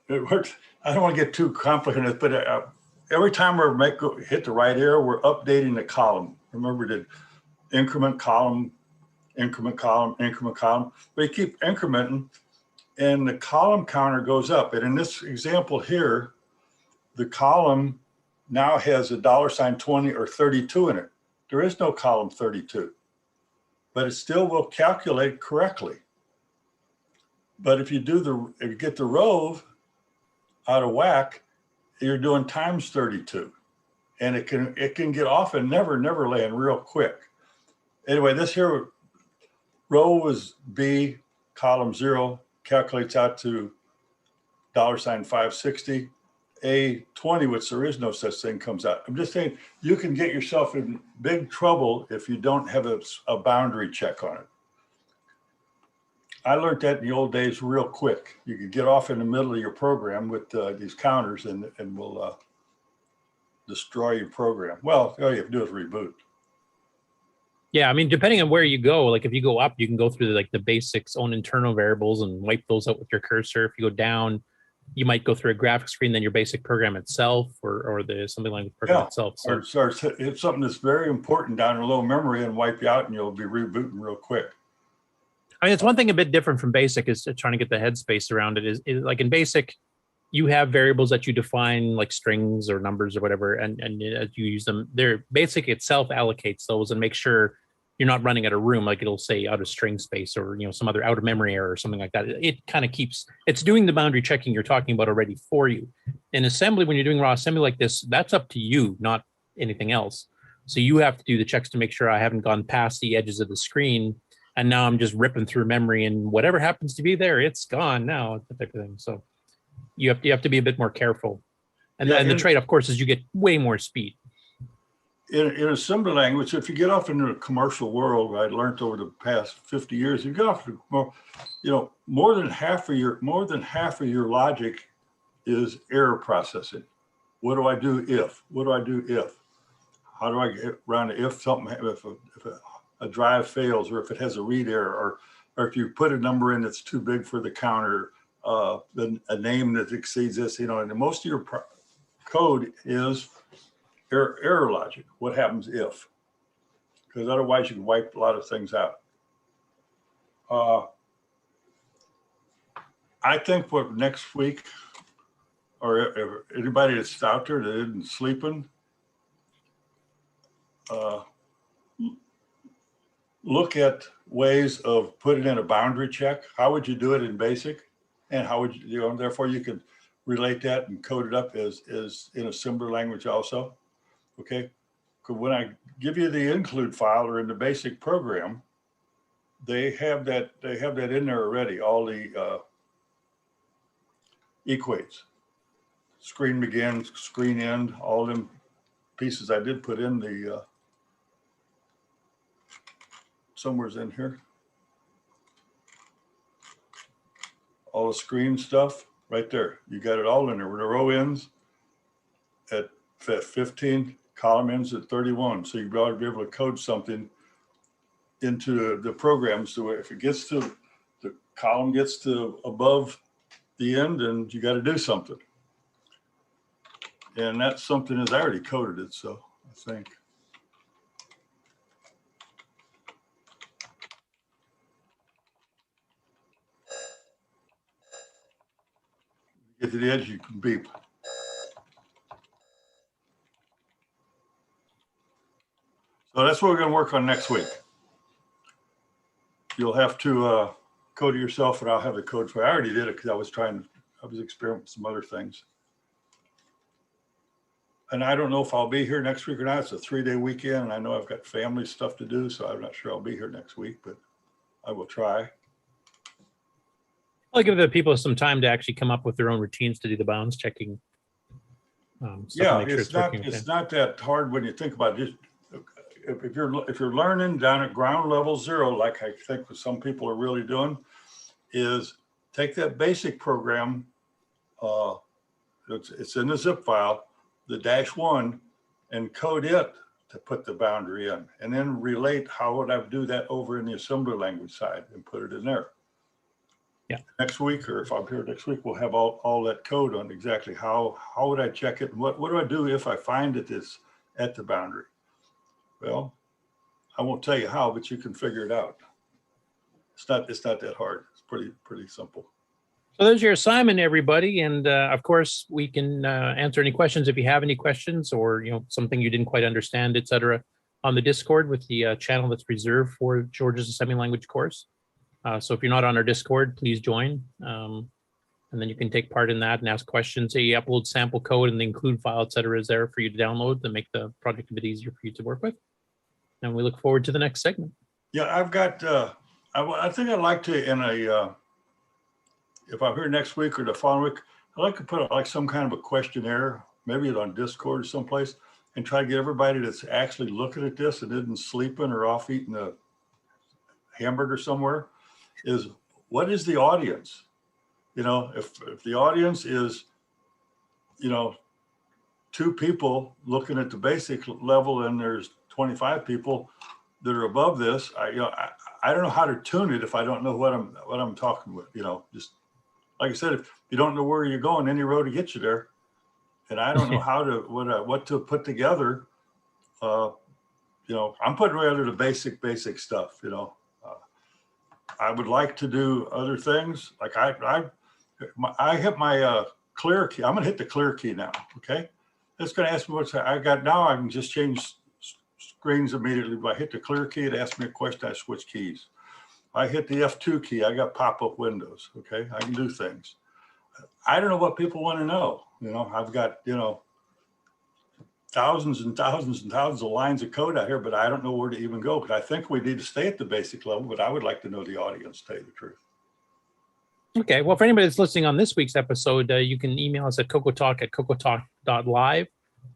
I: it works. I don't want to get too complicated, but every time we hit the right arrow, we're updating the column. Remember the increment column, increment column, increment column. But you keep incrementing, and the column counter goes up. And in this example here, the column now has a $20 or 32 in it. There is no column 32, but it still will calculate correctly. But if you get the row out of whack, you're doing times 32, and it can get off and never land real quick. Anyway, this here row is B, column 0 calculates out to $560. A20, which there is no such thing, comes out. I'm just saying you can get yourself in big trouble if you don't have a boundary check on it. I learned that in the old days real quick. You could get off in the middle of your program with these counters and will destroy your program. Well, all you have to do is reboot.
H: Yeah, I mean, depending on where you go, like if you go up, you can go through the basics own internal variables and wipe those out with your cursor. If you go down, you might go through a graphic screen, then your basic program itself, or something like the program itself. So
I: or it's something that's very important down in low memory and wipe you out, and you'll be rebooting real quick.
H: I mean, it's one thing a bit different from basic is trying to get the headspace around it. Is like in basic, you have variables that you define like strings or numbers or whatever, and as you use them, their basic itself allocates those and makes sure you're not running out of room, like it'll say out of string space or some other out of memory error or something like that. It kind of it's doing the boundary checking you're talking about already for you. In assembly, when you're doing raw assembly like this, that's up to you, not anything else. So you have to do the checks to make sure I haven't gone past the edges of the screen, and now I'm just ripping through memory, and whatever happens to be there, it's gone now, that type of thing. So you have to be a bit more careful. And the trade, of course, is you get way more speed.
I: In assembly language, if you get off into the commercial world, I learned over the past 50 years, you get off, more than half of your logic is error processing. What do I do if? What do I do if? How do I get around it if something, if a drive fails, or if it has a read error, or if you put a number in that's too big for the counter, then a name that exceeds this, and most of your code is error logic. What happens if? Because otherwise you can wipe a lot of things out. I think what next week, or if anybody that's out there that isn't sleeping, look at ways of putting in a boundary check. How would you do it in BASIC? And how would you, therefore you can relate that and code it up as in assembly language also. Okay, because when I give you the include file or in the BASIC program, they have that in there already. All the equates, screen begin, screen end, all them pieces I did put in the somewhere's in here. All the screen stuff right there. You got it all in there. Where the row ends at 15. Column ends at 31, so you ought to be able to code something into the program. So if it gets to the column gets to above the end, and you got to do something. And that something is I already coded it, so I think. Get to the edge, you can beep. So that's what we're going to work on next week. You'll have to code it yourself, and I'll have the code for you. I already did it because I was experimenting with some other things. And I don't know if I'll be here next week or not. It's a 3-day weekend, and I know I've got family stuff to do, so I'm not sure I'll be here next week, but I will try.
H: I'll give the people some time to actually come up with their own routines to do the bounds checking.
I: Yeah, it's not that hard when you think about it. Just if you're learning down at ground level 0, like I think some people are really doing, is take that basic program, it's in the zip file, the -1, and code it to put the boundary in, and then relate how would I do that over in the assembly language side and put it in there.
H: Yeah.
I: Next week, or if I'm here next week, we'll have all that code on exactly how would I check it, and what do I do if I find it is at the boundary. Well, I won't tell you how, but you can figure it out. It's not that hard. It's pretty simple.
H: So there's your assignment, everybody, and of course we can answer any questions if you have any questions, or something you didn't quite understand, etc., on the Discord with the channel that's reserved for George's assembly language course. So if you're not on our Discord, please join, and then you can take part in that and ask questions. You upload sample code, and the include file, etc., is there for you to download to make the project a bit easier for you to work with. And we look forward to the next segment.
I: Yeah, I've got. I think I'd like to if I'm here next week or the following week, I'd like to put like some kind of a questionnaire, maybe on Discord or someplace, and try to get everybody that's actually looking at this and isn't sleeping or off eating a hamburger somewhere, is what is the audience? If the audience is, 2 people looking at the basic level and there's 25 people that are above this, I don't know how to tune it if I don't know what I'm talking with, just like I said, if you don't know where you're going, any road to get you there. And I don't know how to, what to put together. I'm putting together the basic stuff, I would like to do other things. Like I hit my clear key. I'm going to hit the clear key now. Okay. It's going to ask me what I got now. I can just change screens immediately. If I hit the clear key, it asks me a question. I switch keys. I hit the F2 key. I got pop-up windows. Okay. I can do things. I don't know what people want to know. I've got, thousands and thousands and thousands of lines of code out here, but I don't know where to even go. But I think we need to stay at the basic level, but I would like to know the audience, to tell you the truth.
H: Okay. Well, for anybody that's listening on this week's episode, you can email us at CoCoTalk@CoCoTalk.live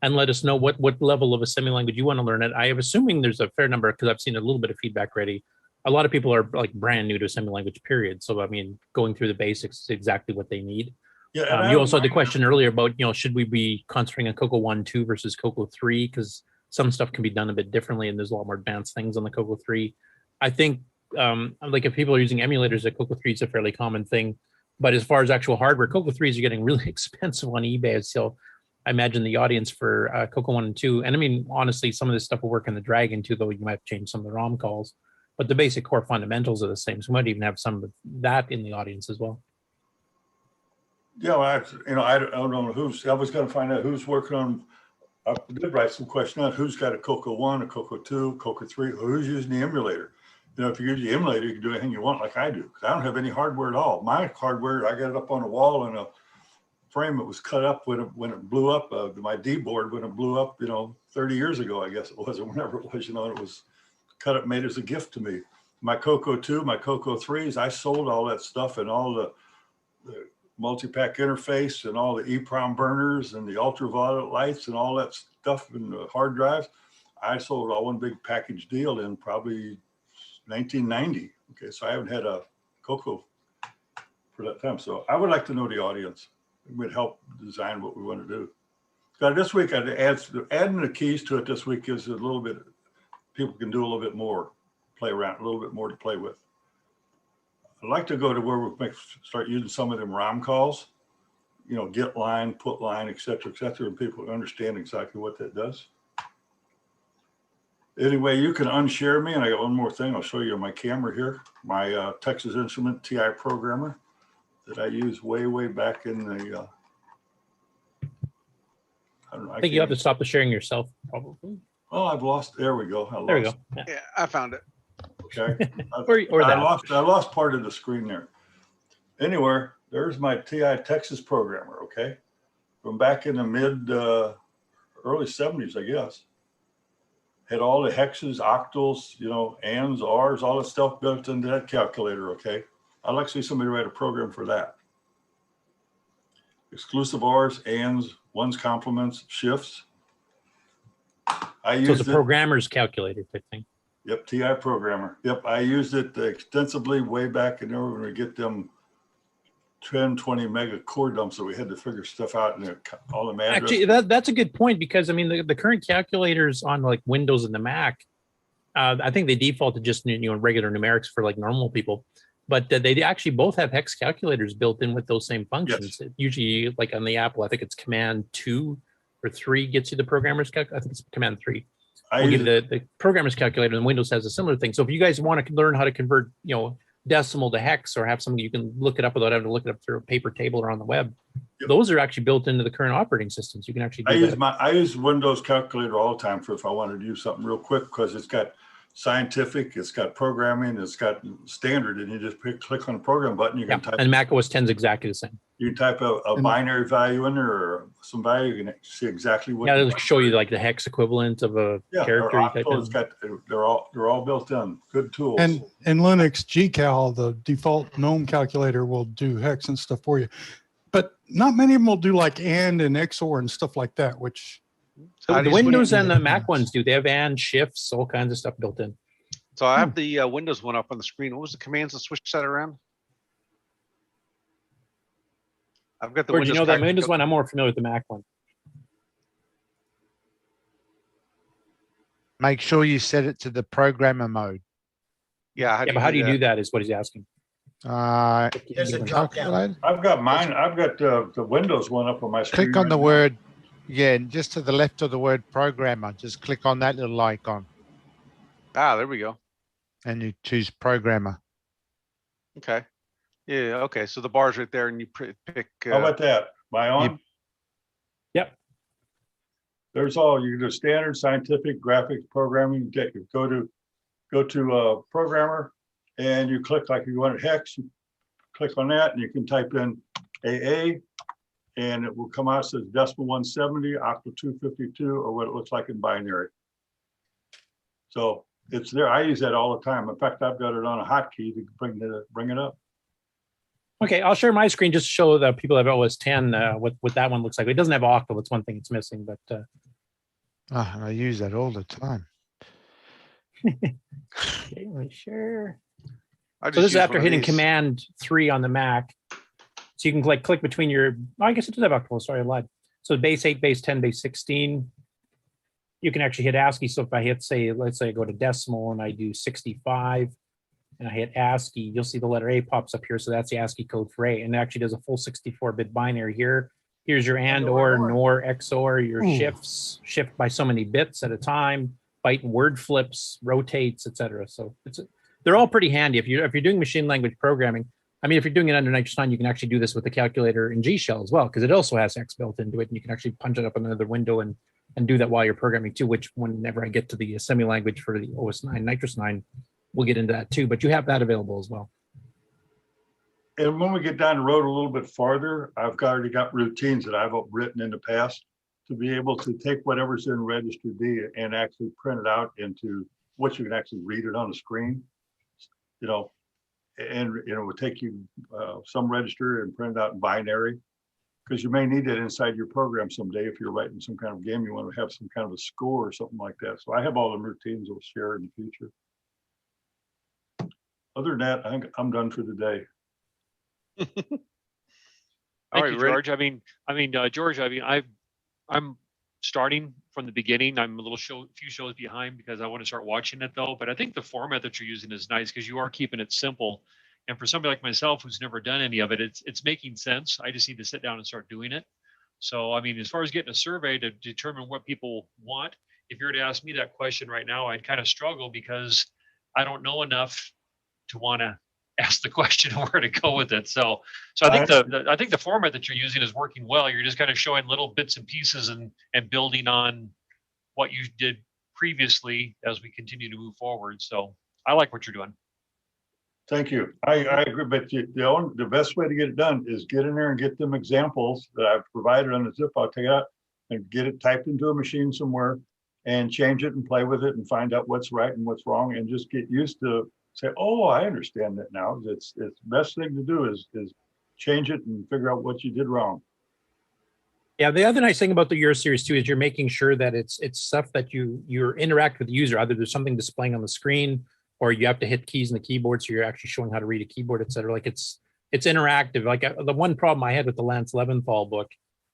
H: and let us know what level of assembly language you want to learn at. I am assuming there's a fair number, because I've seen a little bit of feedback already. A lot of people are like brand new to assembly language, period. So, I mean, going through the basics is exactly what they need.
I: Yeah,
H: you also had the question earlier about, should we be concentrating on CoCo 1, 2 versus CoCo 3? Because some stuff can be done a bit differently, and there's a lot more advanced things on the CoCo 3. I think, like if people are using emulators, at CoCo 3 is a fairly common thing. But as far as actual hardware, CoCo 3s are getting really expensive on eBay. So I imagine the audience for CoCo 1 and 2, and I mean, honestly, some of this stuff will work in the Dragon too, though you might have changed some of the ROM calls. But the basic core fundamentals are the same. So we might even have some of that in the audience as well.
I: Yeah, well, I don't know I was going to find out who's working on. I did write some questions on who's got a CoCo 1, a CoCo 2, CoCo 3, who's using the emulator. If you use the emulator, you can do anything you want, like I do. Because I don't have any hardware at all. My hardware, I got it up on a wall in a frame. It was cut up when it blew up. My D board when it blew up, 30 years ago, I guess it was, or whenever it was. And it was cut up, made as a gift to me. My CoCo 2, my CoCo 3s, I sold all that stuff and all the multi-pack interface and all the EEPROM burners and the ultraviolet lights and all that stuff and the hard drives. I sold all one big package deal in probably 1990. Okay, so I haven't had a CoCo for that time. So I would like to know the audience. It would help design what we want to do. So this week, adding the keys to it this week gives it a little bit, people can do a little bit more, play around, a little bit more to play with. I'd like to go to where we start using some of them ROM calls, get line, put line, et cetera, and people understand exactly what that does. Anyway, you can unshare me, and I got one more thing. I'll show you on my camera here, my Texas Instrument TI programmer that I used way back in the, I don't know.
H: I think you have to stop the sharing yourself, probably.
I: Oh, I've lost, there we go.
H: There we go.
E: Yeah, I found it.
I: Okay.
H: I
I: lost part of the screen there. Anyway, there's my TI Texas programmer, okay? From back in the early 70s, I guess. Had all the hexes, octals, ands, Rs, all that stuff built into that calculator, okay? I'd like to see somebody write a program for that. Exclusive Rs, ands, ones, complements, shifts.
H: So it's a programmer's calculator type thing.
I: Yep, TI programmer. Yep, I used it extensively way back in there when we get them 10, 20 mega core dumps that we had to figure stuff out, and all the math.
H: Actually, that's a good point, because I mean the current calculators on like Windows and the Mac, I think they default to just regular numerics for like normal people, but they actually both have hex calculators built in with those same functions.
I: Yes.
H: Usually, like on the Apple, I think it's Command 2 or 3 gets you the programmer's I think it's Command 3. We'll give you the programmer's calculator, and Windows has a similar thing. So if you guys want to learn how to convert, decimal to hex, or have something you can look it up without having to look it up through a paper table or on the web, those are actually built into the current operating systems. You can actually do
I: I use Windows calculator all the time for if I want to do something real quick, because it's got scientific, it's got programming, it's got standard, and you just click on the program button. You can type.
H: And Mac OS 10 is exactly the same.
I: You can type a binary value in there or some value. You can see exactly what.
H: Yeah, it'll show you like the hex equivalent of a character.
I: They're all built in. Good tools.
P: And in Linux, GCal, the default GNOME calculator, will do hex and stuff for you, but not many of them will do like AND and XOR and stuff like that. Which
H: the Windows and the Mac ones do. They have AND, shifts, all kinds of stuff built in.
E: So I have the Windows one up on the screen. What was the commands to switch that around? I've got the
H: Or
E: Windows.
H: you know that Windows one? I'm more familiar with the Mac one.
Q: Make sure you set it to the programmer mode.
E: Yeah.
H: But how do you do that is what he's asking.
G: There's a drop down.
I: I've got mine. I've got the Windows one up on my screen.
Q: Click on the word, and just to the left of the word programmer, just click on that little icon.
E: There we go.
Q: And you choose programmer.
E: Okay. Yeah. Okay. So the bar's right there, and you pick.
I: How about that? Am I on?
H: Yep.
I: There's all you can do: standard, scientific, graphics, programming. Go to programmer, and you click like you want hex. You click on that, and you can type in AA, and it will come out says decimal 170, octal 252, or what it looks like in binary. So it's there. I use that all the time. In fact, I've got it on a hotkey to bring it up.
H: Okay, I'll share my screen just to show the people that have OS 10 what that one looks like. It doesn't have octal. That's one thing it's missing, but
Q: I use that all the time.
H: Okay, sure. So this is after hitting Command 3 on the Mac. So you can click between your. I guess it does have octal. Sorry, I lied. So base 8, base 10, base 16. You can actually hit ASCII. So if I hit, let's say I go to decimal and I do 65. And I hit ASCII, you'll see the letter A pops up here. So that's the ASCII code for A. And it actually does a full 64-bit binary here. Here's your AND, OR, NOR, XOR, your shifts, shift by so many bits at a time, byte and word flips, rotates, etc. So they're all pretty handy. If you're doing machine language programming, I mean, if you're doing it under Nitrous 9, you can actually do this with the calculator in G Shell as well, because it also has X built into it. And you can actually punch it up in another window and do that while you're programming too, which whenever I get to the assembly language for the OS 9, Nitrous 9, we'll get into that too, but you have that available as well.
I: And when we get down the road a little bit farther, I've already got routines that I've written in the past to be able to take whatever's in register D and actually print it out into what you can actually read it on the screen. And it would take you some register and print it out in binary, because you may need it inside your program someday. If you're writing some kind of game, you want to have some kind of a score or something like that. So I have all the routines we'll share in the future. Other than that, I think I'm done for the day.
L: Thank you, George. George, I'm starting from the beginning. I'm a few shows behind because I want to start watching it though. But I think the format that you're using is nice because you are keeping it simple. And for somebody like myself who's never done any of it, it's making sense. I just need to sit down and start doing it. So, I mean, as far as getting a survey to determine what people want, if you were to ask me that question right now, I'd kind of struggle because I don't know enough to want to ask the question where to go with it. So I think the format that you're using is working well. You're just kind of showing little bits and pieces and building on what you did previously as we continue to move forward. So I like what you're doing.
I: Thank you. I agree, but the best way to get it done is get in there and get them examples that I've provided on the zip. I'll take it out and get it typed into a machine somewhere and change it and play with it and find out what's right and what's wrong and just get used to say, oh, I understand that now. It's the best thing to do is change it and figure out what you did wrong.
H: Yeah, the other nice thing about the Euro series too is you're making sure that it's stuff that you interact with the user. Either there's something displaying on the screen, or you have to hit keys in the keyboard, so you're actually showing how to read a keyboard, et cetera. Like it's it's interactive. Like the one problem I had with the Lance Leventhal book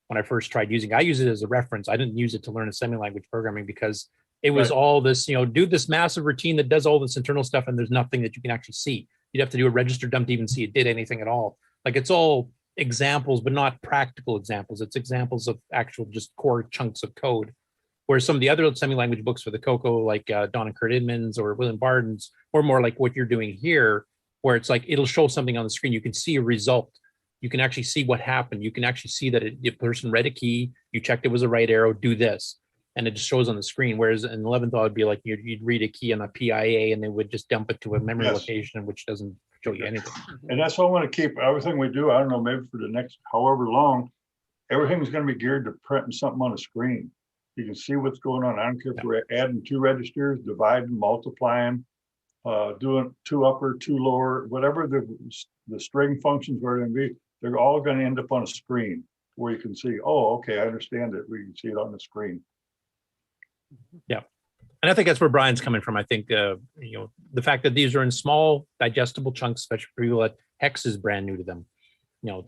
H: when I first tried using, I use it as a reference. I didn't use it to learn assembly language programming because it was all this, do this massive routine that does all this internal stuff, and there's nothing that you can actually see. You'd have to do a register dump to even see it did anything at all. Like it's all examples, but not practical examples. It's examples of actual just core chunks of code. Whereas some of the other assembly language books for the CoCo, like Don and Kurt Inman's or William Barden's, or more like what you're doing here, where it's like it'll show something on the screen. You can see a result. You can actually see what happened. You can actually see that the person read a key, you checked it was a right arrow, do this, and it just shows on the screen. Whereas in Leventhal, it'd be like you'd read a key on a PIA and they would just dump it to a memory location, which doesn't show you anything.
I: And that's why I want to keep everything we do. I don't know, maybe for the next however long, everything's going to be geared to printing something on a screen. You can see what's going on. I don't care if we're adding 2 registers, dividing, multiplying, doing 2 upper, 2 lower, whatever the string functions are going to be, they're all going to end up on a screen where you can see, oh, okay, I understand it. We can see it on the screen.
H: Yeah. And I think that's where Brian's coming from. I think, the fact that these are in small digestible chunks, especially for people that hex is brand new to them,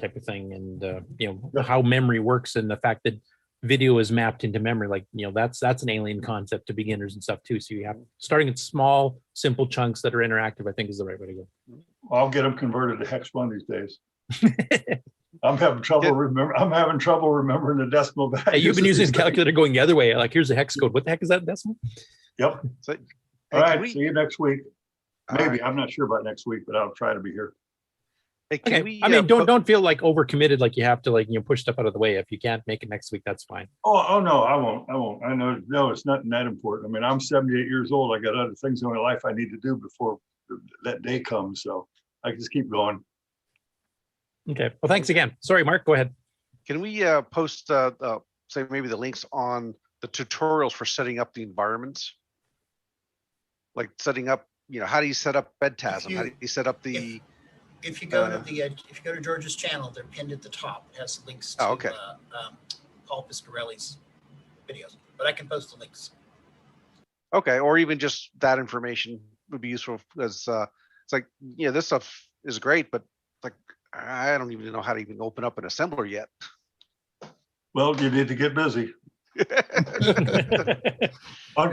H: type of thing. And, how memory works and the fact that video is mapped into memory, like, that's an alien concept to beginners and stuff too. So you have starting at small, simple chunks that are interactive, I think is the right way to go.
I: I'll get them converted to hex one these days. I'm having trouble remembering the decimal value.
H: Hey, you've been using the calculator going the other way. Like, here's the hex code. What the heck is that decimal?
I: Yep. All right. See you next week. Maybe. I'm not sure about next week, but I'll try to be here.
E: Hey,
H: okay. I mean, don't feel like overcommitted, like you have to push stuff out of the way. If you can't make it next week, that's fine.
I: Oh no, I won't. I know. No, it's not that important. I mean, I'm 78 years old. I got other things in my life I need to do before that day comes. So I can just keep going.
H: Okay. Well, thanks again. Sorry, Mark, go ahead.
E: Can we post, say maybe the links on the tutorials for setting up the environments? Like setting up, how do you set up Bedtasm? How do you set up the...
G: If you go to George's channel, they're pinned at the top. It has links to Paul Piscarelli's videos, but I can post the links.
E: Okay, or even just that information would be useful because it's like, this stuff is great, but like I don't even know how to even open up an assembler yet.
I: Well, you need to get busy.
G: We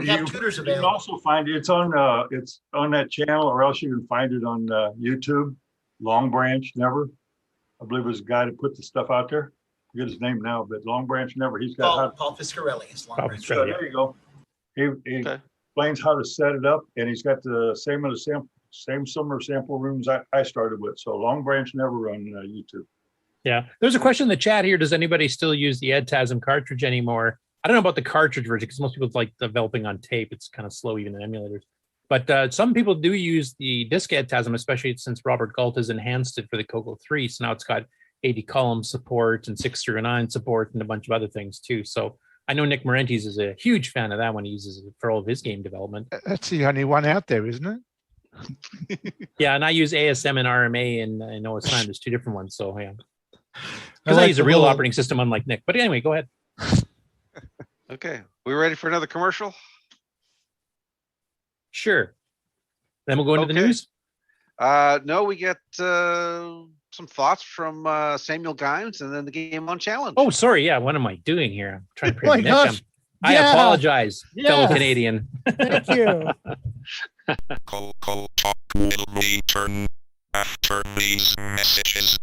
G: have tutors available.
I: You can also find it's on that channel, or else you can find it on YouTube. Long Branch Never, I believe, was a guy that put the stuff out there. I forget his name now, but Long Branch Never. He's got
G: Paul Piscarelli is Long Branch.
I: So there you go. He explains how to set it up, and he's got the same similar sample rooms I started with. So Long Branch Never on YouTube.
H: Yeah, there's a question in the chat here. Does anybody still use the EdTasm cartridge anymore? I don't know about the cartridge version because most people like developing on tape. It's kind of slow even in emulators. But some people do use the disk EdTasm, especially since Robert Galt has enhanced it for the CoCo 3. So now it's got 80 column support and 609 support and a bunch of other things too. So I know Nick Marotta is a huge fan of that one. He uses it for all of his game development.
Q: That's the only one out there, isn't
H: it? Yeah, and I use ASM and RMA, and I know it's time. There's 2 different ones. So yeah, because I use a real operating system, unlike Nick. But anyway, go ahead.
E: Okay, we ready for another commercial?
H: Sure. Then we'll go into the news.
E: No, we get some thoughts from Samuel Gimes and then the Game On Challenge.
H: Oh, sorry. Yeah, what am I doing here? I'm trying to print Nick. I apologize, fellow Canadian.
D: Thank you.
R: CoCoTALK will return after these messages.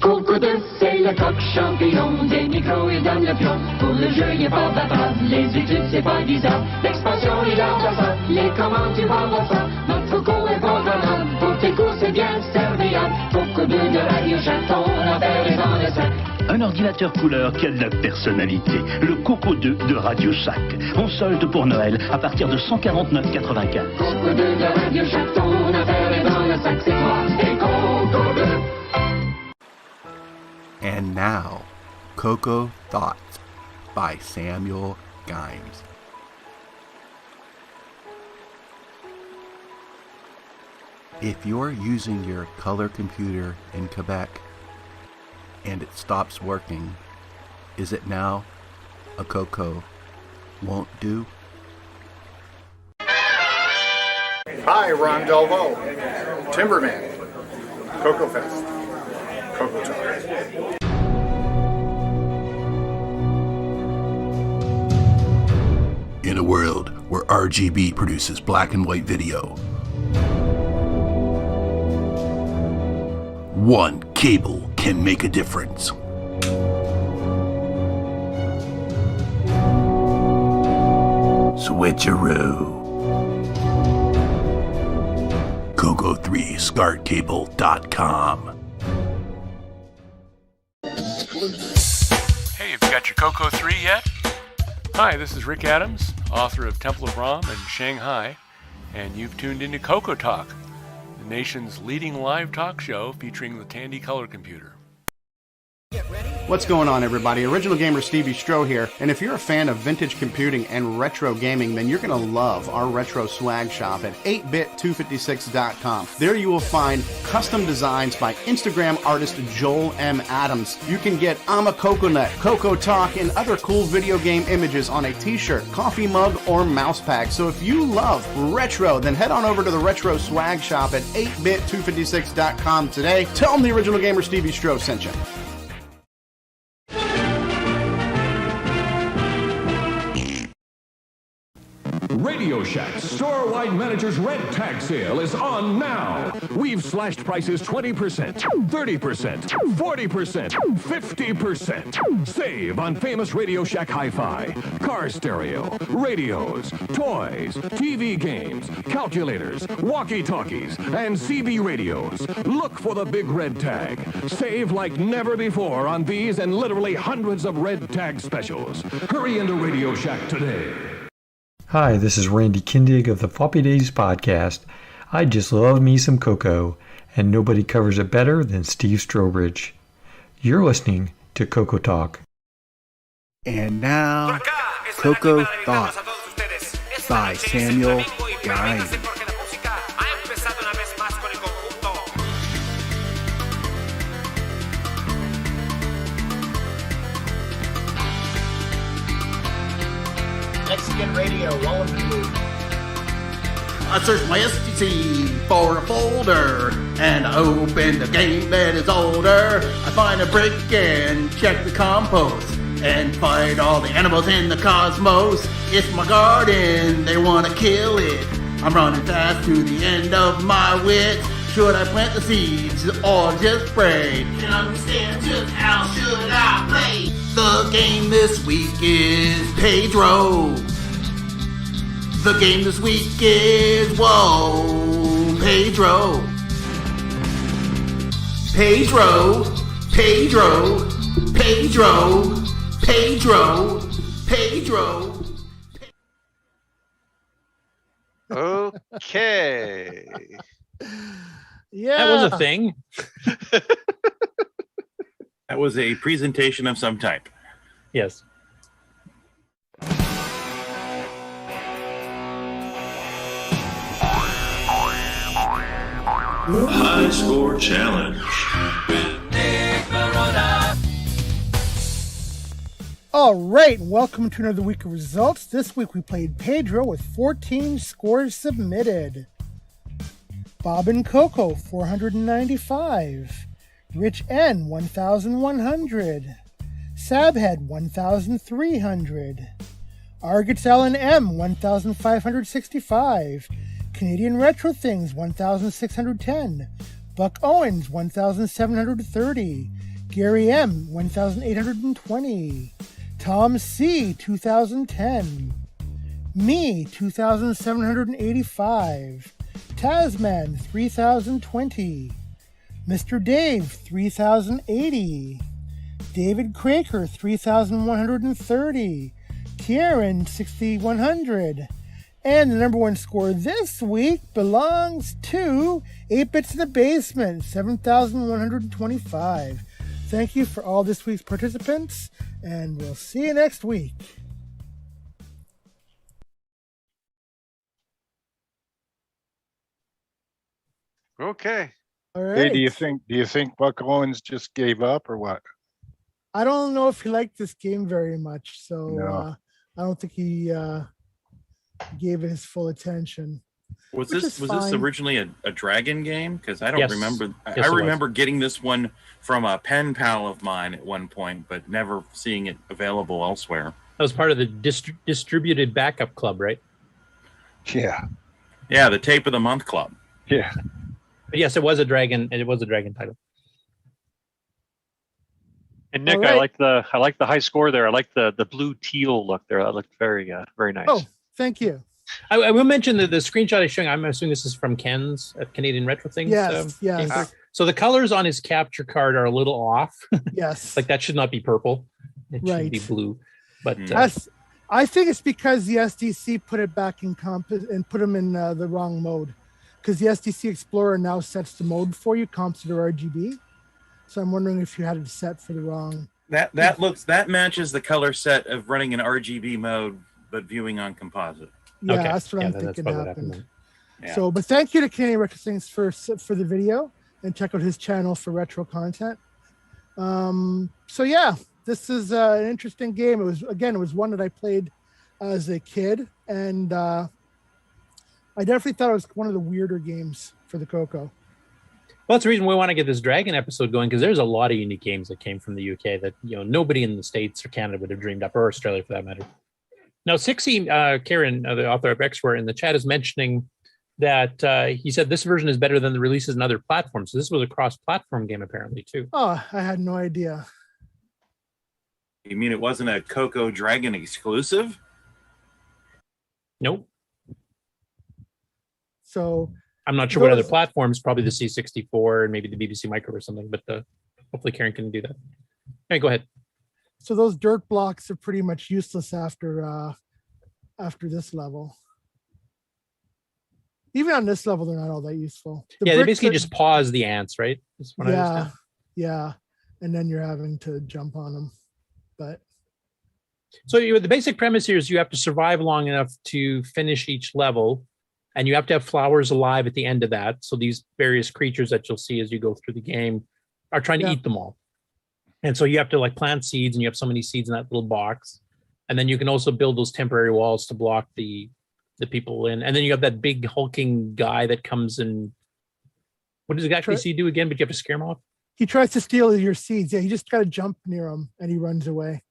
C: CoCo c'est le coq champignon, des micros et donne le pion. Pour le jeu, il n'y a pas d'attente, les études, c'est pas bizarre. L'expansion, il a ça, les commandes, tu vas voir ça. Notre CoCo est programmable, pour tes cours, c'est bien serviable. CoCo 2 de Radio Chaton, l'affaire est dans le sac.
S: Un ordinateur couleur qui a de la personnalité. Le CoCo 2 de Radio Shack. On solde pour Noël à partir de 149,95.
C: CoCo 2 de Radio Chaton, l'affaire est dans le sac. C'est moi et CoCo 2.
T: And now, CoCo Thoughts by Samuel Gimes. If you're using your color computer in Quebec and it stops working, is it now a CoCo won't do?
U: Hi, Ron Delvaux, Timberman.
F: CoCoFest. CoCoTALK.
T: In a world where RGB produces black and white video, one cable can make a difference. Switcheroo. CoCo3ScartCable.com.
U: Hey, have you got your CoCo 3 yet? Hi, this is Rick Adams, author of Temple of Ram and Shanghai, and you've tuned into CoCoTALK, the nation's leading live talk show featuring the Tandy color computer.
A: What's going on, everybody? Original Gamer Stevie Stroh here, and if you're a fan of vintage computing and retro gaming, then you're going to love our retro swag shop at 8bit256.com. There you will find custom designs by Instagram artist Joel M. Adams. You can get I'm a Coconut, CoCoTALK, and other cool video game images on a t-shirt, coffee mug, or mouse pad. So if you love retro, then head on over to the retro swag shop at 8bit256.com today. Tell them the Original Gamer Stevie Stroh sent you.
V: Radio Shack store-wide manager's red tag sale is on now. We've slashed prices 20%, 30%, 40%, 50%. Save on famous Radio Shack hi-fi, car stereo, radios, toys, TV games, calculators, walkie-talkies, and CB radios. Look for the big red tag. Save like never before on these and literally hundreds of red tag specials. Hurry into Radio Shack today.
W: Hi, this is Randy Kindig of the Floppy Days podcast. I just love me some CoCo, and nobody covers it better than Steve Strobridge. You're listening to CoCoTALK.
T: And now, CoCo Thought by Samuel Gimes.
G: Mexican radio, Wallaby.
X: I search my STC for a folder, and I open the game that is older. I find a brick and check the compost, and fight all the animals in the cosmos. It's my garden, they want to kill it. I'm running fast to the end of my wits. Should I plant the seeds or just pray? Can I understand just how should I play? The game this week is Pedro. The game this week is Pedro. Pedro, Pedro, Pedro, Pedro, Pedro.
E: Okay.
H: Yeah. That was a thing.
J: That was a presentation of some type.
H: Yes.
V: High Score Challenge.
C: Nick Marotta.
D: All right, welcome to another week of results. This week we played Pedro with 14 scores submitted. Bob and Coco, 495. Rich N, 1,100. Sabhead, 1,300. Argot's L&M, 1,565. Canadian Retro Things, 1,610. Buck Owens, 1,730. Gary M, 1,820. Tom C, 2010. Me, 2,785. Tasman, 3,020. Mr. Dave, 3,080. David Craker, 3,130. Kieran, 6,100. And the number one score this week belongs to 8-Bits in the Basement, 7,125. Thank you for all this week's participants, and we'll see you next week.
E: Okay.
D: All right.
F: Hey, do you think Buck Owens just gave up or what?
D: I don't know if he liked this game very much, so
F: No.
D: I don't think he gave it his full attention.
J: Was
D: which
J: this
D: is
J: this
D: fine.
J: originally a dragon game? Because I don't
H: Yes.
J: remember.
H: Yes,
J: I
H: it was.
J: remember getting this one from a pen pal of mine at one point, but never seeing it available elsewhere.
H: That was part of the distributed backup club, right?
F: Yeah.
J: Yeah, the Tape of the Month Club.
F: Yeah.
H: But yes, it was a dragon, and it was a dragon title.
L: And Nick,
D: All right.
L: I like the high score there. I like the blue teal look there. That looked very nice.
D: Oh, thank you.
H: I will mention that the screenshot is showing. I'm assuming this is from Ken's at Canadian Retro Things.
D: Yes, yes.
H: Game Group. So the colors on his capture card are a little off.
D: Yes.
H: Like that should not be purple. It should
D: Right.
H: be blue. But
D: I think it's because the SDC put it back in comp and put them in the wrong mode. Because the SDC Explorer now sets the mode for you, comps to RGB. So I'm wondering if you had it set for the wrong.
J: That matches the color set of running in RGB mode, but viewing on composite.
D: Yeah,
H: Okay.
D: that's what I'm
H: then that's
D: thinking
H: probably what
D: happened.
H: then.
J: Yeah.
D: So, but thank you to Canadian Retro Things for the video, and check out his channel for retro content. So yeah, this is an interesting game. It was one that I played as a kid, and I definitely thought it was one of the weirder games for the CoCo.
H: Well, that's the reason we want to get this Dragon episode going, because there's a lot of unique games that came from the UK that nobody in the States or Canada would have dreamed up, or Australia for that matter. Now, Sixie, Karen, the author of Xware in the chat, is mentioning that he said this version is better than the releases in other platforms. So this was a cross-platform game apparently too.
D: Oh, I had no idea.
J: You mean it wasn't a CoCo Dragon exclusive?
H: Nope.
D: So
H: I'm not sure what other platforms, probably the C64 and maybe the BBC Micro or something, but hopefully Karen can do that. All right, go ahead.
D: So those dirt blocks are pretty much useless after this level. Even on this level, they're not all that useful.
H: They basically just pause the ants, right? That's what I
D: Yeah,
H: understand.
D: yeah, and then you're having to jump on them. But
H: so the basic premise here is you have to survive long enough to finish each level, and you have to have flowers alive at the end of that. So these various creatures that you'll see as you go through the game are trying to eat them all. And so you have to plant seeds, and you have so many seeds in that little box. And then you can also build those temporary walls to block the people in. And then you have that big hulking guy that comes in. What does exactly he do again? But you have to scare him off.
D: he tries to steal your seeds. Yeah, you just got to jump near him, and he runs away.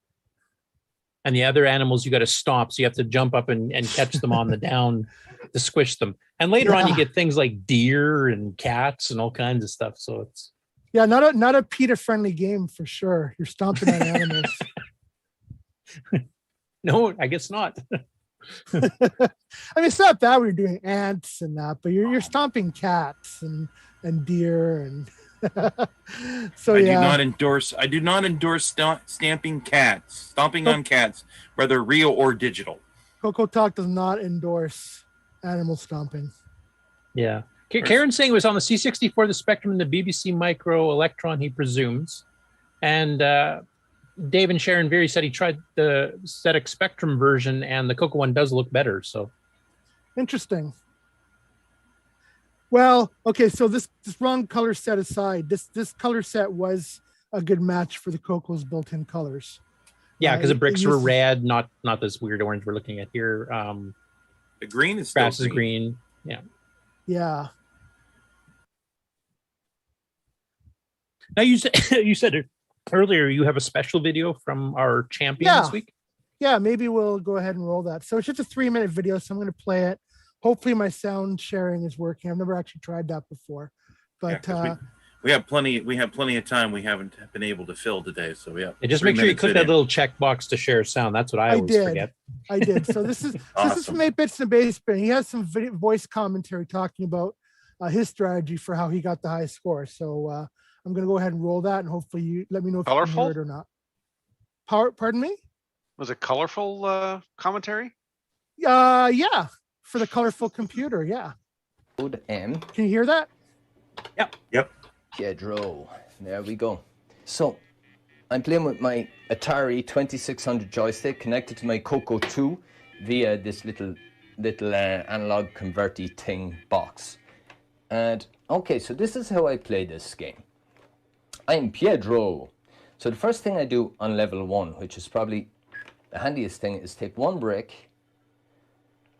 H: And the other animals you got to stomp, so you have to jump up and catch them on the down to squish them. And later on, you get things like deer and cats and all kinds of stuff. So it's
D: not a PETA friendly game for sure. You're stomping on animals.
H: No, I guess not.
D: I mean, it's not bad when you're doing ants and that, but you're stomping cats and deer and so
J: I do not endorse stomping on cats, whether real or digital.
D: CoCoTALK does not endorse animal stomping.
H: Yeah. Karen's saying it was on the C64, the Spectrum, and the BBC Micro Electron, he presumes. And Dave and Sharon Veery said he tried the ZX Spectrum version, and the CoCo one does look better. So
D: interesting. Well, okay, so this wrong color set aside, this color set was a good match for the CoCo's built-in colors.
H: Yeah, because the bricks were red, not this weird orange we're looking at here.
J: The green is still
H: grass is green. Yeah.
D: Yeah.
H: Now you said earlier you have a special video from our champion this week.
D: Yeah, maybe we'll go ahead and roll that. So it's just a 3-minute video, so I'm going to play it. Hopefully my sound sharing is working. I've never actually tried that before, but
J: we have plenty of time. We haven't been able to fill today, so yeah.
H: Just make sure you click that little check box to share sound. That's what I always forget.
D: I did. So this is
J: Awesome.
D: This is from 8-Bits and the Basement. He has some voice commentary talking about his strategy for how he got the high score. So I'm going to go ahead and roll that, and hopefully you let me know if you can hear it or not. Pardon me?
E: Was it colorful commentary?
D: Yeah, for the colorful computer. Yeah.
B: M.
D: Can you hear that?
J: Yep.
B: Pedro. There we go. So, I'm playing with my Atari 2600 joystick connected to my CoCo 2 via this little analog converty thing box. And okay, so this is how I play this game. I'm Pedro. So the first thing I do on level 1, which is probably the handiest thing, is take one brick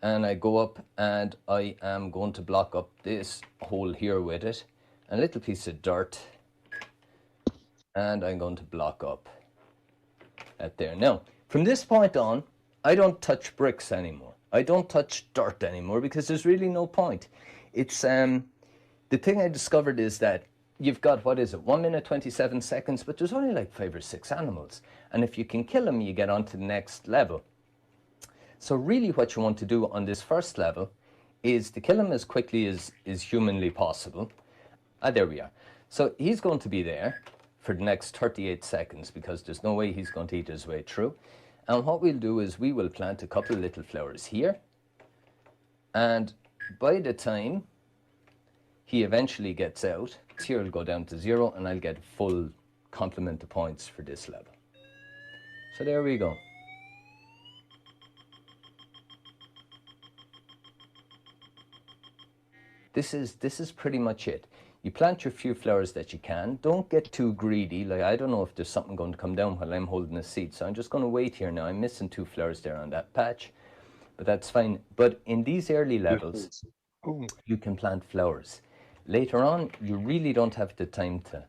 B: and I go up and I am going to block up this hole here with it, a little piece of dirt, and I'm going to block up at there. Now, from this point on, I don't touch bricks anymore. I don't touch dirt anymore because there's really no point. It's the thing I discovered is that you've got, 1 minute, 27 seconds, but there's only like 5 or 6 animals. And if you can kill them, you get on to the next level. So really what you want to do on this first level is to kill him as quickly as is humanly possible. There we are. So he's going to be there for the next 38 seconds because there's no way he's going to eat his way through. And what we'll do is we will plant a couple of little flowers here. And by the time he eventually gets out, here will go down to 0 and I'll get a full complement of points for this level. So there we go. This is pretty much it. You plant your few flowers that you can. Don't get too greedy. Like, I don't know if there's something going to come down while I'm holding a seed, so I'm just going to wait here now. I'm missing 2 flowers there on that patch, but that's fine. But in these early levels, you can plant flowers. Later on, you really don't have the time to.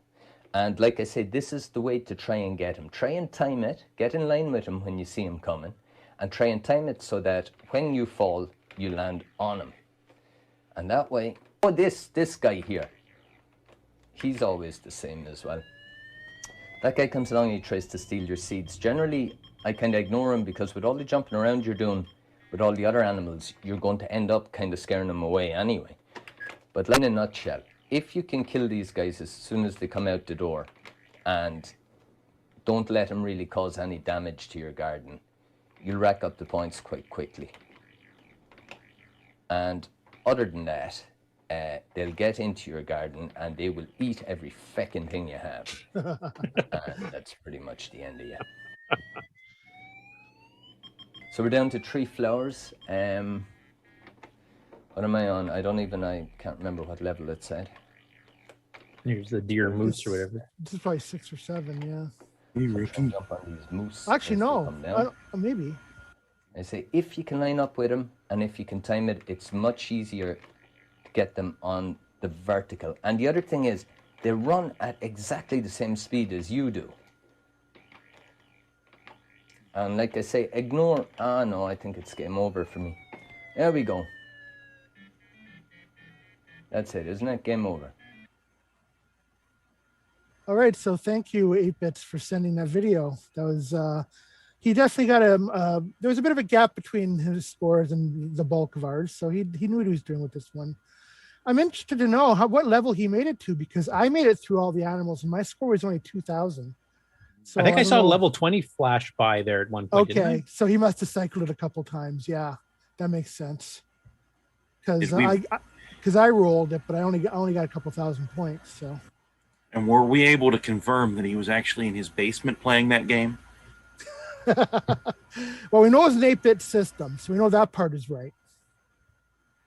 B: And like I said, this is the way to try and get him. Try and time it. Get in line with him when you see him coming, and try and time it so that when you fall, you land on him. And that way, this guy here, he's always the same as well. That guy comes along and he tries to steal your seeds. Generally, I kind of ignore him because with all the jumping around you're doing with all the other animals, you're going to end up kind of scaring them away anyway. But in a nutshell, if you can kill these guys as soon as they come out the door and don't let them really cause any damage to your garden, you'll rack up the points quite quickly. And other than that, they'll get into your garden and they will eat every feckin' thing you have. And that's pretty much the end of you. So we're down to 3 flowers. What am I on? I can't remember what level it said.
H: Here's the deer moose or whatever.
D: This is probably 6 or 7, yeah.
B: Jump on these moose.
D: Actually, no. Maybe.
B: I say if you can line up with them and if you can time it, it's much easier to get them on the vertical. And the other thing is, they run at exactly the same speed as you do. And like I say, ignore. No, I think it's game over for me. There we go. That's it, isn't it? Game over.
D: All right, so thank you, 8-Bits, for sending that video. That was, he definitely got there was a bit of a gap between his scores and the bulk of ours, so he knew what he was doing with this one. I'm interested to know what level he made it to, because I made it through all the animals, and my score was only 2,000. So
H: I think I saw level 20 flash by there at one point.
D: Okay, so he must have cycled it a couple times. Yeah, that makes sense. Because I rolled it, but I only got a couple thousand points. So.
J: And were we able to confirm that he was actually in his basement playing that game?
D: Well, we know it's an 8-bit system, so we know that part is right.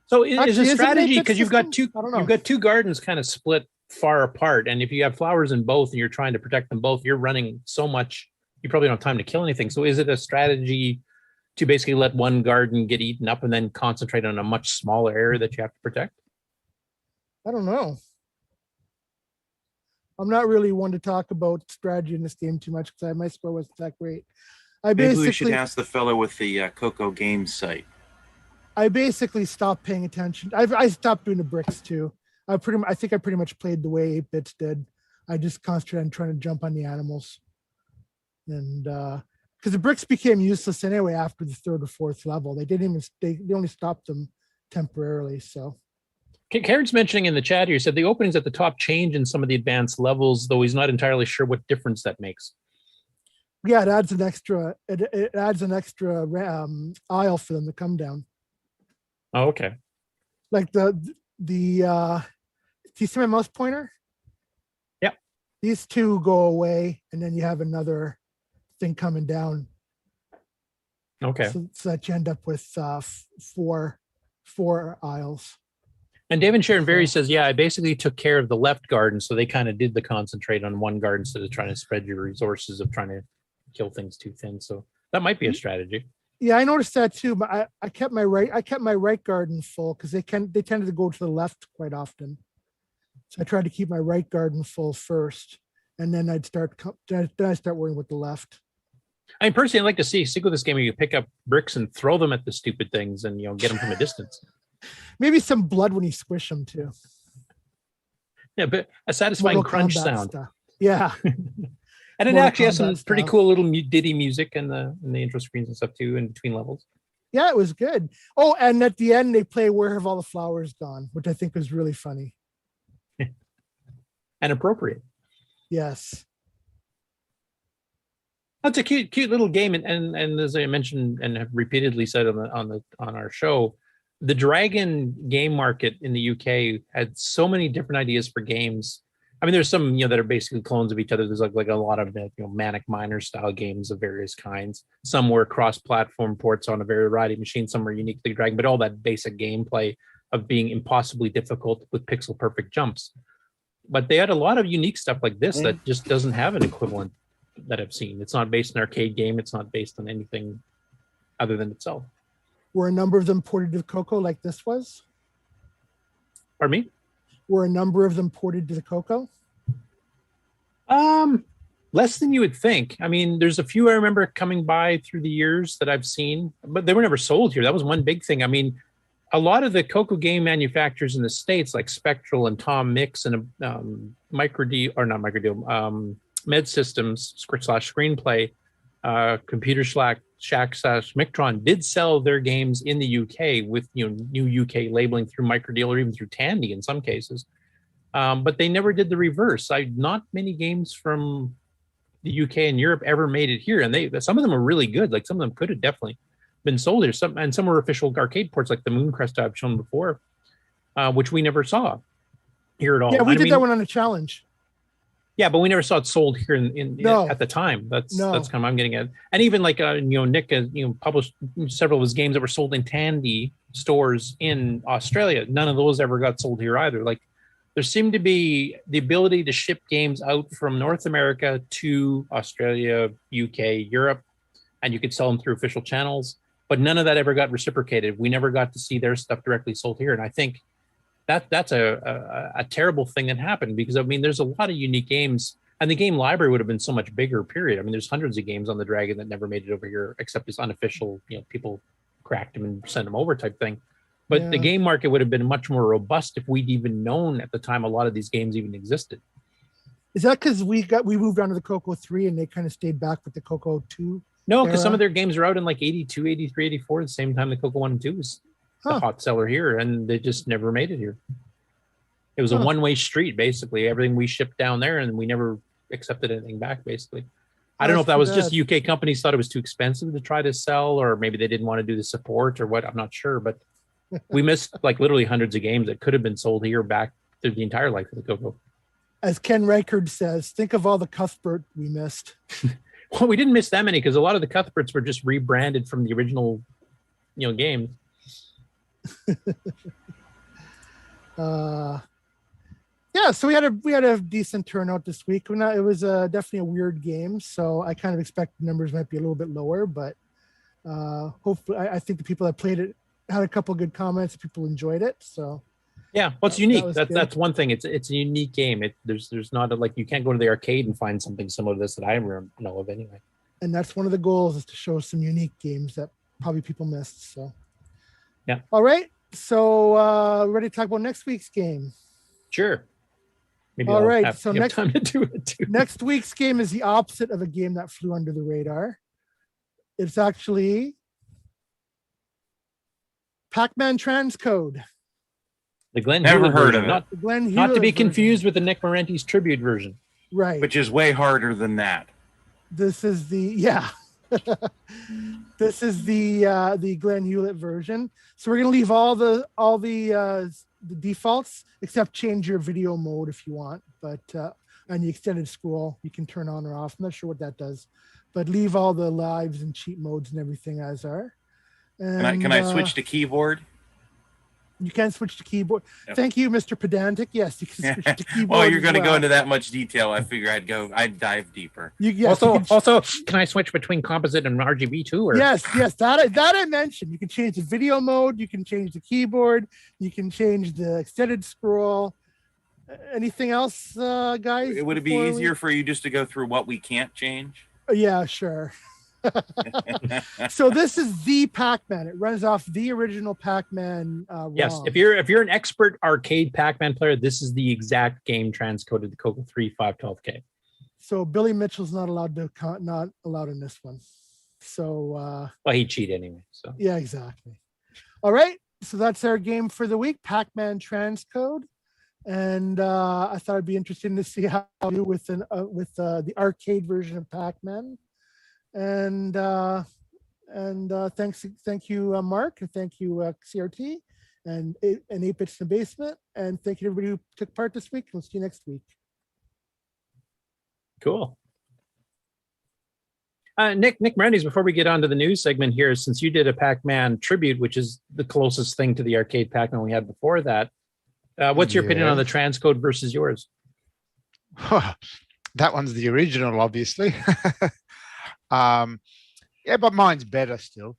H: So is a strategy, because you've got two gardens kind of split far apart, and if you have flowers in both and you're trying to protect them both, you're running so much you probably don't have time to kill anything. So is it a strategy to basically let one garden get eaten up and then concentrate on a much smaller area that you have to protect?
D: I don't know. I'm not really one to talk about strategy in this game too much because my score wasn't that great.
J: Maybe we should ask the fellow with the CoCo Games site.
D: I basically stopped paying attention. I stopped doing the bricks too. I think I pretty much played the way 8-Bits did. I just concentrated on trying to jump on the animals, and because the bricks became useless anyway after the 3rd or 4th level. They only stopped them temporarily. So.
H: Karen's mentioning in the chat here, said the openings at the top change in some of the advanced levels, though he's not entirely sure what difference that makes.
D: Yeah, it adds an extra. It adds an extra aisle for them to come down.
H: Oh, okay.
D: Like do you see my mouse pointer?
H: Yep.
D: These 2 go away, and then you have another thing coming down.
H: Okay.
D: So that you end up with 4 aisles.
H: And David Sharon Berry says, yeah, I basically took care of the left garden, so they kind of did the concentrate on one garden instead of trying to spread your resources of trying to kill things too thin. So that might be a strategy.
D: Yeah, I noticed that too, but I kept my right garden full because they tended to go to the left quite often. So I tried to keep my right garden full first, and then I'd start worrying with the left.
H: I mean, personally, I'd like to see a sequel to this game where you pick up bricks and throw them at the stupid things and, get them from a distance.
D: Maybe some blood when you squish them too.
H: Yeah, but a satisfying
D: Mortal
H: crunch
D: Kombat
H: sound.
D: stuff. Yeah.
H: And it
D: Mortal
H: actually has some
D: Kombat
H: pretty
D: stuff.
H: cool little ditty music in the intro screens and stuff too, in between levels.
D: Yeah, it was good. Oh, and at the end they play "Where Have All the Flowers Gone," which I think was really funny
H: and appropriate.
D: Yes.
H: That's a cute little game, and as I mentioned and have repeatedly said on our show, the Dragon game market in the UK had so many different ideas for games. I mean, there's some that are basically clones of each other. There's like a lot of Manic Miner style games of various kinds. Some were cross-platform ports on a variety of machines. Some were uniquely Dragon, but all that basic gameplay of being impossibly difficult with pixel perfect jumps. But they had a lot of unique stuff like this that just doesn't have an equivalent that I've seen. It's not based on an arcade game. It's not based on anything other than itself.
D: Were a number of them ported to CoCo like this was?
H: Pardon me?
D: Were a number of them ported to the CoCo?
H: Less than you would think. I mean, there's a few I remember coming by through the years that I've seen, but they were never sold here. That was one big thing. I mean, a lot of the CoCo game manufacturers in the States, like Spectral and Tom Mix and Med Systems / Screenplay, Computer Shack / Mictron did sell their games in the UK with new UK labeling through Microdeal or even through Tandy in some cases. But they never did the reverse. Not many games from the UK and Europe ever made it here, and some of them are really good. Like some of them could have definitely been sold here. Some were official arcade ports, like the Mooncrest I've shown before, which we never saw here at all.
D: Yeah, we did that one on a challenge.
H: Yeah, but we never saw it sold here
D: No.
H: at the time. That's kind of what I'm getting at. And even like Nick published several of his games that were sold in Tandy stores in Australia. None of those ever got sold here either. Like there seemed to be the ability to ship games out from North America to Australia, UK, Europe, and you could sell them through official channels. But none of that ever got reciprocated. We never got to see their stuff directly sold here. And I think that's a terrible thing that happened, because I mean, there's a lot of unique games, and the game library would have been so much bigger, period. I mean, there's hundreds of games on the Dragon that never made it over here, except as unofficial, people cracked them and sent them over type thing. But the game market would have been much more robust if we'd even known at the time a lot of these games even existed.
D: Is that because we moved on to the CoCo 3 and they kind of stayed back with the CoCo 2?
H: No, because some of their games are out in like 82, 83, 84, the same time the CoCo 1 and 2 was the hot seller here, and they just never made it here. It was a one-way street, basically. Everything we shipped down there, and we never accepted anything back, basically. I don't know if that was just UK companies thought it was too expensive to try to sell, or maybe they didn't want to do the support or what. I'm not sure, but we missed like literally hundreds of games that could have been sold here back through the entire life of the CoCo.
D: As Ken Reichard says, think of all the Cuthbert we missed.
H: Well, we didn't miss that many because a lot of the Cuthberts were just rebranded from the original, games.
D: Yeah, so we had a decent turnout this week. It was definitely a weird game, so I kind of expect the numbers might be a little bit lower, but hopefully I think the people that played it had a couple good comments. People enjoyed it, so
H: yeah. What's unique?
D: That
H: That's one thing. It's a unique game. There's not you can't go to the arcade and find something similar to this that I know of anyway.
D: And that's one of the goals, is to show some unique games that probably people missed. So
H: yeah.
D: All right. So ready to talk about next week's game?
H: Sure. Maybe
D: all
H: I'll
D: right.
H: have
D: So
H: time to do it too.
D: Next week's game is the opposite of a game that flew under the radar. It's actually Pac-Man Transcode.
H: The Glen
J: Never
H: Hewlett
J: heard
H: version,
J: of it.
D: The Glen
H: not to be
D: Hewlett
H: confused with the Nick Marotta's tribute version.
D: Right.
J: Which is way harder than that.
D: This is the This is the Glen Hewlett version. So we're gonna leave all the defaults except change your video mode if you want. But on the extended scroll, you can turn on or off. I'm not sure what that does, but leave all the lives and cheat modes and everything as are. And,
J: Can I switch to keyboard?
D: You can switch to keyboard.
J: Yep.
D: Thank you, Mr. Pedantic. Yes, you can switch to keyboard.
J: Well, you're going to
D: as
J: go
D: well.
J: into that much detail. I figure I'd dive deeper.
H: Also, can I switch between composite and RGB too? Or?
D: Yes, that I mentioned. You can change the video mode. You can change the keyboard. You can change the extended scroll. Anything else, guys?
J: Would it be easier for you just to go through what we can't change?
D: Yeah, sure. So this is the Pac-Man. It runs off the original Pac-Man.
H: Yes,
D: ROM.
H: if you're an expert arcade Pac-Man player, this is the exact game transcoded to CoCo 3 512K.
D: So Billy Mitchell's not allowed in this one. So
H: well, he cheated anyway. So
D: yeah, exactly. All right, so that's our game for the week, Pac-Man transcode. And I thought it'd be interesting to see how you do with the arcade version of Pac-Man. And thank you, Mark, and thank you, CRT, and 8-Bits in the Basement, and thank you to everybody who took part this week. We'll see you next week.
H: Cool. Nick Marotta, before we get on to the news segment here, since you did a Pac-Man tribute, which is the closest thing to the arcade Pac-Man we had before that, what's your opinion on the transcode versus yours?
Q: That one's the original, obviously. Yeah, but mine's better still.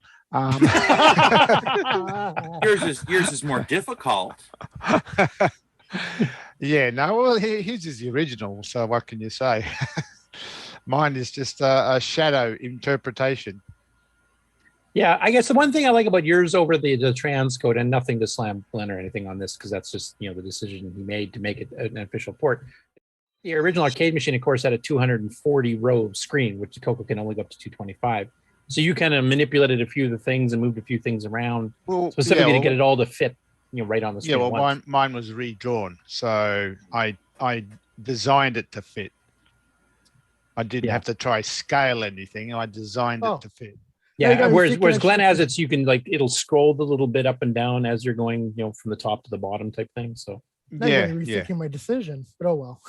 J: Yours is more difficult.
Q: Yeah, no, well, his is the original, so what can you say? Mine is just a shadow interpretation.
H: Yeah, I guess the one thing I like about yours over the transcode, and nothing to slam Glenn or anything on this, because that's just the decision he made to make it an official port. The original arcade machine, of course, had a 240 row screen, which the CoCo can only go up to 225. So you kind of manipulated a few of the things and moved a few things around, specifically to get it all to fit, right on the screen.
Q: Yeah, well, mine was redrawn, so I designed it to fit. I didn't have to try scale anything. I designed it to fit.
H: Yeah, whereas Glenn has it, so you can it'll scroll the little bit up and down as you're going, from the top to the bottom type thing. So
D: I'm rethinking my decision, but oh well.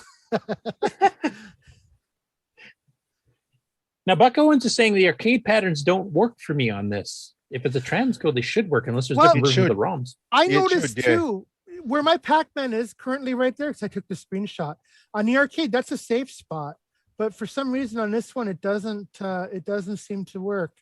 H: Now, Buck Owens is saying the arcade patterns don't work for me on this. If it's a transcode, they should work unless there's different versions of the ROMs.
D: I noticed too, where my Pac-Man is currently right there, because I took the screenshot. On the arcade, that's a safe spot, but for some reason on this one, it doesn't seem to work.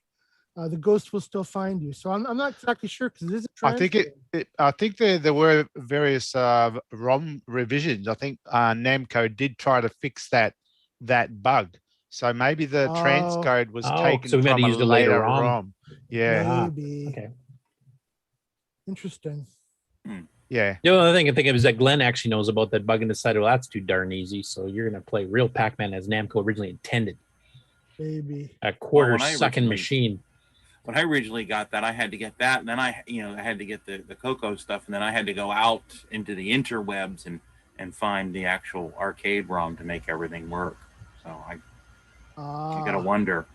D: The ghost will still find you. So I'm not exactly sure, because it is a transcode.
Q: I think there were various ROM revisions. I think Namco did try to fix that bug. So maybe the transcode was taken
H: so we
Q: from
H: might have used a later
Q: ROM. Yeah.
D: Maybe.
H: Okay.
D: Interesting.
Q: Yeah.
H: The only thing I think of is that Glenn actually knows about that bug and decided, well, that's too darn easy. So you're going to play real Pac-Man as Namco originally intended.
D: Maybe.
H: A quarter-second machine.
J: When I originally got that, I had to get that, and then I had to get the CoCo stuff, and then I had to go out into the interwebs and find the actual arcade ROM to make everything work. So you gotta wonder.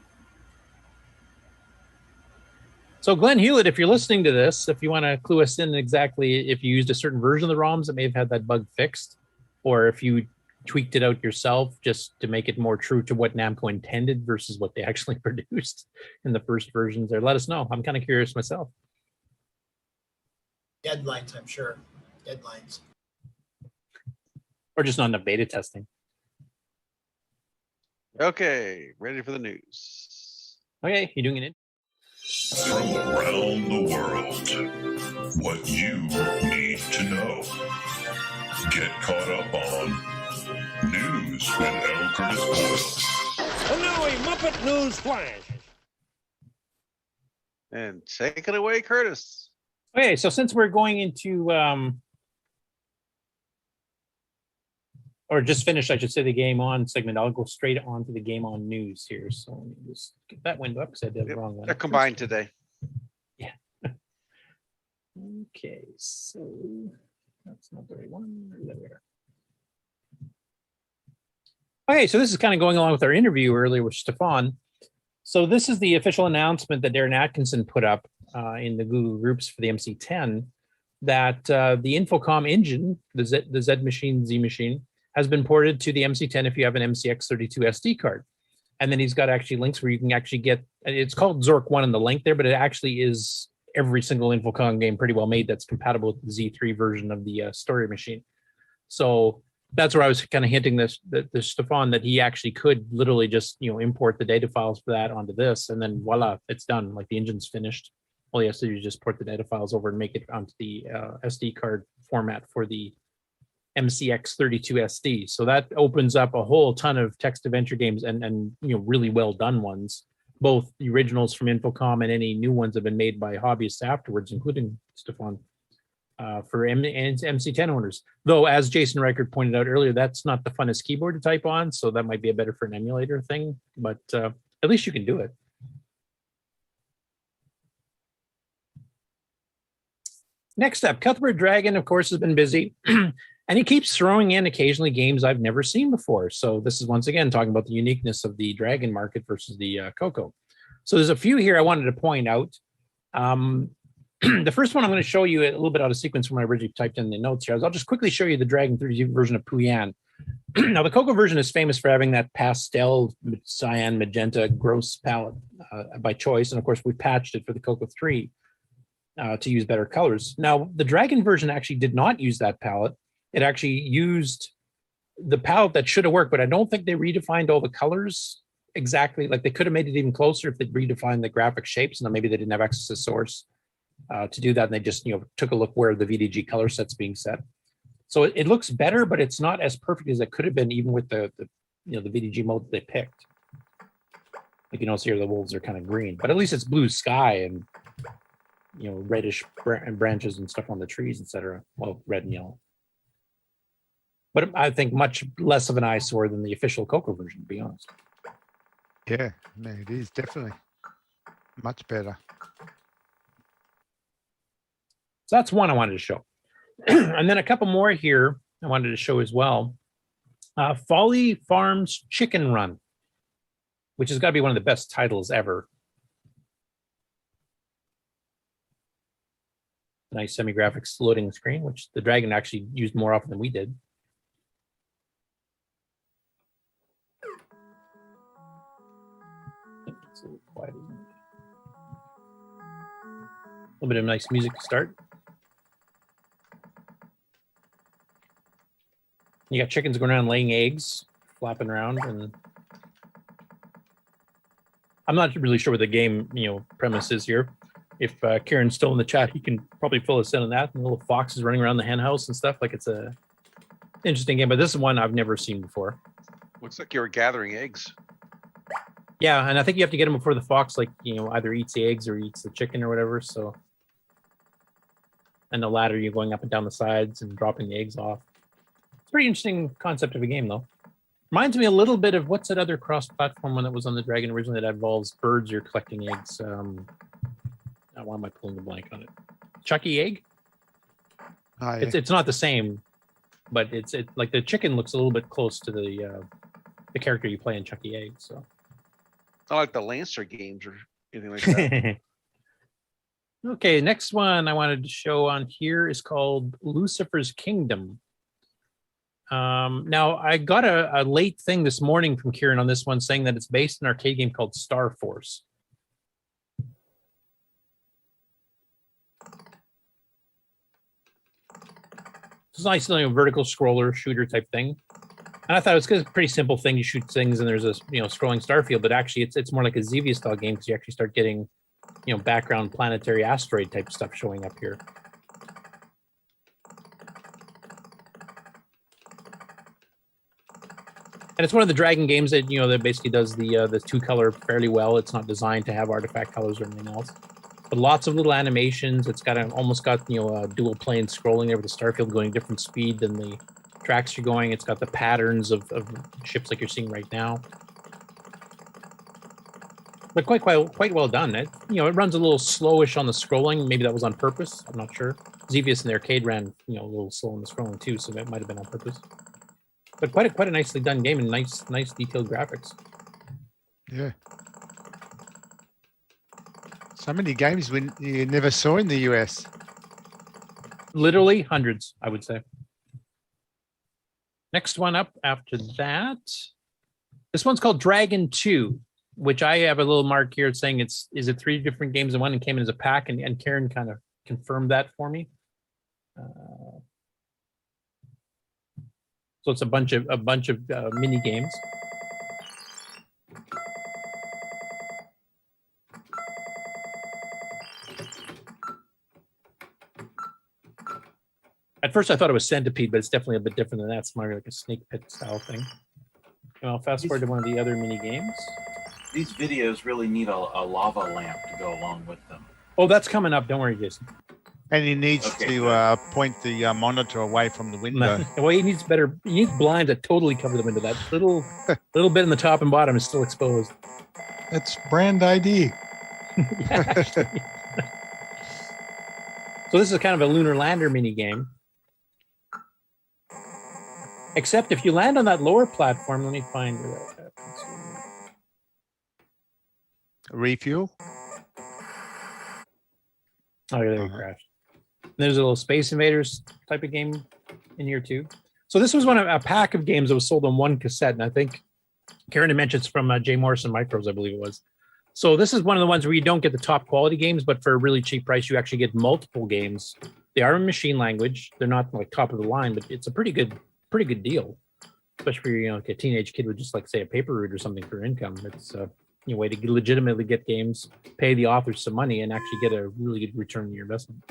H: So Glen Hewlett, if you're listening to this, if you want to clue us in exactly if you used a certain version of the ROMs that may have had that bug fixed, or if you tweaked it out yourself just to make it more true to what Namco intended versus what they actually produced in the first versions, there, let us know. I'm kind of curious myself.
G: Deadlines, I'm sure. Deadlines.
H: Or just not enough beta testing.
E: Okay, ready for the news.
H: Okay, you doing it?
R: From around the world, what you need to know. Get caught up on News with L. Curtis Boyle.
K: And now a Muppet News Flash.
E: And take it away, Curtis.
H: Okay, so since we're going into or just finished, I should say, the Game On segment, I'll go straight on to the Game On news here. So let me just get that window up because I did the wrong one.
E: They're combined today.
H: Yeah. Okay, so that's not the right one. There we are. Okay, so this is kind of going along with our interview earlier with Stefan. So this is the official announcement that Darren Atkinson put up in the Google Groups for the MC10 that the Infocom engine, the Z machine, Z machine, has been ported to the MC10 if you have an MCX32 SD card. And then he's got actually links where you can actually get, it's called Zork 1 in the link there, but it actually is every single Infocom game pretty well made that's compatible with the Z3 version of the story machine. So that's where I was kind of hinting this Stefan, that he actually could literally just import the data files for that onto this, and then voila, it's done. Like the engine's finished. All he has to do is just port the data files over and make it onto the SD card format for the MCX32 SD. So that opens up a whole ton of text adventure games and really well done ones. Both the originals from Infocom and any new ones have been made by hobbyists afterwards, including Stefan, for MC10 owners. Though, as Jason Reichert pointed out earlier, that's not the funnest keyboard to type on, so that might be a better for an emulator thing, but at least you can do it. Next up, Cuthbert Dragon, of course, has been busy, and he keeps throwing in occasionally games I've never seen before. So this is once again talking about the uniqueness of the Dragon market versus the CoCo. So there's a few here I wanted to point out. The first one I'm going to show you a little bit out of sequence from what I originally typed in the notes here. I'll just quickly show you the Dragon 32 version of Pooyan. Now, the CoCo version is famous for having that pastel, cyan, magenta, gross palette by choice. And of course, we patched it for the CoCo 3 to use better colors. Now, the Dragon version actually did not use that palette. It actually used the palette that should have worked, but I don't think they redefined all the colors exactly. Like they could have made it even closer if they redefined the graphic shapes, and then maybe they didn't have access to source to do that, and they just took a look where the VDG color set's being set. So it looks better, but it's not as perfect as it could have been, even with the VDG mode that they picked. Like see here, the wolves are kind of green, but at least it's blue sky and reddish branches and stuff on the trees, etc. Well, red and yellow. But I think much less of an eyesore than the official CoCo version, to be honest.
Q: Yeah, no, it is definitely much better.
H: So that's one I wanted to show. And then a couple more here I wanted to show as well. Folly Farms Chicken Run, which has got to be one of the best titles ever. Nice semi-graphics loading screen, which the Dragon actually used more often than we did. It's a little quiet, isn't it? A little bit of nice music to start. You got chickens going around laying eggs, flapping around, and I'm not really sure what the game premise is here. If Kieran's still in the chat, he can probably fill us in on that. And the little foxes running around the hen house and stuff. Like it's a interesting game, but this is one I've never seen before.
E: Looks like you were gathering eggs.
H: Yeah, and I think you have to get them before the fox, either eats the eggs or eats the chicken or whatever. So, and the ladder, you're going up and down the sides and dropping the eggs off. It's a pretty interesting concept of a game, though. Reminds me a little bit of what's that other cross-platform one that was on the Dragon originally that involves birds you're collecting eggs. Why am I pulling the blank on it? Chucky Egg?
Q: Oh, yeah.
H: It's not the same, but it's like the chicken looks a little bit close to the character you play in Chucky Egg. So
E: Not like the Lancer games or anything like that.
H: Okay, next one I wanted to show on here is called Lucifer's Kingdom. Now, I got a late thing this morning from Kieran on this one saying that it's based on an arcade game called Star Force. It's a nice vertical scroller shooter type thing. And I thought it was a pretty simple thing. You shoot things and there's a scrolling star field, but actually it's more like a Xevia style game because you actually start getting background planetary asteroid type stuff showing up here. And it's one of the Dragon games that that basically does the two color fairly well. It's not designed to have artifact colors or anything else, but lots of little animations. It's got almost got a dual plane scrolling there with the starfield going different speed than the tracks you're going. It's got the patterns of ships like you're seeing right now, but quite well done. It runs a little slowish on the scrolling. Maybe that was on purpose. I'm not sure. Xevious in the arcade ran a little slow on the scrolling too, so that might have been on purpose. But quite a nicely done game and nice detailed graphics.
Q: Yeah. So many games you never saw in the US.
H: Literally hundreds, I would say. Next one up after that. This one's called Dragon 2. which I have a little mark here saying is it 3 different games in one and came in as a pack, and Karen kind of confirmed that for me. So it's a bunch of mini games. At first I thought it was Centipede, but it's definitely a bit different than that. It's more like a snake pit style thing. And I'll fast forward to one of the other mini games.
J: These videos really need a lava lamp to go along with them.
H: Oh, that's coming up. Don't worry, Jason.
Q: And he needs to point the monitor away from the window.
H: Well, he needs blinds that totally cover the window. That little bit in the top and bottom is still exposed.
F: It's brand ID.
H: So this is kind of a lunar lander mini game. Except if you land on that lower platform, let me find where that happens.
Q: Refuel.
H: Oh, there we crashed. There's a little Space Invaders type of game in here too. So this was a pack of games that was sold on one cassette, and I think Karen had mentioned it's from J. Morrison Micros, I believe it was. So this is one of the ones where you don't get the top quality games, but for a really cheap price, you actually get multiple games. They are in machine language. They're not like top of the line, but it's a pretty good deal, especially for like a teenage kid with just like say a paper route or something for income. It's a way to legitimately get games, pay the authors some money, and actually get a really good return on your investment.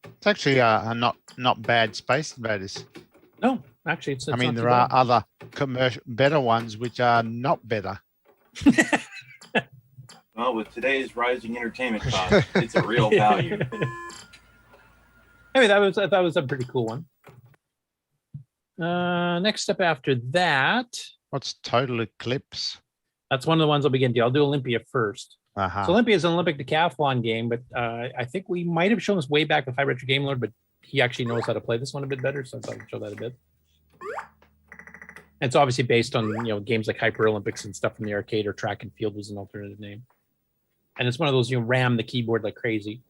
Q: It's actually a not bad Space Invaders.
H: No, actually, it's
Q: I mean, there are other better ones which are not better.
J: Well, with today's rising entertainment costs, it's a real value.
H: Anyway, I thought that was a pretty cool one. Next up after that.
Q: What's Total Eclipse?
H: That's one of the ones I'll begin to. I'll do Olympia first.
Q: Uh-huh.
H: So Olympia is an Olympic decathlon game, but I think we might have shown this way back with High Retro Game Lord, but he actually knows how to play this one a bit better, so I thought I'd show that a bit. And it's obviously based on games like Hyper Olympics and stuff from the arcade, or Track and Field was an alternative name. And it's one of those ram the keyboard like crazy.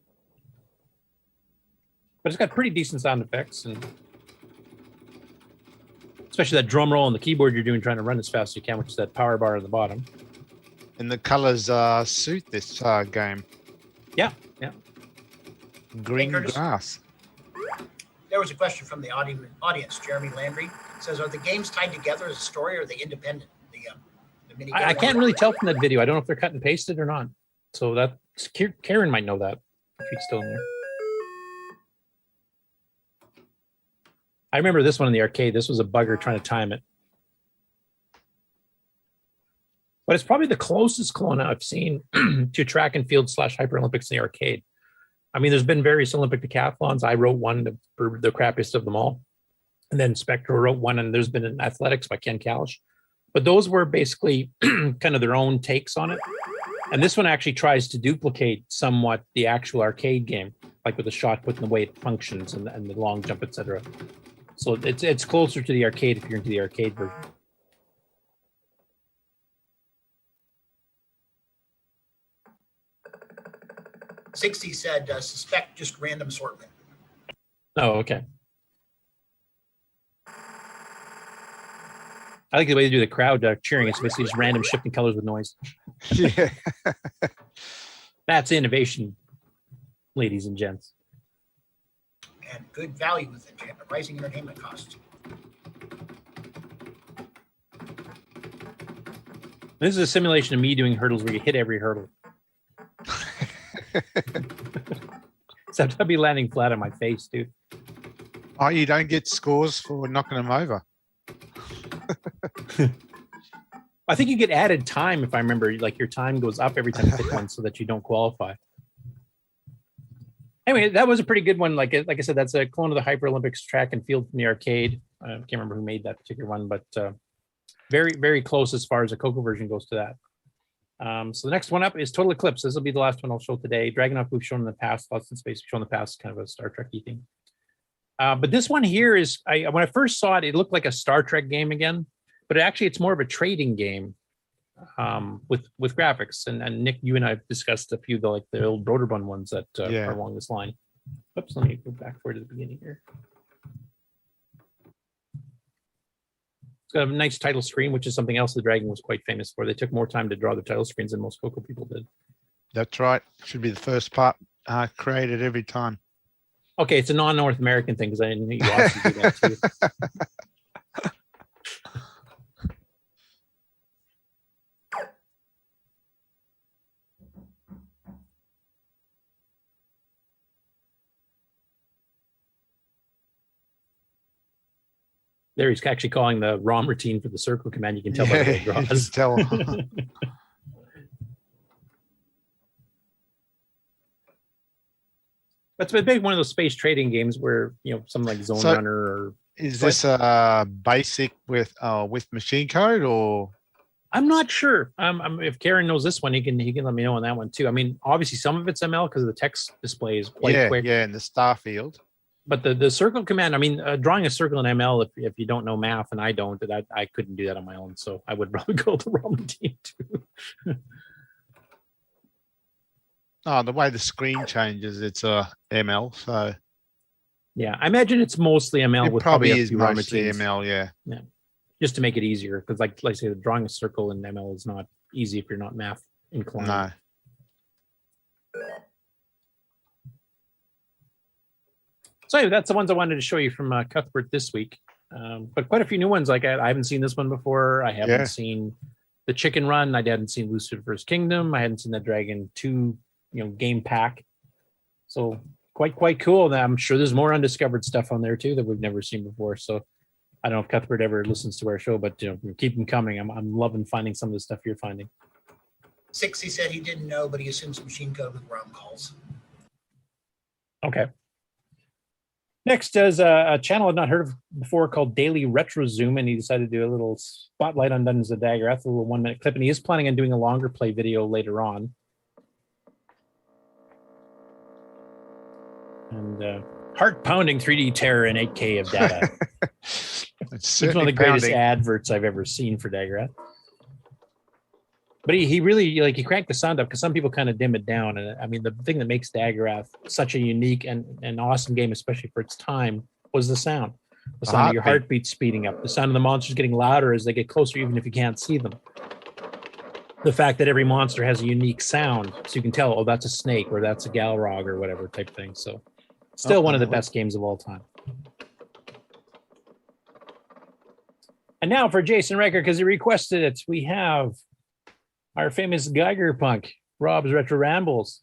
H: But it's got pretty decent sound effects, and especially that drum roll on the keyboard you're doing trying to run as fast as you can, which is that power bar on the bottom.
Q: And the colors suit this game.
H: Yeah.
Q: Green grass.
G: There was a question from the audience. Jeremy Landry says, "Are the games tied together as a story, or are they independent?" The mini.
H: I can't really tell from that video. I don't know if they're cut and pasted or not. So that's Karen might know that if he's still in there. I remember this one in the arcade. This was a bugger trying to time it. But it's probably the closest clone I've seen to Track and Field / Hyper Olympics in the arcade. I mean, there's been various Olympic decathlons. I wrote one, the crappiest of them all. And then Spectro wrote one, and there's been an athletics by Ken Kalish. But those were basically kind of their own takes on it. And this one actually tries to duplicate somewhat the actual arcade game, like with the shot put in the way it functions and the long jump, etc. So it's closer to the arcade if you're into the arcade version.
G: "60 said, suspect just random assortment."
H: Oh, okay. I like the way they do the crowd cheering. It's basically just random shifting colors with noise.
Q: Yeah.
H: That's innovation, ladies and gents.
G: And good value with it, rising entertainment costs.
H: This is a simulation of me doing hurdles where you hit every hurdle. Except I'd be landing flat on my face, dude.
Q: Oh, you don't get scores for knocking them over.
H: I think you get added time, if I remember. Like your time goes up every time you hit one, so that you don't qualify. Anyway, that was a pretty good one. Like I said, that's a clone of the Hyper Olympics Track and Field from the arcade. I can't remember who made that particular one, but very, very close as far as the CoCo version goes to that. So the next one up is Total Eclipse. This will be the last one I'll show today. Dragonoff we've shown in the past, Lost in Space we've shown in the past, kind of a Star Trek-y thing. But this one here is, when I first saw it, it looked like a Star Trek game again, but actually it's more of a trading game with graphics. And Nick, you and I have discussed a few of the old Broderbund ones that are along this line. Oops, let me go back forward to the beginning here. It's got a nice title screen, which is something else the Dragon was quite famous for. They took more time to draw the title screens than most CoCo people did.
Q: That's right. Should be the first part created every time.
H: Okay, it's a non-North American thing because I didn't know you also do that too. There, he's actually calling the ROM routine for the circle command. You can tell by the way it draws.
Q: You can tell.
H: That's a big one of those space trading games where, you know, something like Zone Runner or.
Q: Is this basic with machine code or?
H: I'm not sure. If Karen knows this one, he can let me know on that one too. I mean, obviously some of it's ML because the text display is quite quick.
Q: Yeah, in the star field.
H: But the circle command, I mean, drawing a circle in ML, if you don't know math, and I don't, I couldn't do that on my own. So I would probably go the ROM routine too.
Q: Oh, the way the screen changes, it's ML. So
H: yeah, I imagine it's mostly ML.
Q: It
H: with
Q: probably
H: a
Q: is
H: few ROM
Q: mostly
H: routines.
Q: ML. Yeah,
H: just to make it easier, because like I say, drawing a circle in ML is not easy if you're not math inclined.
Q: No.
H: So anyway, that's the ones I wanted to show you from Cuthbert this week. But quite a few new ones. Like I haven't seen this one before. I haven't seen the Chicken Run. I hadn't seen Lucifer's Kingdom. I hadn't seen the Dragon 2, game pack. So quite cool. I'm sure there's more undiscovered stuff on there too that we've never seen before. So I don't know if Cuthbert ever listens to our show, but keep them coming. I'm loving finding some of the stuff you're finding.
G: 60 said he didn't know, but he assumes machine code with ROM calls.
H: Okay. Next is a channel I've not heard of before called Daily Retro Zoom, and he decided to do a little spotlight on Dungeons of Daggorath, a little 1-minute clip, and he is planning on doing a longer play video later on. And heart-pounding 3D terror in 8K of data. It's one of the greatest adverts I've ever seen for Daggorath. But he really, he cranked the sound up because some people kind of dim it down. And I mean, the thing that makes Daggorath such a unique and awesome game, especially for its time, was the sound. The sound of your heartbeat speeding up. The sound of the monsters getting louder as they get closer, even if you can't see them. The fact that every monster has a unique sound, so you can tell, oh, that's a snake or that's a Galrog or whatever type thing. So still one of the best games of all time. And now for Jason Riker, because he requested it, we have our famous Geiger punk, Rob's Retro Rambles,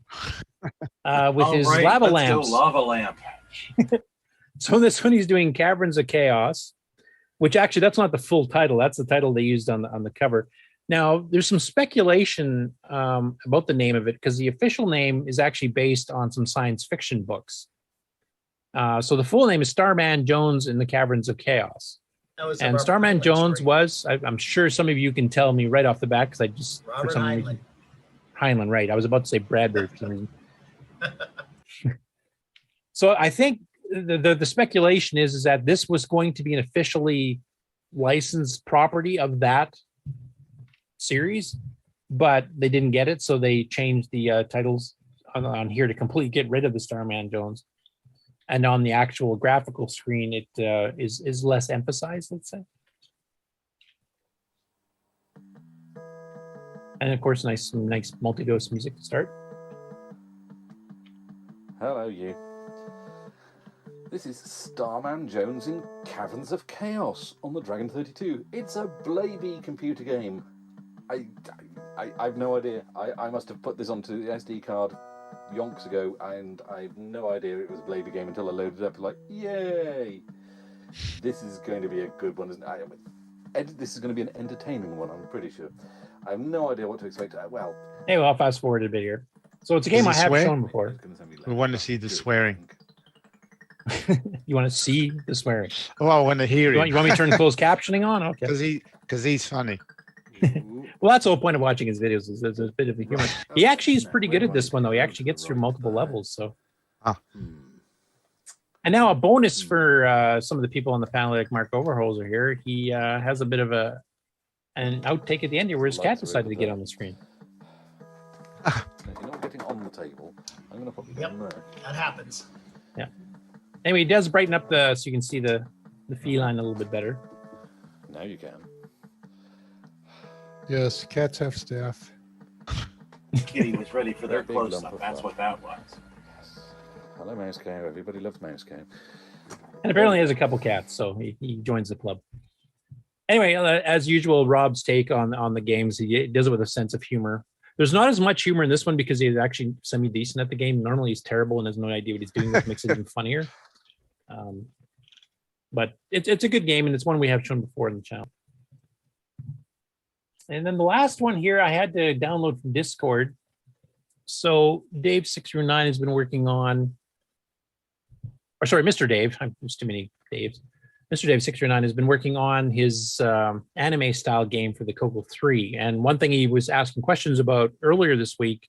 H: with his lava lamps.
M: Lava lamp.
H: So this one he's doing Caverns of Chaos, which actually that's not the full title. That's the title they used on the cover. Now there's some speculation about the name of it because the official name is actually based on some science fiction books. So the full name is Starman Jones in the Caverns of Chaos. And Starman Jones was, I'm sure some of you can tell me right off the bat because I just
G: Robert Heinlein.
H: Heinlein, right? I was about to say Bradbury for some reason. So I think the speculation is that this was going to be an officially licensed property of that series, but they didn't get it, so they changed the titles on here to completely get rid of the Starman Jones. And on the actual graphical screen, it is less emphasized, let's say. And of course, nice multi-dose music to start.
N: Hello, you. This is Starman Jones in Caverns of Chaos on the Dragon 32. It's a Blaby computer game. I've no idea. I must have put this onto the SD card yonks ago, and I have no idea it was a Blaby game until I loaded it up. Like, yay! This is going to be a good one, isn't it? This is going to be an entertaining one, I'm pretty sure. I have no idea what to expect.
H: Anyway, I'll fast forward a bit here. So it's a game I have shown before.
Q: We want to see the swearing.
H: You want to see the swearing?
Q: Oh, I want to hear it.
H: You want me to turn closed captioning on? Okay.
Q: Because he's funny.
H: Well, that's the whole point of watching his videos. Is there's a bit of a humor. He actually is pretty good at this one, though. He actually gets through multiple levels. So. And now a bonus for some of the people on the panel, like Mark Overholzer here. He has a bit of an outtake at the end here where his cat decided to get on the screen.
N: You're not getting on the table. I'm going to put it in there.
G: That happens.
H: Yeah. Anyway, he does brighten up so you can see the feline a little bit better.
N: Now you can.
I: Yes, cats have staff.
J: Kitty was ready for their
N: Big
J: close
N: lump
J: up.
N: of
J: That's
N: fat.
J: what that was.
N: Hello, Mouse Cow. Everybody loves Mouse Cow.
H: And apparently he has a couple cats, so he joins the club. Anyway, as usual, Rob's take on the games, he does it with a sense of humor. There's not as much humor in this one because he's actually semi-decent at the game. Normally he's terrible and has no idea what he's doing, which makes it even funnier. But it's a good game, and it's one we have shown before in the channel. And then the last one here, I had to download from Discord. So Dave609 has been working on, or sorry, Mr. Dave. There's too many Daves. Mr. Dave 609 has been working on his anime style game for the CoCo 3. And one thing he was asking questions about earlier this week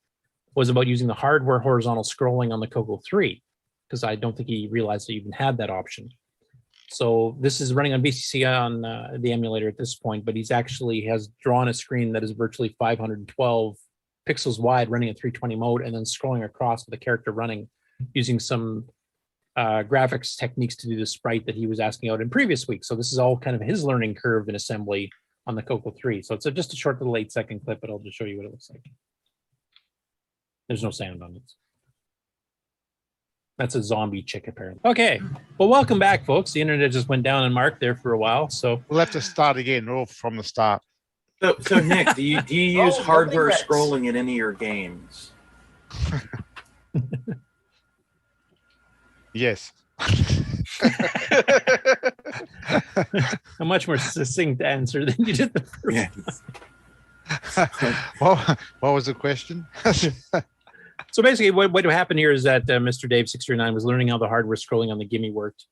H: was about using the hardware horizontal scrolling on the CoCo 3, because I don't think he realized they even had that option. So this is running on VCC on the emulator at this point, but he's actually has drawn a screen that is virtually 512 pixels wide, running at 320 mode, and then scrolling across with the character running using some graphics techniques to do the sprite that he was asking out in previous weeks. So this is all kind of his learning curve in assembly on the CoCo 3. So it's just a short little 8-second clip, but I'll just show you what it looks like. There's no sound on it. That's a zombie chick, apparently. Okay, well, welcome back, folks. The internet just went down and marked there for a while, so
Q: we'll have to start again, all from the start.
J: So Nick, do you use hardware scrolling in any of your games?
Q: Yes.
H: A much more succinct answer than you did the first
Q: What was the question?
H: So basically, what happened here is that Mr. Dave 609 was learning how the hardware scrolling on the Gimme worked.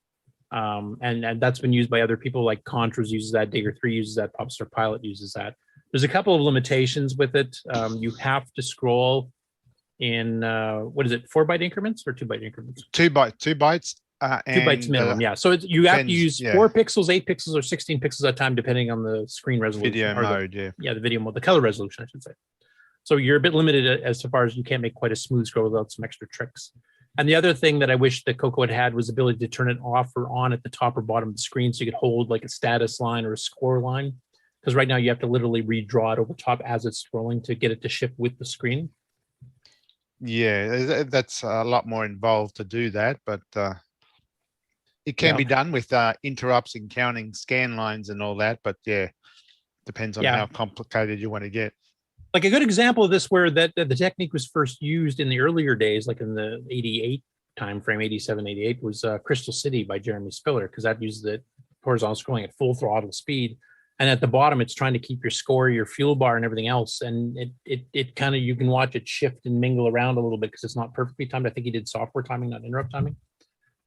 H: And that's been used by other people, like Contras uses that, Digger 3 uses that, Popstar Pilot uses that. There's a couple of limitations with it. You have to scroll in, 4-byte increments or 2-byte increments?
Q: 2 bytes. 2
H: bytes minimum, yeah. So you have to use 4 pixels, 8 pixels, or 16 pixels at a time, depending on the screen resolution.
Q: Video mode,
H: yeah, the video mode, the color resolution, I should say. So you're a bit limited as far as you can't make quite a smooth scroll without some extra tricks. And the other thing that I wish that CoCo had was the ability to turn it off or on at the top or bottom of the screen, so you could hold like a status line or a score line. Because right now you have to literally redraw it over top as it's scrolling to get it to shift with the screen.
Q: Yeah, that's a lot more involved to do that, but it can be done with interrupts and counting scan lines and all that. But yeah, depends on how complicated you want to get.
H: Like a good example of this, where the technique was first used in the earlier days, like in the 88 time frame, 87, 88, was Crystal City by Jeremy Spiller, because that uses the horizontal scrolling at full throttle speed. And at the bottom, it's trying to keep your score, your fuel bar, and everything else. And it kind of, you can watch it shift and mingle around a little bit because it's not perfectly timed. I think he did software timing, not interrupt timing.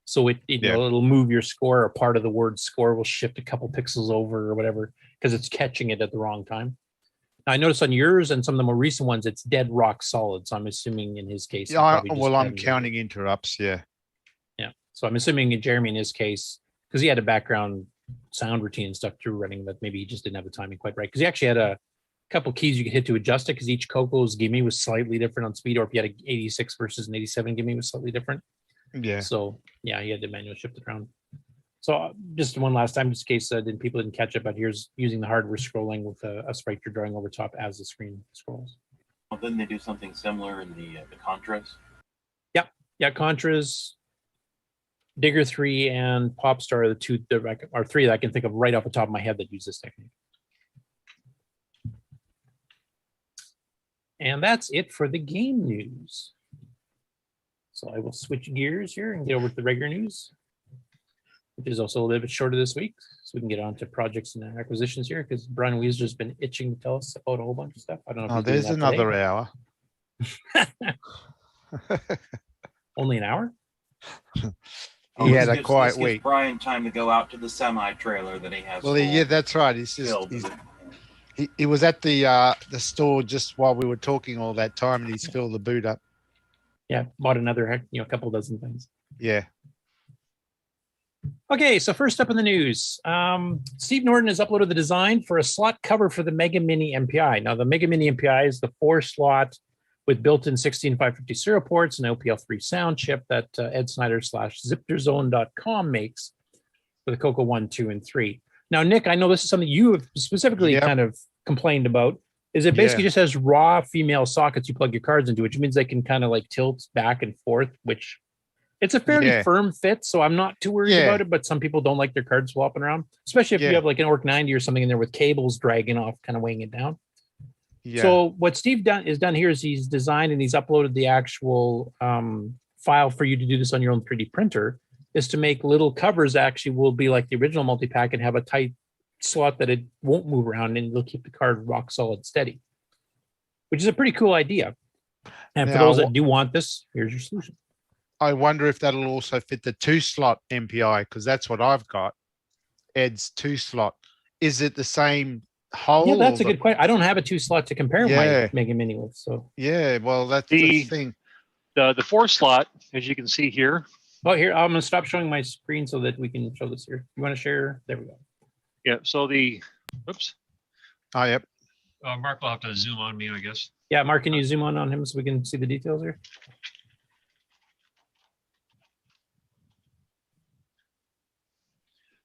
H: So it'll move your score, or part of the word score will shift a couple pixels over or whatever, because it's catching it at the wrong time. Now, I noticed on yours and some of the more recent ones, it's dead rock solid. So I'm assuming in his case.
Q: Yeah, well, I'm counting interrupts. Yeah.
H: Yeah. So I'm assuming in Jeremy, in his case, because he had a background sound routine and stuff through running, that maybe he just didn't have the timing quite right. Because he actually had a couple keys you could hit to adjust it, because each CoCo's Gimme was slightly different on speed, or if you had an 86 versus an 87 Gimme was slightly different.
Q: Yeah.
H: So yeah, he had to manually shift it around. So just one last time, just in case people didn't catch it, but here's using the hardware scrolling with a sprite you're drawing over top as the screen scrolls.
J: Well, didn't they do something similar in the Contras?
H: Yeah, Contras, Digger 3, and Popstar are the two, or three that I can think of right off the top of my head that use this technique. And that's it for the game news. So I will switch gears here and get over to the regular news, which is also a little bit shorter this week, so we can get on to projects and acquisitions here, because Brian Wiesler's been itching to tell us about a whole bunch of stuff. I don't know if
Q: there's another hour.
H: Only an hour?
Q: He had a quiet
J: this gives
Q: week.
J: Brian time to go out to the semi-trailer that he has.
Q: Well, yeah, that's right. He was at the store just while we were talking all that time, and he's filled the boot up.
H: Yeah, bought another, a couple dozen things.
Q: Yeah.
H: Okay, so first up in the news, Steve Norton has uploaded the design for a slot cover for the MegaMiniMPI. Now, the MegaMiniMPI is the 4-slot with built-in 16550 serial ports and LPL3 sound chip that Ed Snyder /ZipterZone.com makes for the CoCo 1, 2, and 3. Now, Nick, I know this is something you have specifically
Q: Yep.
H: kind of complained about. Is it basically
Q: Yeah.
H: just has raw female sockets you plug your cards into, which means they can kind of like tilt back and forth, which it's a fairly
Q: Yeah.
H: firm fit, so I'm not too worried
Q: Yeah.
H: about it, but some people don't like their cards swapping around, especially if you
Q: Yeah.
H: have like an Orc 90 or something in there with cables dragging off, kind of weighing it down.
Q: Yeah.
H: So what Steve is done here is he's designed and he's uploaded the actual file for you to do this on your own 3D printer, is to make little covers actually will be like the original multi-pack and have a tight slot that it won't move around and it'll keep the card rock solid steady, which is a pretty cool idea. And for
Q: Now,
H: those that do want this, here's your solution.
Q: I wonder if that'll also fit the 2-slot MPI, because that's what I've got. Ed's 2-slot. Is it the same hole?
H: Yeah, that's
Q: or
H: a good question. I don't have a 2-slot to compare
Q: Yeah.
H: my Mega Mini with, so.
Q: Yeah, well, that's the thing.
L: The 4-slot, as you can see here.
H: Oh, here, I'm going to stop showing my screen so that we can show this here. You want to share? There we go.
L: Yeah, so oops.
Q: Oh, yep.
L: Mark will have to zoom on me, I guess.
H: Yeah, Mark, can you zoom on him so we can see the details here?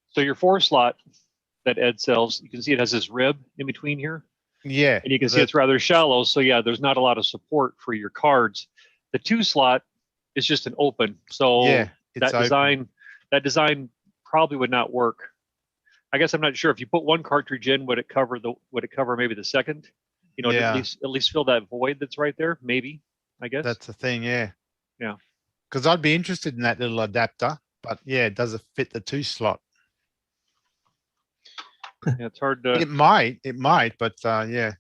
L: So your 4-slot that Ed sells, you can see it has this rib in between here.
Q: Yeah.
L: And you can see it's rather shallow. So yeah, there's not a lot of support for your cards. The 2-slot is just an open. So
Q: Yeah, it's
L: that design probably would not work. I guess I'm not sure if you put one cartridge in, would it cover maybe the second? You know, to
Q: Yeah.
L: at least fill that void that's right there. Maybe, I guess.
Q: That's the thing, yeah.
L: Yeah.
Q: Because I'd be interested in that little adapter, but yeah, does it fit the 2-slot?
L: Yeah, it's hard to.
Q: It might, but yeah.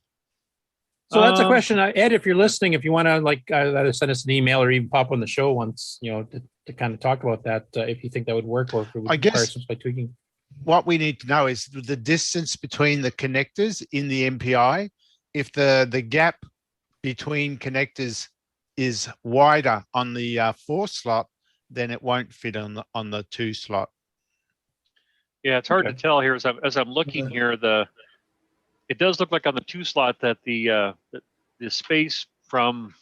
H: So that's a question, Ed. If you're listening, if you want to like either send us an email or even pop on the show once, you know, to kind of talk about that, if you think that would work, or if it would
Q: I
H: require
Q: guess-
H: some by tweaking.
Q: What we need to know is the distance between the connectors in the MPI. If the gap between connectors is wider on the 4-slot, then it won't fit on the 2-slot.
L: Yeah, it's hard to tell here as I'm looking here. It does look like on the 2-slot that the space from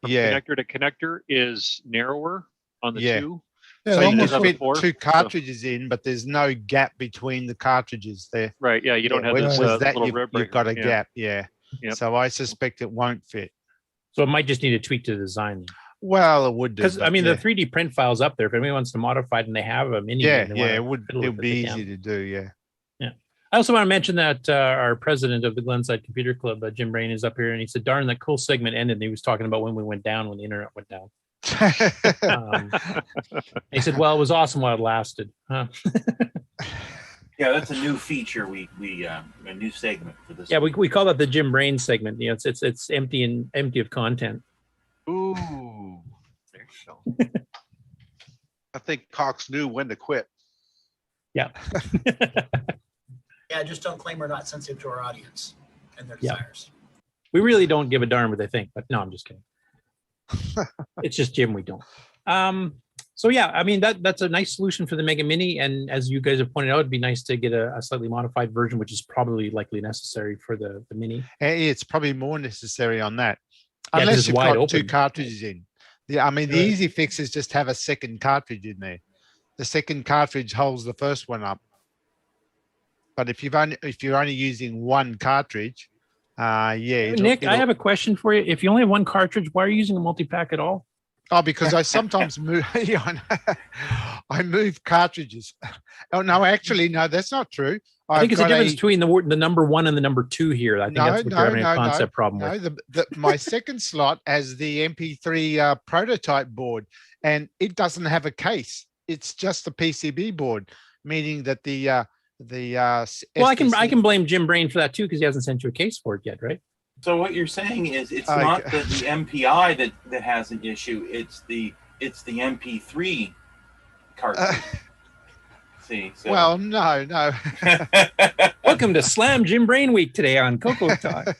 Q: Yeah.
L: connector to connector is narrower on the
Q: Yeah.
L: 2.
Q: So you
L: almost
Q: can fit
L: four,
Q: 2
L: so-
Q: cartridges in, but there's no gap between the cartridges there.
L: Right. Yeah, you don't have
Q: Whereas
L: this
Q: that
L: little
Q: you've,
L: rib.
Q: you've got a
L: yeah.
Q: gap, yeah.
L: Yep.
Q: So I suspect it won't fit.
H: So it might just need a tweak to the design.
Q: Well, it would do.
H: Because I
Q: but
H: mean,
Q: yeah.
H: the 3D print file's up there. If anybody wants to modify it and they have a mini,
Q: Yeah,
H: and they
Q: yeah,
H: wanna
Q: it would
H: fiddle
Q: it
H: with
Q: would be
H: they can.
Q: easy to do, yeah.
H: I also want to mention that our president of the Glenside Computer Club, Jim Brain, is up here, and he said, "Darn, that cool segment ended." And he was talking about when we went down, when the internet went down. He said, "Well, it was awesome while it lasted." Huh?
J: Yeah, that's a new feature. We a new segment for this.
H: Yeah, we call that the Jim Brain segment. You know, it's empty of content.
L: Ooh, there you go.
E: I think Cox knew when to quit.
H: Yeah.
G: Yeah, just don't claim we're not sensitive to our audience and their
H: Yeah.
G: desires.
H: We really don't give a darn what they think, but no, I'm just kidding. It's just Jim, we don't. So yeah, I mean that's a nice solution for the Mega Mini, and as you guys have pointed out, it'd be nice to get a slightly modified version, which is probably likely necessary for the Mini.
Q: It's probably more necessary on that.
H: Yeah, 'cause
Q: Unless
H: it's
Q: you've
H: wide
Q: got 2
H: open.
Q: cartridges in. Yeah, I mean, the easy fix is just have a second cartridge in there. The second cartridge holds the first one up. But if you're only using 1 cartridge, yeah.
H: Nick, I have a question for you. If you only have 1 cartridge, why are you using a multi-pack at all?
Q: Oh, because I sometimes move. Yeah, I move cartridges. Oh no, actually, no, that's not true.
H: I think it's the
Q: got
H: difference between the number 1 and the number 2 here. I think that's what you're having a concept problem
Q: no.
H: with.
Q: My second slot has the MP3 prototype board, and it doesn't have a case. It's just the PCB board, meaning that the
H: Well, I can blame Jim Brain for that too, because he hasn't sent you a case for it yet, right?
J: So what you're saying is it's not the MPI that has an issue. It's the MP3 cartridge. See. So.
Q: Well, no.
H: Welcome to Slam Jim Brain Week today on CoCoTALK.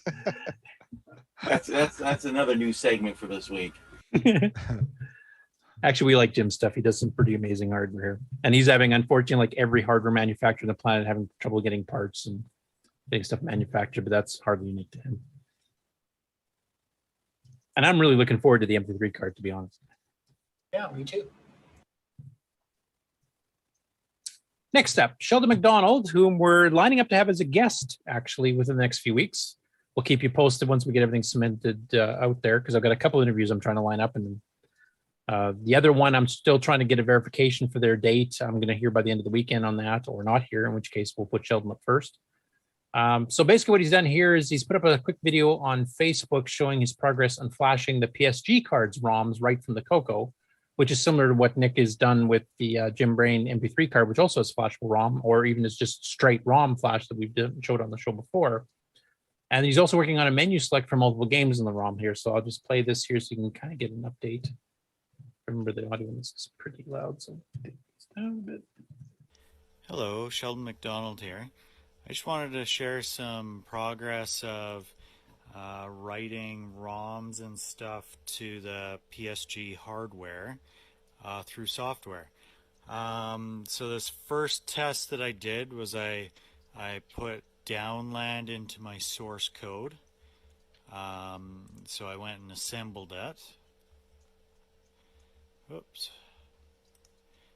J: That's another new segment for this week.
H: Actually, we like Jim's stuff. He does some pretty amazing hardware, and he's having, unfortunately, like every hardware manufacturer on the planet, having trouble getting parts and getting stuff manufactured. But that's hardly unique to him. And I'm really looking forward to the MP3 card, to be honest.
G: Yeah, me too.
H: Next up, Sheldon MacDonald, whom we're lining up to have as a guest, actually, within the next few weeks. We'll keep you posted once we get everything cemented out there, because I've got a couple interviews I'm trying to line up. And the other one, I'm still trying to get a verification for their date. I'm going to hear by the end of the weekend on that, or not here, in which case we'll put Sheldon up first. So basically what he's done here is he's put up a quick video on Facebook showing his progress on flashing the PSG cards ROMs right from the CoCo, which is similar to what Nick has done with the Jim Brain MP3 card, which also has flashable ROM, or even is just straight ROM flash that we've showed on the show before. And he's also working on a menu select for multiple games in the ROM here. So I'll just play this here so you can kind of get an update. Remember, the audio in this is pretty loud, so take this down a bit.
M: Hello, Sheldon MacDonald here. I just wanted to share some progress of writing ROMs and stuff to the PSG hardware through software. So this first test that I did was I put downland into my source code. So I went and assembled it. Oops.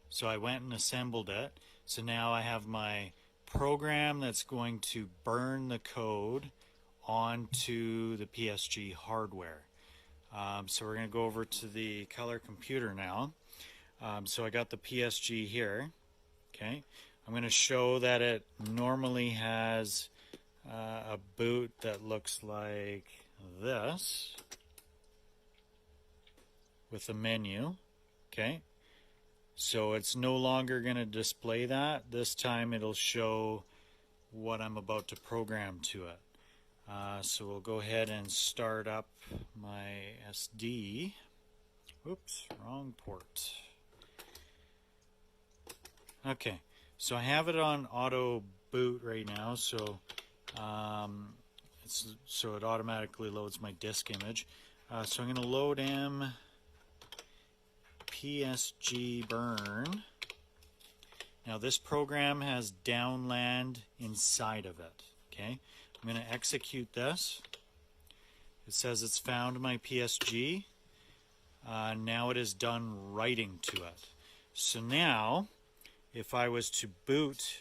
M: So I went and assembled it. So now I have my program that's going to burn the code onto the PSG hardware. So we're going to go over to the color computer now. So I got the PSG here. Okay. I'm going to show that it normally has a boot that looks like this with a menu. Okay. So it's no longer going to display that. This time it'll show what I'm about to program to it. So we'll go ahead and start up my SD. Oops, wrong port. Okay, so I have it on auto boot right now, so so it automatically loads my disk image. So I'm going to load in PSG burn. Now this program has downland inside of it. Okay, I'm going to execute this. It says it's found my PSG. Now it is done writing to it. So now, if I was to boot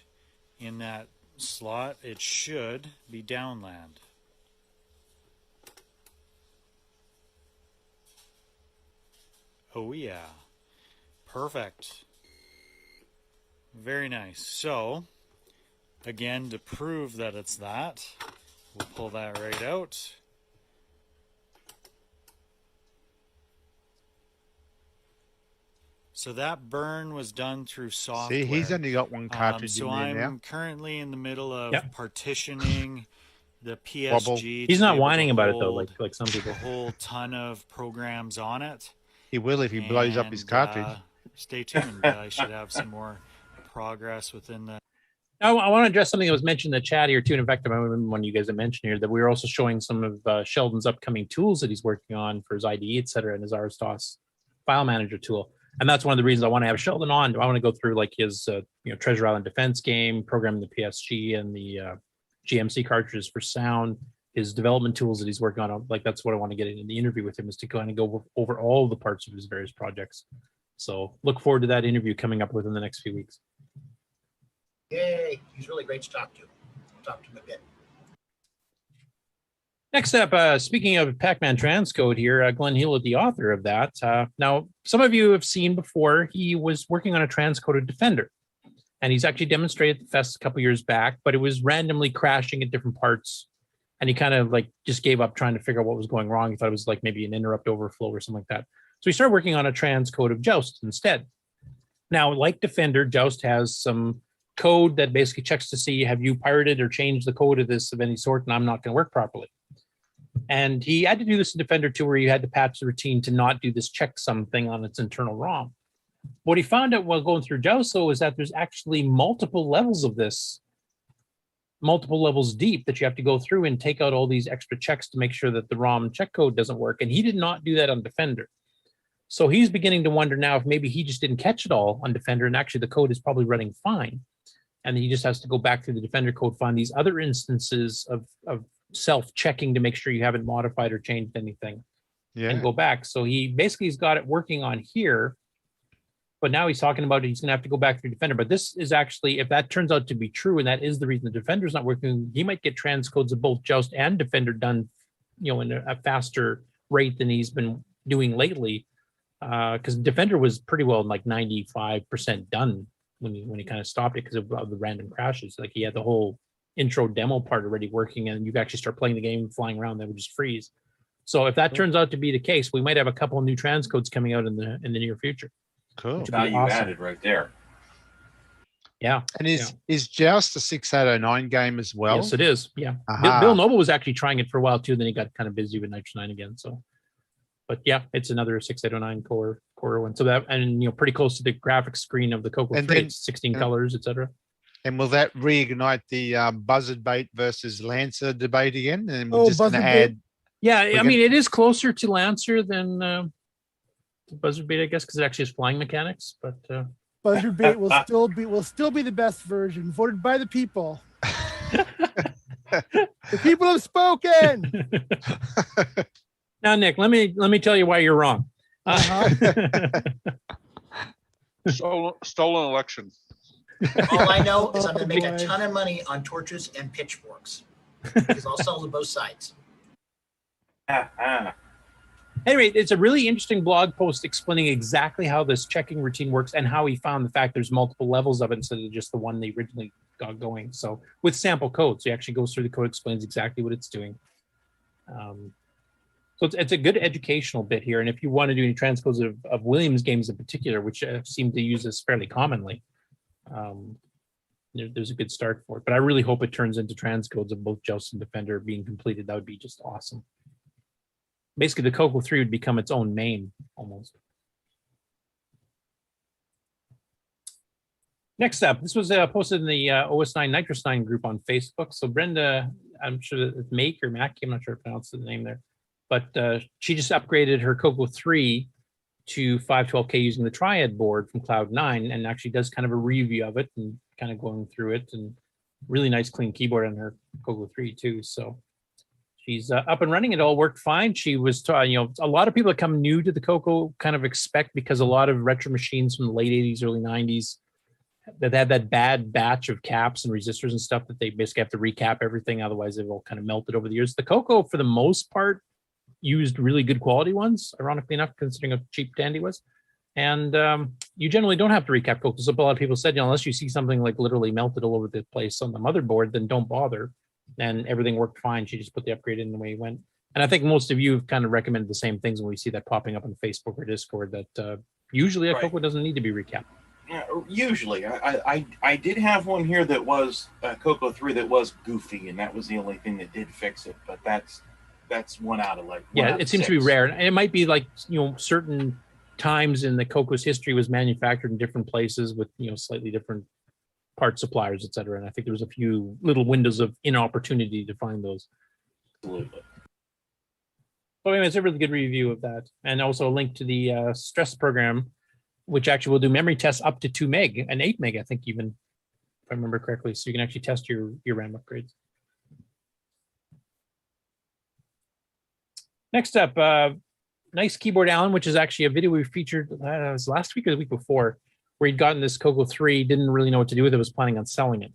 M: in that slot, it should be downland. Oh yeah, perfect. Very nice. So, again, to prove that it's that, we'll pull that right out. So that burn was done through software.
Q: See, he's only got one cartridge
M: so
Q: in there now.
M: I'm currently in the middle of partitioning the PSG.
Q: Wobble.
H: He's not whining about it though, like some people.
M: A whole ton of programs on it.
Q: He will if he blows up his cartridge.
M: Stay tuned. I should have some more progress within the.
H: I want to address something that was mentioned in the chat here too. And in fact, I remember one of you guys had mentioned here that we were also showing some of Sheldon's upcoming tools that he's working on for his IDE, et cetera, and his RSDOS file manager tool. And that's one of the reasons I want to have Sheldon on. I want to go through like his Treasure Island Defense game, programming the PSG and the GMC cartridges for sound, his development tools that he's working on. Like that's what I want to get in the interview with him, is to kind of go over all the parts of his various projects. So look forward to that interview coming up within the next few weeks.
G: Yay, he's really great to talk to. I'll talk to him a bit.
H: Next up, speaking of Pac-Man transcode here, Glen Hewlett, the author of that. Now, some of you have seen before, he was working on a transcoded Defender. And he's actually demonstrated at the fest a couple years back, but it was randomly crashing at different parts. And he kind of like just gave up trying to figure out what was going wrong. He thought it was like maybe an interrupt overflow or something like that. So he started working on a transcode of Joust instead. Now, like Defender, Joust has some code that basically checks to see, have you pirated or changed the code of this of any sort, and I'm not going to work properly. And he had to do this in Defender 2, where you had to patch the routine to not do this checksum thing on its internal ROM. What he found out while going through Joust, though, is that there's actually multiple levels of this, multiple levels deep, that you have to go through and take out all these extra checks to make sure that the ROM check code doesn't work. And he did not do that on Defender. So he's beginning to wonder now if maybe he just didn't catch it all on Defender, and actually the code is probably running fine. And he just has to go back through the Defender code, find these other instances of self-checking to make sure you haven't modified or changed anything, and go back. So he basically has got it working on here. But now he's talking about he's going to have to go back through Defender. But this is actually, if that turns out to be true, and that is the reason the Defender's not working, he might get transcodes of both Joust and Defender done, in a faster rate than he's been doing lately. Because Defender was pretty well like 95% done when he kind of stopped it because of the random crashes. Like he had the whole intro demo part already working, and you could actually start playing the game flying around, that would just freeze. So if that turns out to be the case, we might have a couple of new transcodes coming out in the near future.
Q: Cool.
J: Value added right there.
H: Yeah.
Q: And is Joust a 6809 game as well?
H: Yes, it is. Yeah.
Q: Aha.
H: Bill Noble was actually trying it for a while too. Then he got kind of busy with Nitro 9 again. So, but yeah, it's another 6809 core one. So that, and pretty close to the graphics screen of the CoCo 3. It's 16 colors, etc.
Q: And will that reignite the Buzzard Bait versus Lancer debate again? And we're just going to add.
H: Yeah, I mean, it is closer to Lancer than Buzzard Bait, I guess, because it actually has flying mechanics. But
D: Buzzard Bait will still be the best version, voted by the people. The people have spoken.
H: Now, Nick, let me tell you why you're wrong.
E: Stolen election.
G: All I know is I'm going to make a ton of money on torches and pitchforks because I'll sell to both sides.
H: Anyway, it's a really interesting blog post explaining exactly how this checking routine works and how he found the fact there's multiple levels of it instead of just the one they originally got going. So with sample code, so he actually goes through the code, explains exactly what it's doing. So it's a good educational bit here. And if you want to do any transcodes of Williams games in particular, which seem to use this fairly commonly, there's a good start for it. But I really hope it turns into transcodes of both Joust and Defender being completed. That would be just awesome. Basically, the CoCo 3 would become its own main almost. Next up, this was posted in the OS9 Nitrous 9 group on Facebook. So Brenda, I'm sure that it's Make or Mackie, I'm not sure if I pronounced the name there, but she just upgraded her CoCo 3 to 512K using the Triad board from Cloud9 and actually does kind of a review of it and kind of going through it, and really nice clean keyboard on her CoCo 3 too. So she's up and running. It all worked fine. She was, a lot of people that come new to the CoCo kind of expect, because a lot of retro machines from the late 80s, early 90s, that had that bad batch of caps and resistors and stuff that they basically have to recap everything. Otherwise, they've all kind of melted over the years. The CoCo, for the most part, used really good quality ones, ironically enough, considering how cheap Tandy was. And you generally don't have to recap CoCo. So a lot of people said, unless you see something like literally melted all over the place on the motherboard, then don't bother. And everything worked fine. She just put the upgrade in the way it went. And I think most of you have kind of recommended the same things when we see that popping up on Facebook or Discord, that usually a CoCo doesn't need to be recapped.
J: Usually. I did have one here that was CoCo 3 that was goofy, and that was the only thing that did fix it. But that's one out of
H: it seems to be rare. And it might be like, certain times in the CoCo's history was manufactured in different places with, slightly different part suppliers, et cetera. And I think there was a few little windows of inopportunity to find those.
J: Absolutely.
H: So anyway, it's a really good review of that. And also a link to the stress program, which actually will do memory tests up to 2 meg and 8 meg, I think, even, if I remember correctly. So you can actually test your RAM upgrades. Next up, nice keyboard Alan, which is actually a video we featured it was last week or the week before, where he'd gotten this CoCo 3, didn't really know what to do with it, was planning on selling it.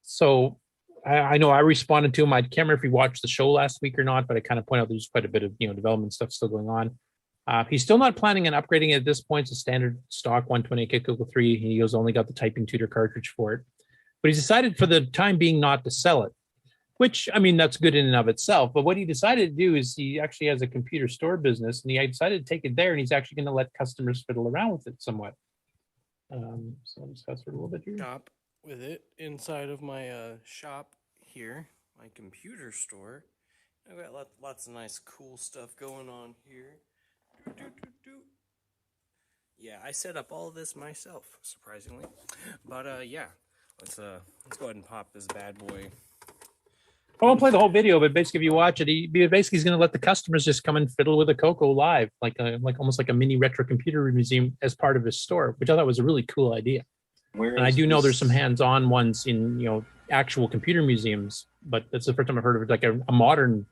H: So I know I responded to him. I can't remember if he watched the show last week or not, but I kind of point out there's quite a bit of development stuff still going on. He's still not planning on upgrading it at this point. It's a standard stock 128K CoCo 3. He has only got the typing tutor cartridge for it. But he's decided for the time being not to sell it, which, I mean, that's good in and of itself. But what he decided to do is he actually has a computer store business, and he decided to take it there, and he's actually going to let customers fiddle around with it somewhat. So I'll discuss it a little bit here.
O: Shop with it inside of my shop here, my computer store. I've got lots of nice cool stuff going on here. Yeah, I set up all of this myself, surprisingly. But yeah, let's go ahead and pop this bad boy.
H: I won't play the whole video, but basically, if you watch it, he's going to let the customers just come and fiddle with the CoCo live, like almost like a mini retro computer museum as part of his store, which I thought was a really cool idea. And I do know there's some hands-on ones in actual computer museums, but that's the first time I've heard of it, like a modern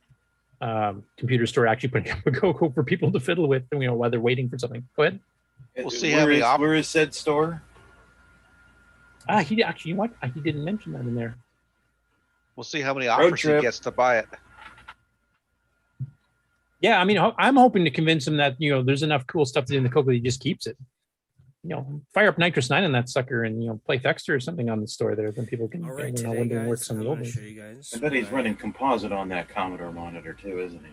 H: computer store actually putting up a CoCo for people to fiddle with, while they're waiting for something. Go ahead.
E: We'll see how many
J: Where is said store?
H: He actually, you know what? He didn't mention that in there.
E: We'll see how many offers he gets to buy it.
H: Yeah, I mean, I'm hoping to convince him that, you know, there's enough cool stuff in the CoCo that he just keeps it. You know, fire up Nitrous 9 on that sucker and, you know, play Thexter or something on the store there. Then people can,
O: All right,
H: you know,
O: today,
H: wondering
O: guys,
H: works on
O: I'm
H: the old
O: gonna
H: ones.
O: show you guys.
J: I bet he's running composite on that Commodore monitor too, isn't he?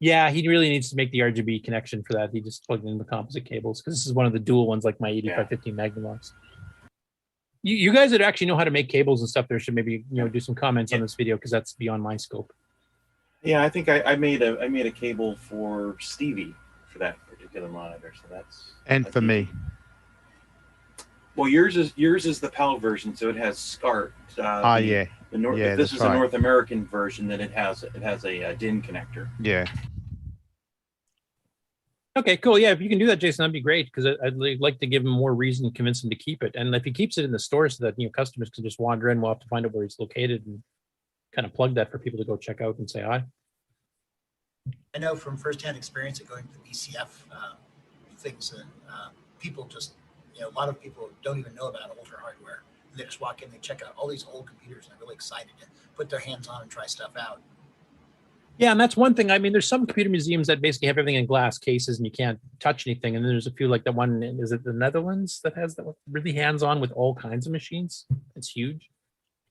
H: Yeah, he really needs to make the RGB connection for that. He just plugged in the composite cables because this is one of the dual ones like my 8515 Magnavox. You guys that actually know how to make cables and stuff there should maybe, you know, do some comments on this video because that's beyond my scope.
J: Yeah, I think I made a cable for Stevie for that particular monitor, so that's
Q: And for me.
J: Well, yours is the PAL version, so it has SCART.
Q: Yeah.
J: If this is a North American version, then it has a DIN connector.
Q: Yeah.
H: Okay, cool. Yeah, if you can do that, Jason, that'd be great because I'd like to give him more reason to convince him to keep it. And if he keeps it in the store so that, you know, customers can just wander in, we'll have to find out where he's located and kind of plug that for people to go check out and say hi.
G: I know from firsthand experience of going to the BCF things that people just, you know, a lot of people don't even know about older hardware. They just walk in, they check out all these old computers, and they're really excited to put their hands on and try stuff out.
H: Yeah, and that's one thing. I mean, there's some computer museums that basically have everything in glass cases and you can't touch anything. And then there's a few like that one, is it the Netherlands that has that one really hands-on with all kinds of machines? It's huge.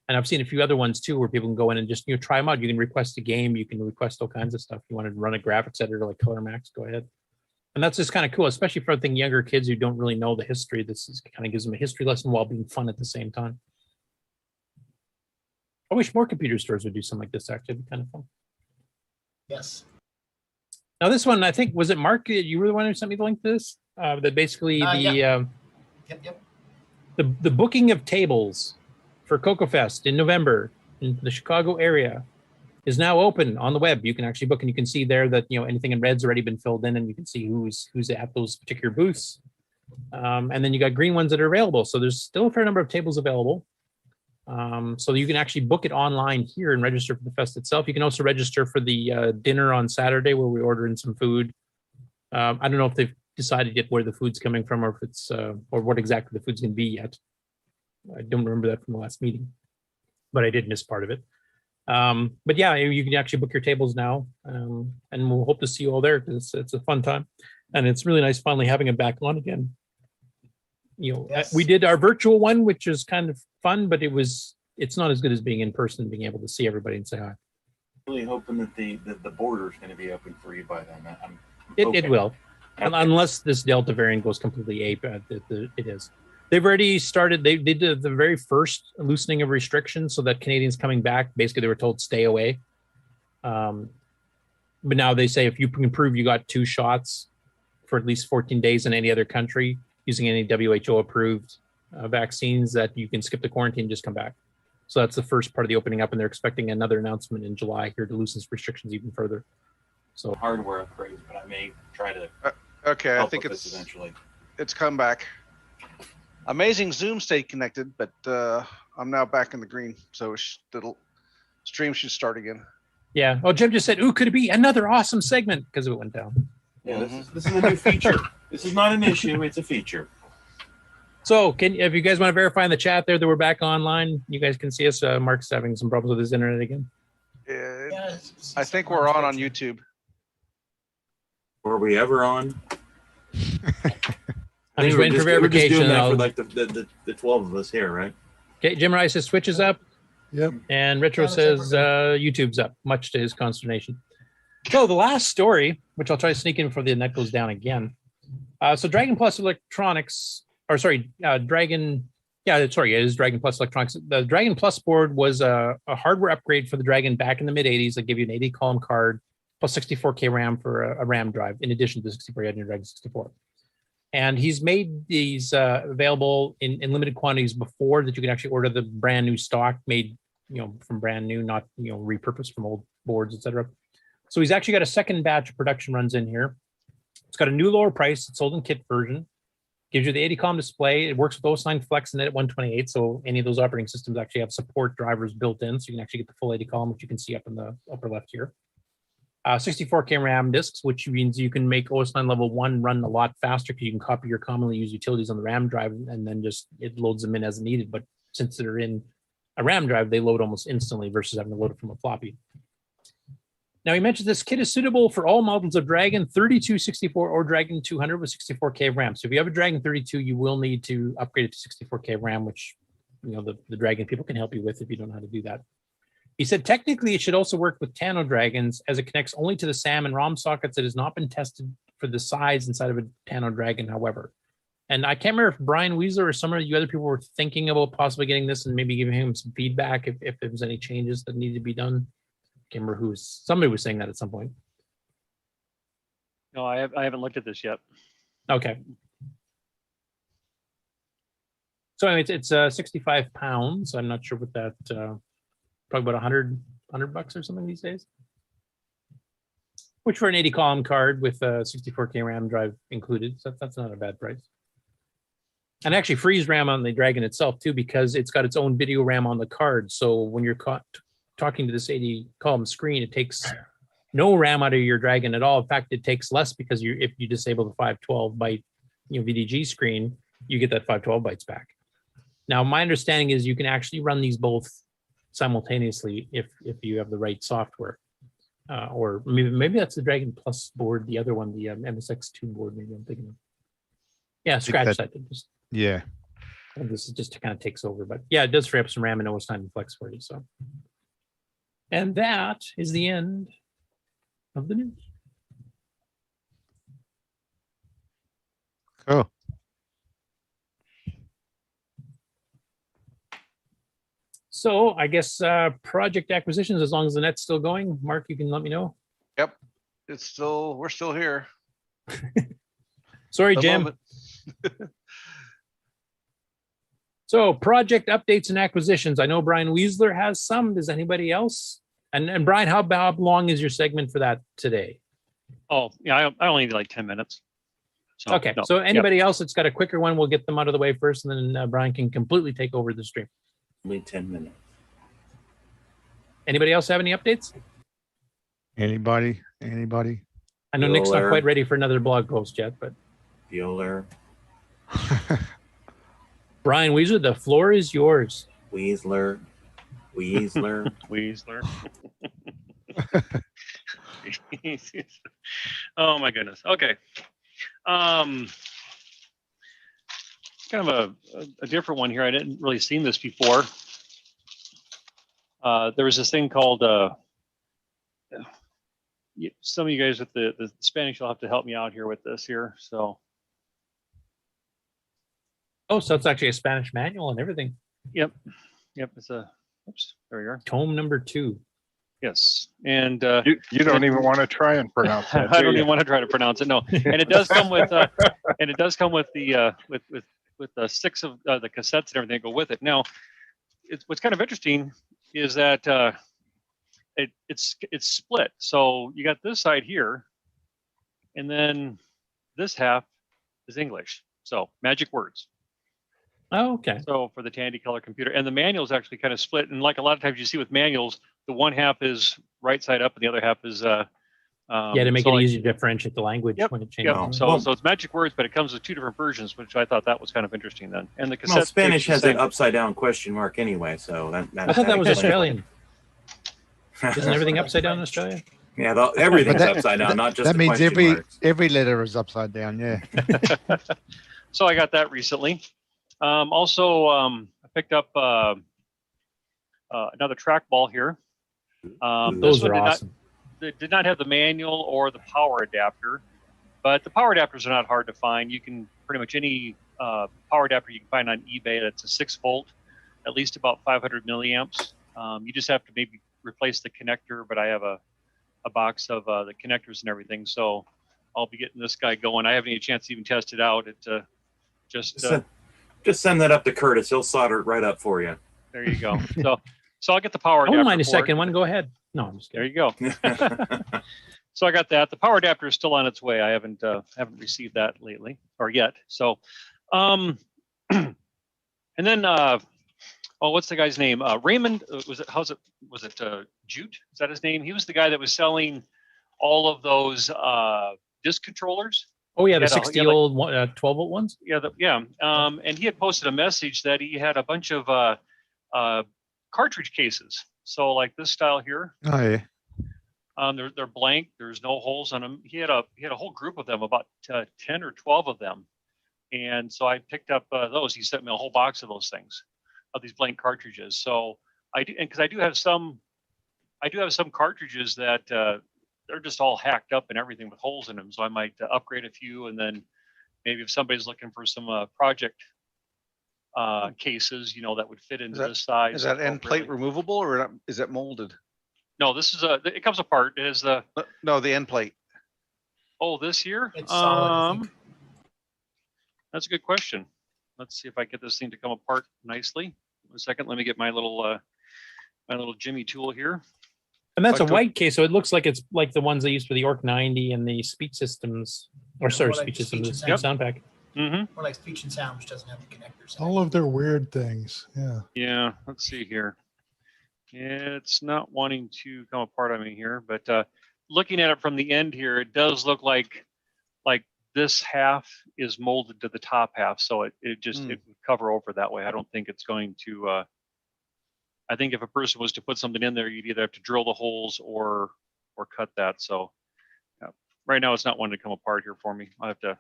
H: And I've seen a few other ones too where people can go in and just, you know, try them out. You can request a game, you can request all kinds of stuff. You want to run a graphics editor like Color Max, go ahead. And that's just kind of cool, especially for I think younger kids who don't really know the history. This is kind of gives them a history lesson while being fun at the same time. I wish more computer stores would do something like this. Actually, it'd be kind of fun.
G: Yes.
H: Now this one, I think, was it Mark? You were the one who sent me the link to this? That basically
G: Yep.
H: The booking of tables for CoCoFest in November in the Chicago area is now open on the web. You can actually book, and you can see there that, you know, anything in red's already been filled in, and you can see who's at those particular booths. And then you got green ones that are available. So there's still a fair number of tables available. So you can actually book it online here and register for the fest itself. You can also register for the dinner on Saturday where we order in some food. I don't know if they've decided yet where the food's coming from or if it's or what exactly the food's going to be yet. I don't remember that from the last meeting, but I did miss part of it. But yeah, you can actually book your tables now, and we'll hope to see you all there because it's a fun time, and it's really nice finally having it back on again. You know, we did our virtual one, which is kind of fun, but it's not as good as being in person and being able to see everybody and say hi.
J: Really hoping that the border is going to be open for you by then.
H: It will, unless this Delta variant goes completely ape. It is. They've already started. They did the very first loosening of restrictions so that Canadians coming back, basically they were told stay away. But now they say if you can prove you got 2 shots for at least 14 days in any other country using any WHO approved vaccines, that you can skip the quarantine and just come back. So that's the first part of the opening up, and they're expecting another announcement in July here to loosen restrictions even further. So
J: hardware upgrades, but I may try to.
E: Okay, I
J: help
E: think
J: with this
E: it's
J: eventually.
E: It's come back. Amazing Zoom stayed connected, but I'm now back in the green, so the stream should start again.
H: Yeah. Oh, Jim just said, "Ooh, could it be another awesome segment?" Because it went down.
J: Yeah, this is a new feature. This is not an issue; it's a feature.
H: So, if you guys want to verify in the chat there that we're back online, you guys can see us. Mark's having some problems with his internet again.
E: I think we're on YouTube.
J: Were we ever on?
H: I'm just waiting for verification.
J: We're just doing that for like the 12 of us here, right?
H: Okay, Jim Rice says Twitch is up.
I: Yep.
H: And Retro says YouTube's up, much to his consternation. So the last story, which I'll try to sneak in before the net goes down again. So Dragon Plus Electronics, or sorry, Dragon, yeah, sorry, it is Dragon Plus Electronics. The Dragon Plus board was a hardware upgrade for the Dragon back in the mid-'80s that gave you an 80-column card plus 64K RAM for a RAM drive, in addition to the 64 you had in your Dragon 64. And he's made these available in limited quantities before that you can actually order the brand new stock made, you know, from brand new, not, you know, repurposed from old boards, etc. So he's actually got a second batch of production runs in here. It's got a new lower price. It's sold in kit version. Gives you the 80-column display. It works with OS9 Flex and at 128. So any of those operating systems actually have support drivers built in. So you can actually get the full 80-column, which you can see up in the upper left here. 64K RAM disks, which means you can make OS9 level 1 run a lot faster because you can copy your commonly used utilities on the RAM drive and then just it loads them in as needed. But since they're in a RAM drive, they load almost instantly versus having to load it from a floppy. Now, he mentioned this kit is suitable for all models of Dragon 32, 64, or Dragon 200 with 64K RAM. So if you have a Dragon 32, you will need to upgrade it to 64K RAM, which the Dragon people can help you with if you don't know how to do that. He said technically it should also work with Tano Dragons as it connects only to the SAM and ROM sockets. It has not been tested for the size inside of a Tano Dragon, however. And I can't remember if Brian Wiesler or some of you other people were thinking about possibly getting this and maybe giving him some feedback if there was any changes that needed to be done. I can't remember somebody was saying that at some point.
L: No, I haven't looked at this yet.
H: Okay. So anyway, it's 65 pounds. I'm not sure what that, probably about $100 or something these days. Which for an 80 column card with a 64K RAM drive included, so that's not a bad price. And actually freeze RAM on the Dragon itself too, because it's got its own video RAM on the card. So when you're talking to this 80 column screen, it takes no RAM out of your Dragon at all. In fact, it takes less because if you disable the 512 byte VDG screen, you get that 512 bytes back. Now, my understanding is you can actually run these both simultaneously if you have the right software. Or maybe that's the Dragon Plus board, the other one, the MSX2 board, maybe I'm thinking of. Yeah, scratch that.
Q: Yeah.
H: And this is just kind of takes over. But yeah, it does free up some RAM and OS9 and Flex for you. So, and that is the end of the news.
Q: Cool.
H: So I guess project acquisitions, as long as the net's still going. Mark, you can let me know.
E: Yep, we're still here.
H: Sorry, Jim. So project updates and acquisitions. I know Brian Wiesler has some. Does anybody else? And Brian, how long is your segment for that today?
L: Oh, yeah, I only need like 10 minutes. So,
H: okay,
L: no.
H: so anybody else that's got a quicker one, we'll get them out of the way first, and then Brian can completely take over the stream.
J: Only 10 minutes.
H: Anybody else have any updates?
Q: Anybody?
H: I know Nick's not quite ready for another blog post yet, but
J: Bueller.
H: Brian Wiesler, the floor is yours.
J: Wiesler.
L: Oh my goodness. Okay. Kind of a different one here. I didn't really seen this before. There was this thing called some of you guys with the Spanish will have to help me out here with this here. So
H: so it's actually a Spanish manual and everything.
L: Yep. It's a there we are.
H: Tome number 2.
L: Yes, and
F: you don't even want to try and pronounce that.
L: I don't even want to try to pronounce it. No, and it does come with the with the 6 of the cassettes and everything that go with it. Now, what's kind of interesting is that it's split. So you got this side here, and then this half is English. So magic words.
H: Oh, okay.
L: So for the Tandy color computer, and the manual is actually kind of split. And like a lot of times you see with manuals, the one half is right side up, and the other half is
H: to make it easy to differentiate the language when it changes.
L: Yep. So it's magic words, but it comes with 2 different versions, which I thought that was kind of interesting then. And the cassette
J: Spanish has an upside down question mark anyway, so
H: I thought that was Australian. Isn't everything upside down in Australia?
J: Yeah, everything's upside down, not just
Q: that
J: the
Q: means
J: question marks.
Q: every letter is upside down. Yeah.
L: So I got that recently. Also, I picked up another trackball here.
H: Those are awesome.
L: It did not have the manual or the power adapter, but the power adapters are not hard to find. You can pretty much any power adapter you can find on eBay that's a 6 volt, at least about 500 milliamps. You just have to maybe replace the connector, but I have a box of the connectors and everything, so I'll be getting this guy going. I haven't had a chance to even test it out.
J: Just send that up to Curtis. He'll solder it right up for you.
L: There you go. So I'll get the power
H: I
L: adapter.
H: won't mind a second one. Go ahead. No, I'm just kidding.
L: There you go. So I got that. The power adapter is still on its way. I haven't received that lately or yet. So, and then what's the guy's name? Raymond. Was it Jute? Is that his name? He was the guy that was selling all of those disc controllers.
H: Oh yeah, the
L: He had
H: 60
L: like,
H: old 12-volt ones.
L: Yeah, and he had posted a message that he had a bunch of cartridge cases. So like this style here,
Q: Oh yeah.
L: they're blank. There's no holes on them. He had a whole group of them, about 10 or 12 of them, and so I picked up those. He sent me a whole box of those things, of these blank cartridges. So I do, and because I do have some cartridges that they're just all hacked up and everything with holes in them. So I might upgrade a few, and then maybe if somebody's looking for some project cases, that would fit into this size.
E: Is that end plate removable, or is it molded?
L: No, this is it comes apart. It is the
E: the end plate.
L: Oh, this here?
G: It's solid, I think.
L: That's a good question. Let's see if I get this thing to come apart nicely. 1 second. Let me get my little Jimmy tool here.
H: And that's a white case, so it looks like it's like the ones they use for the Orc 90 and the speech systems, or sorry,
G: more like
H: speech
G: speech
H: systems,
G: and
H: sound pack.
L: Mm-hmm.
G: More like speech and sound, which doesn't have the connectors.
I: All of their weird things. Yeah.
L: Yeah. Let's see here. It's not wanting to come apart on me here, but looking at it from the end here, it does look like this half is molded to the top half, so it would cover over that way. I don't think it's going to. I think if a person was to put something in there, you'd either have to drill the holes or cut that. So right now it's not wanting to come apart here for me. I'll have to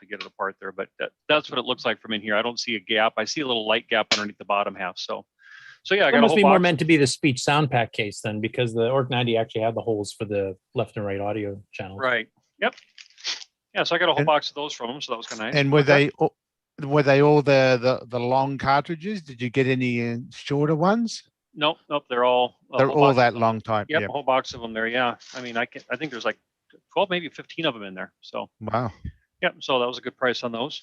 L: get it apart there, but that's what it looks like from in here. I don't see a gap. I see a little light gap underneath the bottom half. So yeah, I got
H: It
L: a
H: must
L: whole
H: be more
L: box.
H: meant to be the speech sound pack case then, because the Orc 90 actually had the holes for the left and right audio channels.
L: Right. Yep. Yeah. So I got a whole box of those from them. So that was kind of nice.
Q: And were they all the long cartridges? Did you get any shorter ones?
L: Nope. They're all
Q: that long type.
L: Yep,
Q: Yeah.
L: a whole box of them there. Yeah. I mean, I think there's like 12, maybe 15 of them in there. So
Q: Wow.
L: yep. So that was a good price on those.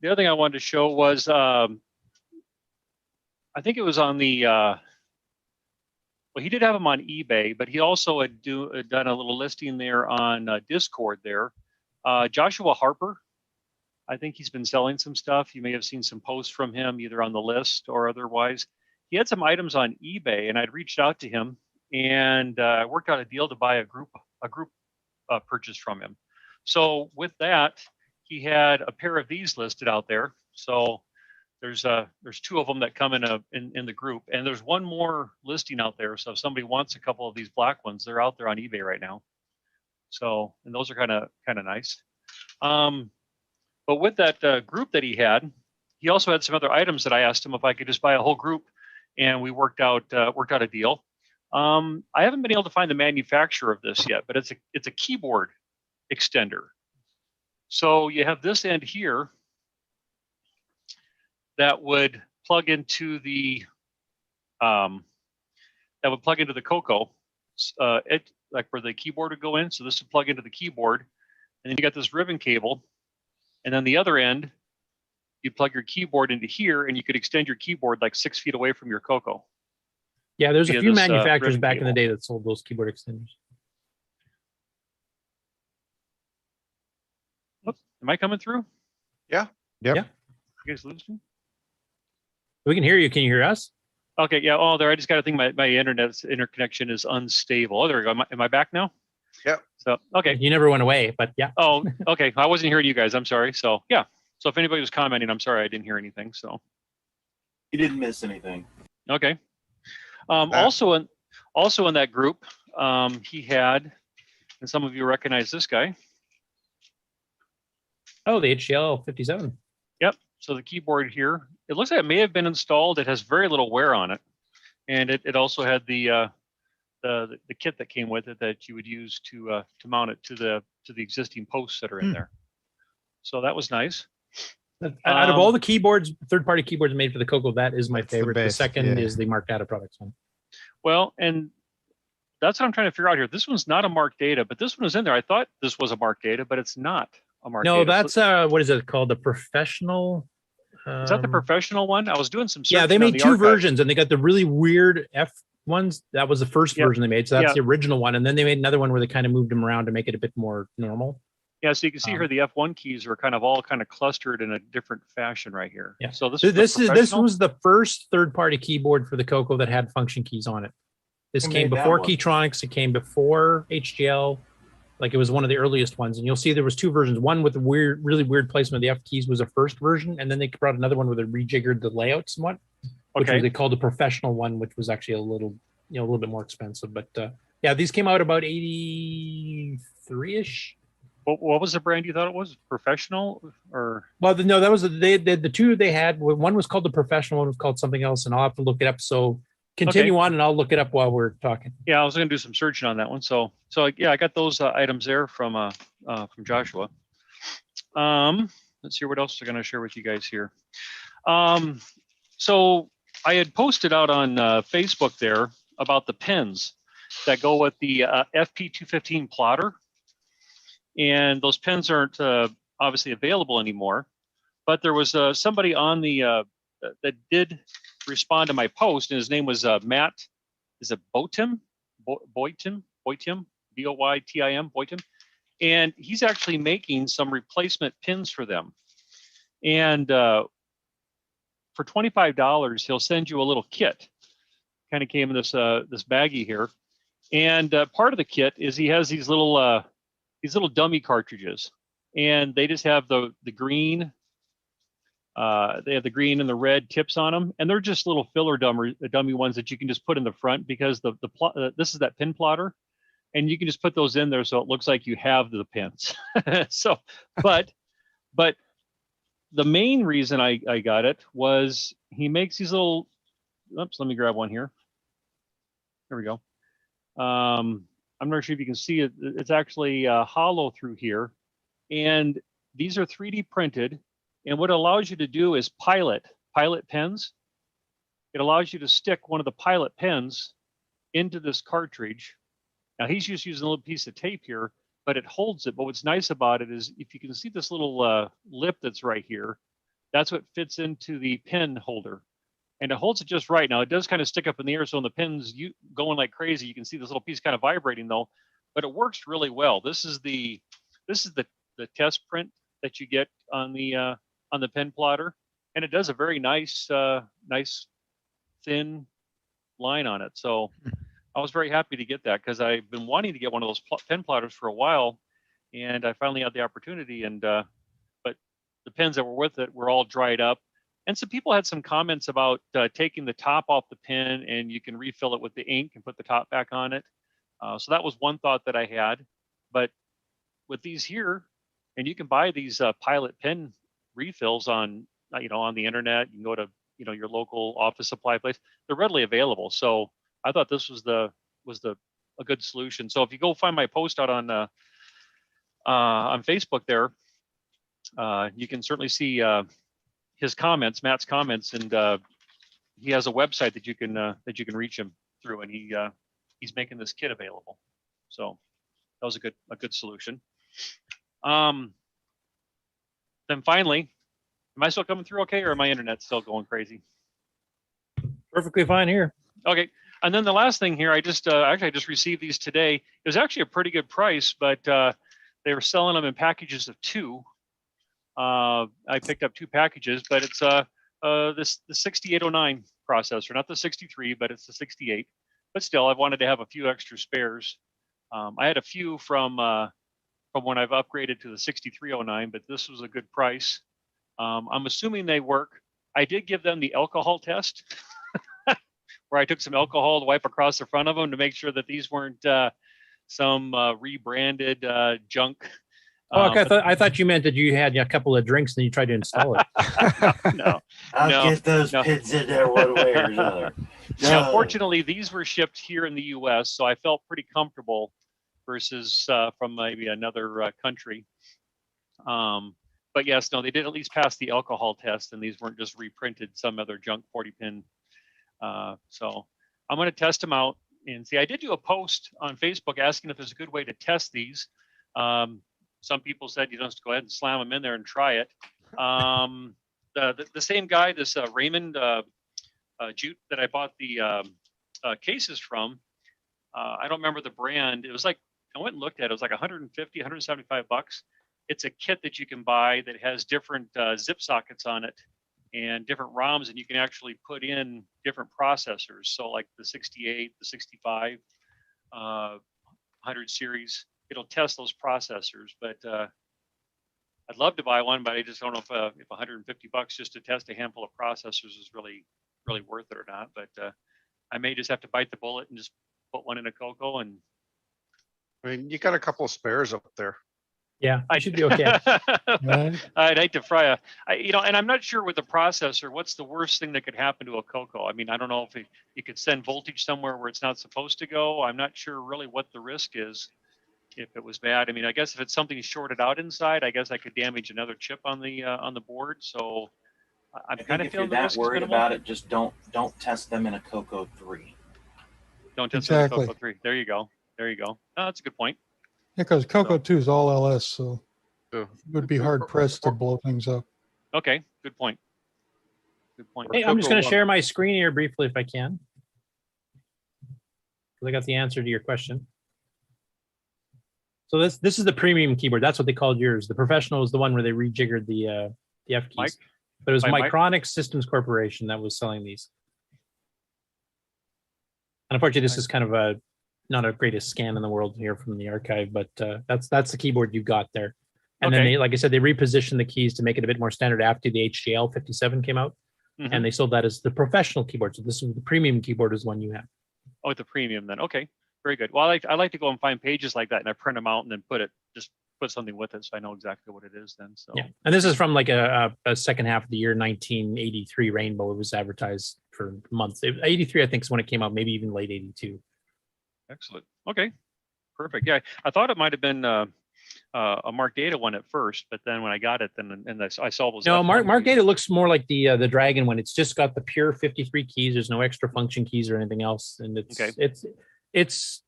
L: The other thing I wanted to show was I think it was on the well, he did have them on eBay, but he also had done a little listing there on Discord there. Joshua Harper, I think he's been selling some stuff. You may have seen some posts from him either on the list or otherwise. He had some items on eBay, and I'd reached out to him and worked out a deal to buy a group purchase from him. So with that, he had a pair of these listed out there. So there's 2 of them that come in the group, and there's one more listing out there. So if somebody wants a couple of these black ones, they're out there on eBay right now. So, and those are kind of nice. But with that group that he also had some other items that I asked him if I could just buy a whole group, and we worked out a deal. I haven't been able to find the manufacturer of this yet, but it's a keyboard extender. So you have this end here that would plug into the CoCo, like where the keyboard would go in. So this would plug into the keyboard, and then you got this ribbon cable, and then the other end, you plug your keyboard into here, and you could extend your keyboard like 6 feet away from your CoCo.
H: Yeah, there's a
L: via
H: few
L: this,
H: manufacturers
L: ribbon
H: back in the
L: cable.
H: day that sold those keyboard extenders.
L: Am I coming through?
E: Yeah.
Q: Yep.
H: Yeah.
L: You guys listening?
H: We can hear you. Can you hear us?
L: Okay. Yeah. Oh, there. I just got to think my interconnection is unstable. Oh, there we go. Am I back now?
E: Yep.
L: So okay.
H: You never went away, but yeah.
L: Oh, okay. I wasn't hearing you guys. I'm sorry. So yeah. So if anybody was commenting, I'm sorry I didn't hear anything. So
J: You didn't miss anything.
L: okay. Also in that group, he had, and some of you recognize this guy.
H: Oh, the HCL 57.
L: Yep. So the keyboard here, it looks like it may have been installed. It has very little wear on it, and it also had the kit that came with it that you would use to mount it to the existing posts that are in there. So that was nice.
H: Out of all the keyboards, third-party keyboards made for the CoCo, that is my favorite. The
Q: best,
H: second
Q: yeah.
H: is the Mark Data Products one.
L: Well, and that's what I'm trying to figure out here. This one's not a Mark Data, but this one is in there. I thought this was a Mark Data, but it's not a Mark
H: No,
L: Data.
H: that's what is it called? The professional.
L: Is that the professional one? I was doing some searching.
H: Yeah, they
L: on
H: made
L: the
H: 2
L: archive.
H: versions, and they got the really weird F ones. That was the first
L: Yep.
H: version they made, so that's
L: Yeah.
H: the original one. And then they made another one where they kind of moved them around to make it a bit more normal.
L: Yeah, so you can see here the F1 keys are all clustered in a different fashion right here.
H: Yeah.
L: So this
H: This
L: was the professional?
H: was the first third-party keyboard for the CoCo that had function keys on it. This
N: Who
H: came
N: made that
H: before
N: one?
H: Keytronics. It came before HGL. Like it was one of the earliest ones. And you'll see there was two versions. One with the really weird placement of the F keys was a first version. And then they brought another one where they rejiggered the layout somewhat, which was they called the professional one, which was actually a little bit more expensive. But yeah, these came out about 83-ish.
L: What was the brand you thought it was? Professional or?
H: Well, no, that was the two they had. One was called the professional, one was called something else, and I'll have to look it up. So continue on, and I'll look it up while we're talking.
L: Yeah, I was going to do some searching on that one. So yeah, I got those items there from Joshua. Let's see what else I'm going to share with you guys here. So I had posted out on Facebook there about the pins that go with the FP215 plotter. And those pins aren't obviously available anymore, but there was somebody on the that did respond to my post, and his name was Matt. Is it Boytim? Boytim, Boytim, Boytim, and he's actually making some replacement pins for them. And for $25, he'll send you a little kit. Kind of came in this this baggie here, and part of the kit is he has these little dummy cartridges, and they just have the green. They have the green and the red tips on them, and they're just little filler dummy ones that you can just put in the front because this is that pin plotter, and you can just put those in there so it looks like you have the pins. So, but the main reason I got it was he makes these little. Oops, let me grab one here. There we go. I'm not sure if you can see it. It's actually hollow through here, and these are 3D printed. And what it allows you to do is pilot pens. It allows you to stick one of the pilot pens into this cartridge. Now he's just using a little piece of tape here, but it holds it. But what's nice about it is if you can see this little lip that's right here, that's what fits into the pen holder. And it holds it just right. Now it does kind of stick up in the air, so when the pen's going like crazy, you can see this little piece kind of vibrating though, but it works really well. This is the test print that you get on the pen plotter, and it does a very nice thin line on it. So I was very happy to get that because I've been wanting to get one of those pen plotters for a while, and I finally had the opportunity. And but the pens that were with it were all dried up. And some people had some comments about taking the top off the pen and you can refill it with the ink and put the top back on it. So that was one thought that I had. But with these here, and you can buy these pilot pen refills on the internet. You can go to your local office supply place. They're readily available. So I thought this was a good solution. So if you go find my post out on Facebook there, you can certainly see his comments, Matt's comments, and he has a website that you can reach him through, and he's making this kit available. So that was a good solution. Then finally, am I still coming through okay, or my internet still going crazy?
H: Perfectly fine here.
L: Okay. And then the last thing here, I just received these today. It was actually a pretty good price, but they were selling them in packages of 2. I picked up 2 packages, but it's the 6809 processor, not the 63, but it's the 68. But still, I wanted to have a few extra spares. I had a few from when I've upgraded to the 6309, but this was a good price. I'm assuming they work. I did give them the alcohol test, where I took some alcohol to wipe across the front of them to make sure that these weren't some rebranded junk.
H: I thought you meant that you had a couple of drinks and you tried to install it.
L: No.
N: I'll get those pins in there one way or another.
L: Now, fortunately, these were shipped here in the U.S., so I felt pretty comfortable versus from maybe another country. But yes, no, they did at least pass the alcohol test, and these weren't just reprinted some other junk 40-pin. So I'm going to test them out and see. I did do a post on Facebook asking if there's a good way to test these. Some people said you just go ahead and slam them in there and try it. The same guy, this Raymond Jute that I bought the cases from, I don't remember the brand. It was like, I went and looked at it. It was like 150, 175 bucks. It's a kit that you can buy that has different zip sockets on it and different ROMs, and you can actually put in different processors. So like the 68, the 65, 100 series, it'll test those processors. But I'd love to buy one, but I just don't know if $150 just to test a handful of processors is really worth it or not. But I may just have to bite the bullet and just put one in a CoCo. And
E: I mean, you got a couple of spares up there.
H: Yeah, I should be okay.
L: I'd hate to fry and I'm not sure with the processor, what's the worst thing that could happen to a CoCo? I mean, I don't know if you could send voltage somewhere where it's not supposed to go. I'm not sure really what the risk is if it was bad. I mean, I guess if it's something shorted out inside, I guess I could damage another chip on the board. So I'm kind of
J: if you're
L: feeling the
J: that
L: risk is
J: worried
L: minimal.
J: about it, just don't test them in a CoCo 3.
L: Don't test
I: Exactly.
L: them in a CoCo 3. There you go. Oh, that's a good point.
I: Because CoCo 2 is all LS, so it would be hard pressed to blow things up.
L: Okay, good point.
H: Hey, I'm just going to share my screen here briefly if I can. I got the answer to your question. So this is the premium keyboard. That's what they called yours. The professional is the one where they rejiggered the F keys. But it was Micronics Systems Corporation that was selling these. And unfortunately, this is kind of not a greatest scan in the world here from the archive, but that's the keyboard you got there. And then they, like I said, they repositioned the keys to make it a bit more standard after the HGL 57 came out.
L: Mhm.
H: And they sold that as the professional keyboard. So this is the premium keyboard is one you have.
L: Oh, the premium then. Okay, very good. Well, I like to go and find pages like that and I print them out and then put something with it so I know exactly what it is then. So
H: yeah, and this is from like a second half of the year 1983 Rainbow. It was advertised for months. 83, I think, is when it came out. Maybe even late 82.
L: Excellent. Okay, perfect. Yeah, I thought it might have been a Mark Data one at first, but then when I got it, then I saw those.
H: No, Mark Data looks more like the Dragon one. It's just got the pure 53 keys. There's no extra function keys or anything else, and it's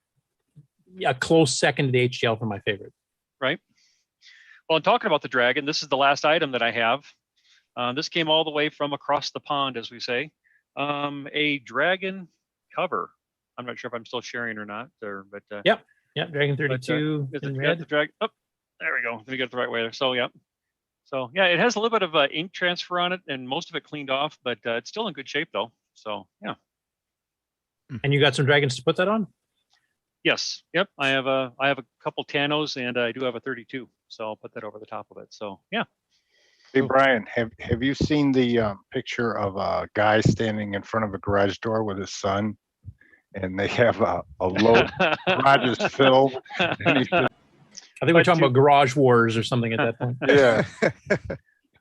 H: a close second to the HGL for my favorite.
L: Right. Well, I'm talking about the Dragon. This is the last item that I have. This came all the way from across the pond, as we say. A Dragon cover. I'm not sure if I'm still sharing or not, but
H: Yep, Dragon 32 in red.
L: The Dragon. Oh, there we go. Let me get it the right way there. So yeah, it has a little bit of ink transfer on it, and most of it cleaned off, but it's still in good shape though. So yeah.
H: And you got some Dragons to put that on?
L: Yes. Yep. I have a couple Tanos, and I do have a 32. So I'll put that over the top of it. So yeah.
F: Hey Brian, have you seen the picture of a guy standing in front of a garage door with his son, and they have a low garage is filled? And he's just,
H: I think we're talking about Garage Wars or something at that point.
F: yeah.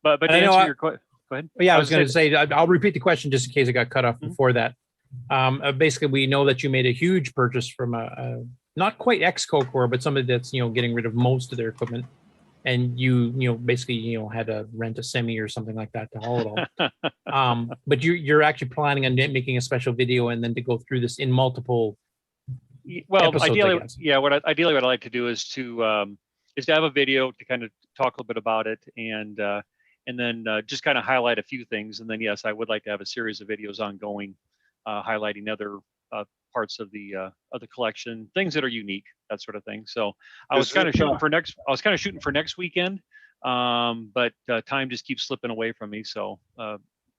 L: But to answer your question, go ahead.
H: Yeah, I was going to say, I'll repeat the question just in case it got cut off before that. Basically, we know that you made a huge purchase from a not quite ex-CoCo, but somebody that's getting rid of most of their equipment, and you basically had to rent a semi or something like that to haul it all. But you're actually planning on making a special video and then to go through this in multiple.
L: Well,
H: episodes,
L: ideally, yeah. Ideally, what I like to do is to have a video to kind of talk a little bit about it, and then just kind of highlight a few things, and then yes, I would like to have a series of videos ongoing, highlighting other parts of the collection, things that are unique, that sort of thing. So I was kind of shooting for next weekend, but time just keeps slipping away from me. So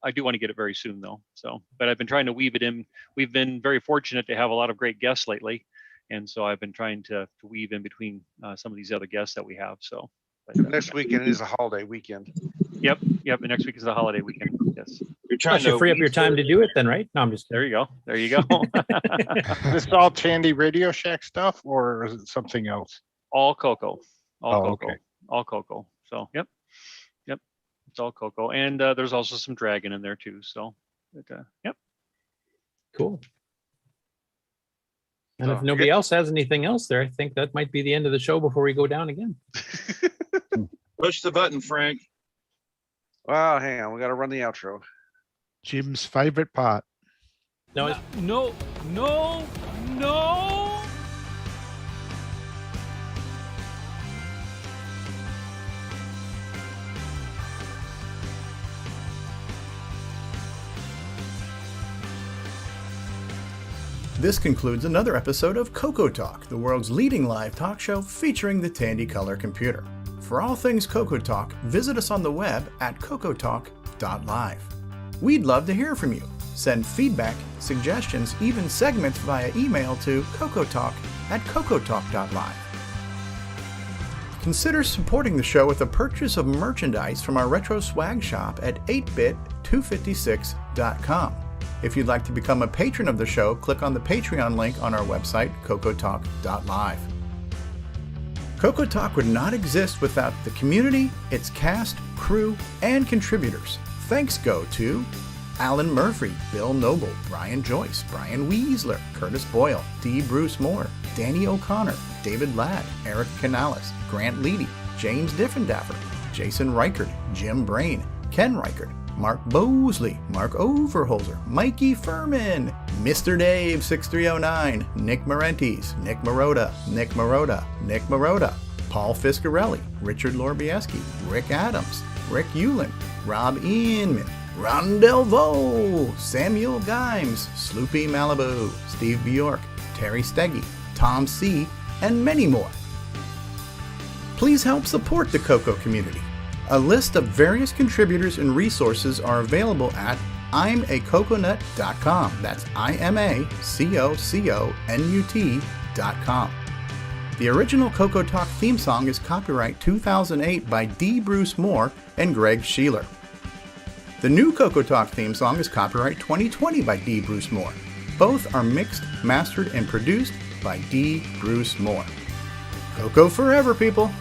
L: I do want to get it very soon though. So, but I've been trying to weave it in. We've been very fortunate to have a lot of great guests lately, and so I've been trying to weave in between some of these other guests that we have. So
E: next weekend is a holiday weekend.
L: Yep. The next week is the holiday weekend. Yes.
H: You're trying to free up your time to do it then, right? No, I'm just
L: kidding. There you go.
F: Is this all Tandy Radio Shack stuff, or is it something else?
L: All CoCo. All CoCo.
F: Okay.
L: All CoCo. So yep. It's all CoCo, and there's also some Dragon in there too. So, yep.
H: Cool. And if nobody else has anything else there, I think that might be the end of the show before we go down again.
J: Push the button, Frank.
E: Well, hang on. We got to run the outro.
Q: Jim's favorite part.
H: No.
A: This concludes another episode of CoCoTALK, the world's leading live talk show featuring the Tandy Color computer. For all things CoCoTALK, visit us on the web at CoCoTalk.com. CoCoTalk.live. We'd love to hear from you. Send feedback, suggestions, even segments via email to CoCoTalk@CoCoTalk.live. Consider supporting the show with a purchase of merchandise from our retro swag shop at 8bit256.com. If you'd like to become a patron of the show, click on the Patreon link on our website, CoCoTalk.live. CoCoTalk would not exist without the community, its cast, crew, and contributors. Thanks go to Alan Murphy, Bill Noble, Brian Joyce, Brian Wiesler, Curtis Boyle, D. Bruce Moore, Danny O'Connor, David Ladd, Eric Canales, Grant Leedy, James Diffendaffer, Jason Reichert, Jim Brain, Ken Reichert, Mark Bosley, Mark Overholzer, Mikey Furman, Mr. Dave 6309, Nick Marotta, Nick Marotta, Paul Fiscarelli, Richard Lorbieski, Rick Adams, Rick Hewlin, Rob Inman, Ron Delvaux, Samuel Gimes, Sloopy Malibu, Steve Bjork, Terry Steggy, Tom C., and many more. Please help support the CoCo community. A list of various contributors and resources are available at imacoconut.com. That's imacoconut.com. The original CoCoTalk theme song is copyright 2008 by D. Bruce Moore and Greg Sheeler. The new CoCoTalk theme song is copyright 2020 by D. Bruce Moore. Both are mixed, mastered, and produced by D. Bruce Moore. CoCo forever, people!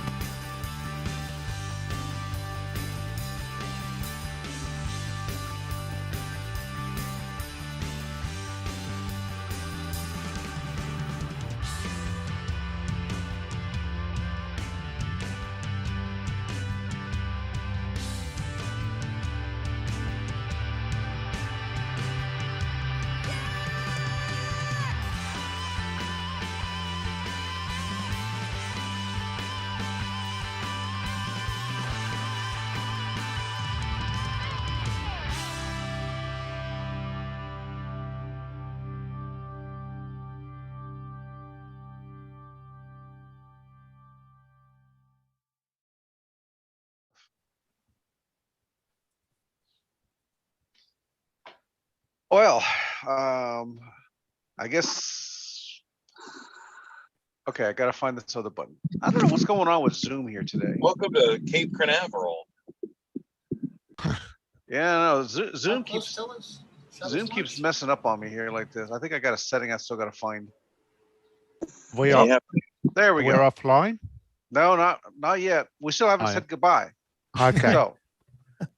E: Well, I guess. Okay, I gotta find this other button. I don't know what's going on with Zoom here today.
J: Welcome to Cape Canaveral.
E: Yeah, no, Zoom keeps messing up on me here like this. I think I got a setting I still gotta find.
Q: We are.
E: There we go.
Q: We're offline.
E: No, not yet. We still haven't said goodbye.
Q: Okay.
E: So,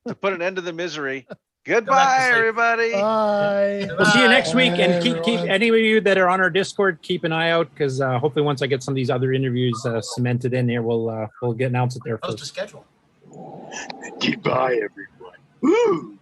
E: to put an end to the misery, goodbye, everybody.
D: Bye.
H: We'll see you next week, and keep any of you that are on our Discord, keep an eye out, because hopefully once I get some of these other interviews cemented in here, we'll get announce it there
G: How's the
H: first.
G: schedule?
J: Goodbye, everyone. Woo!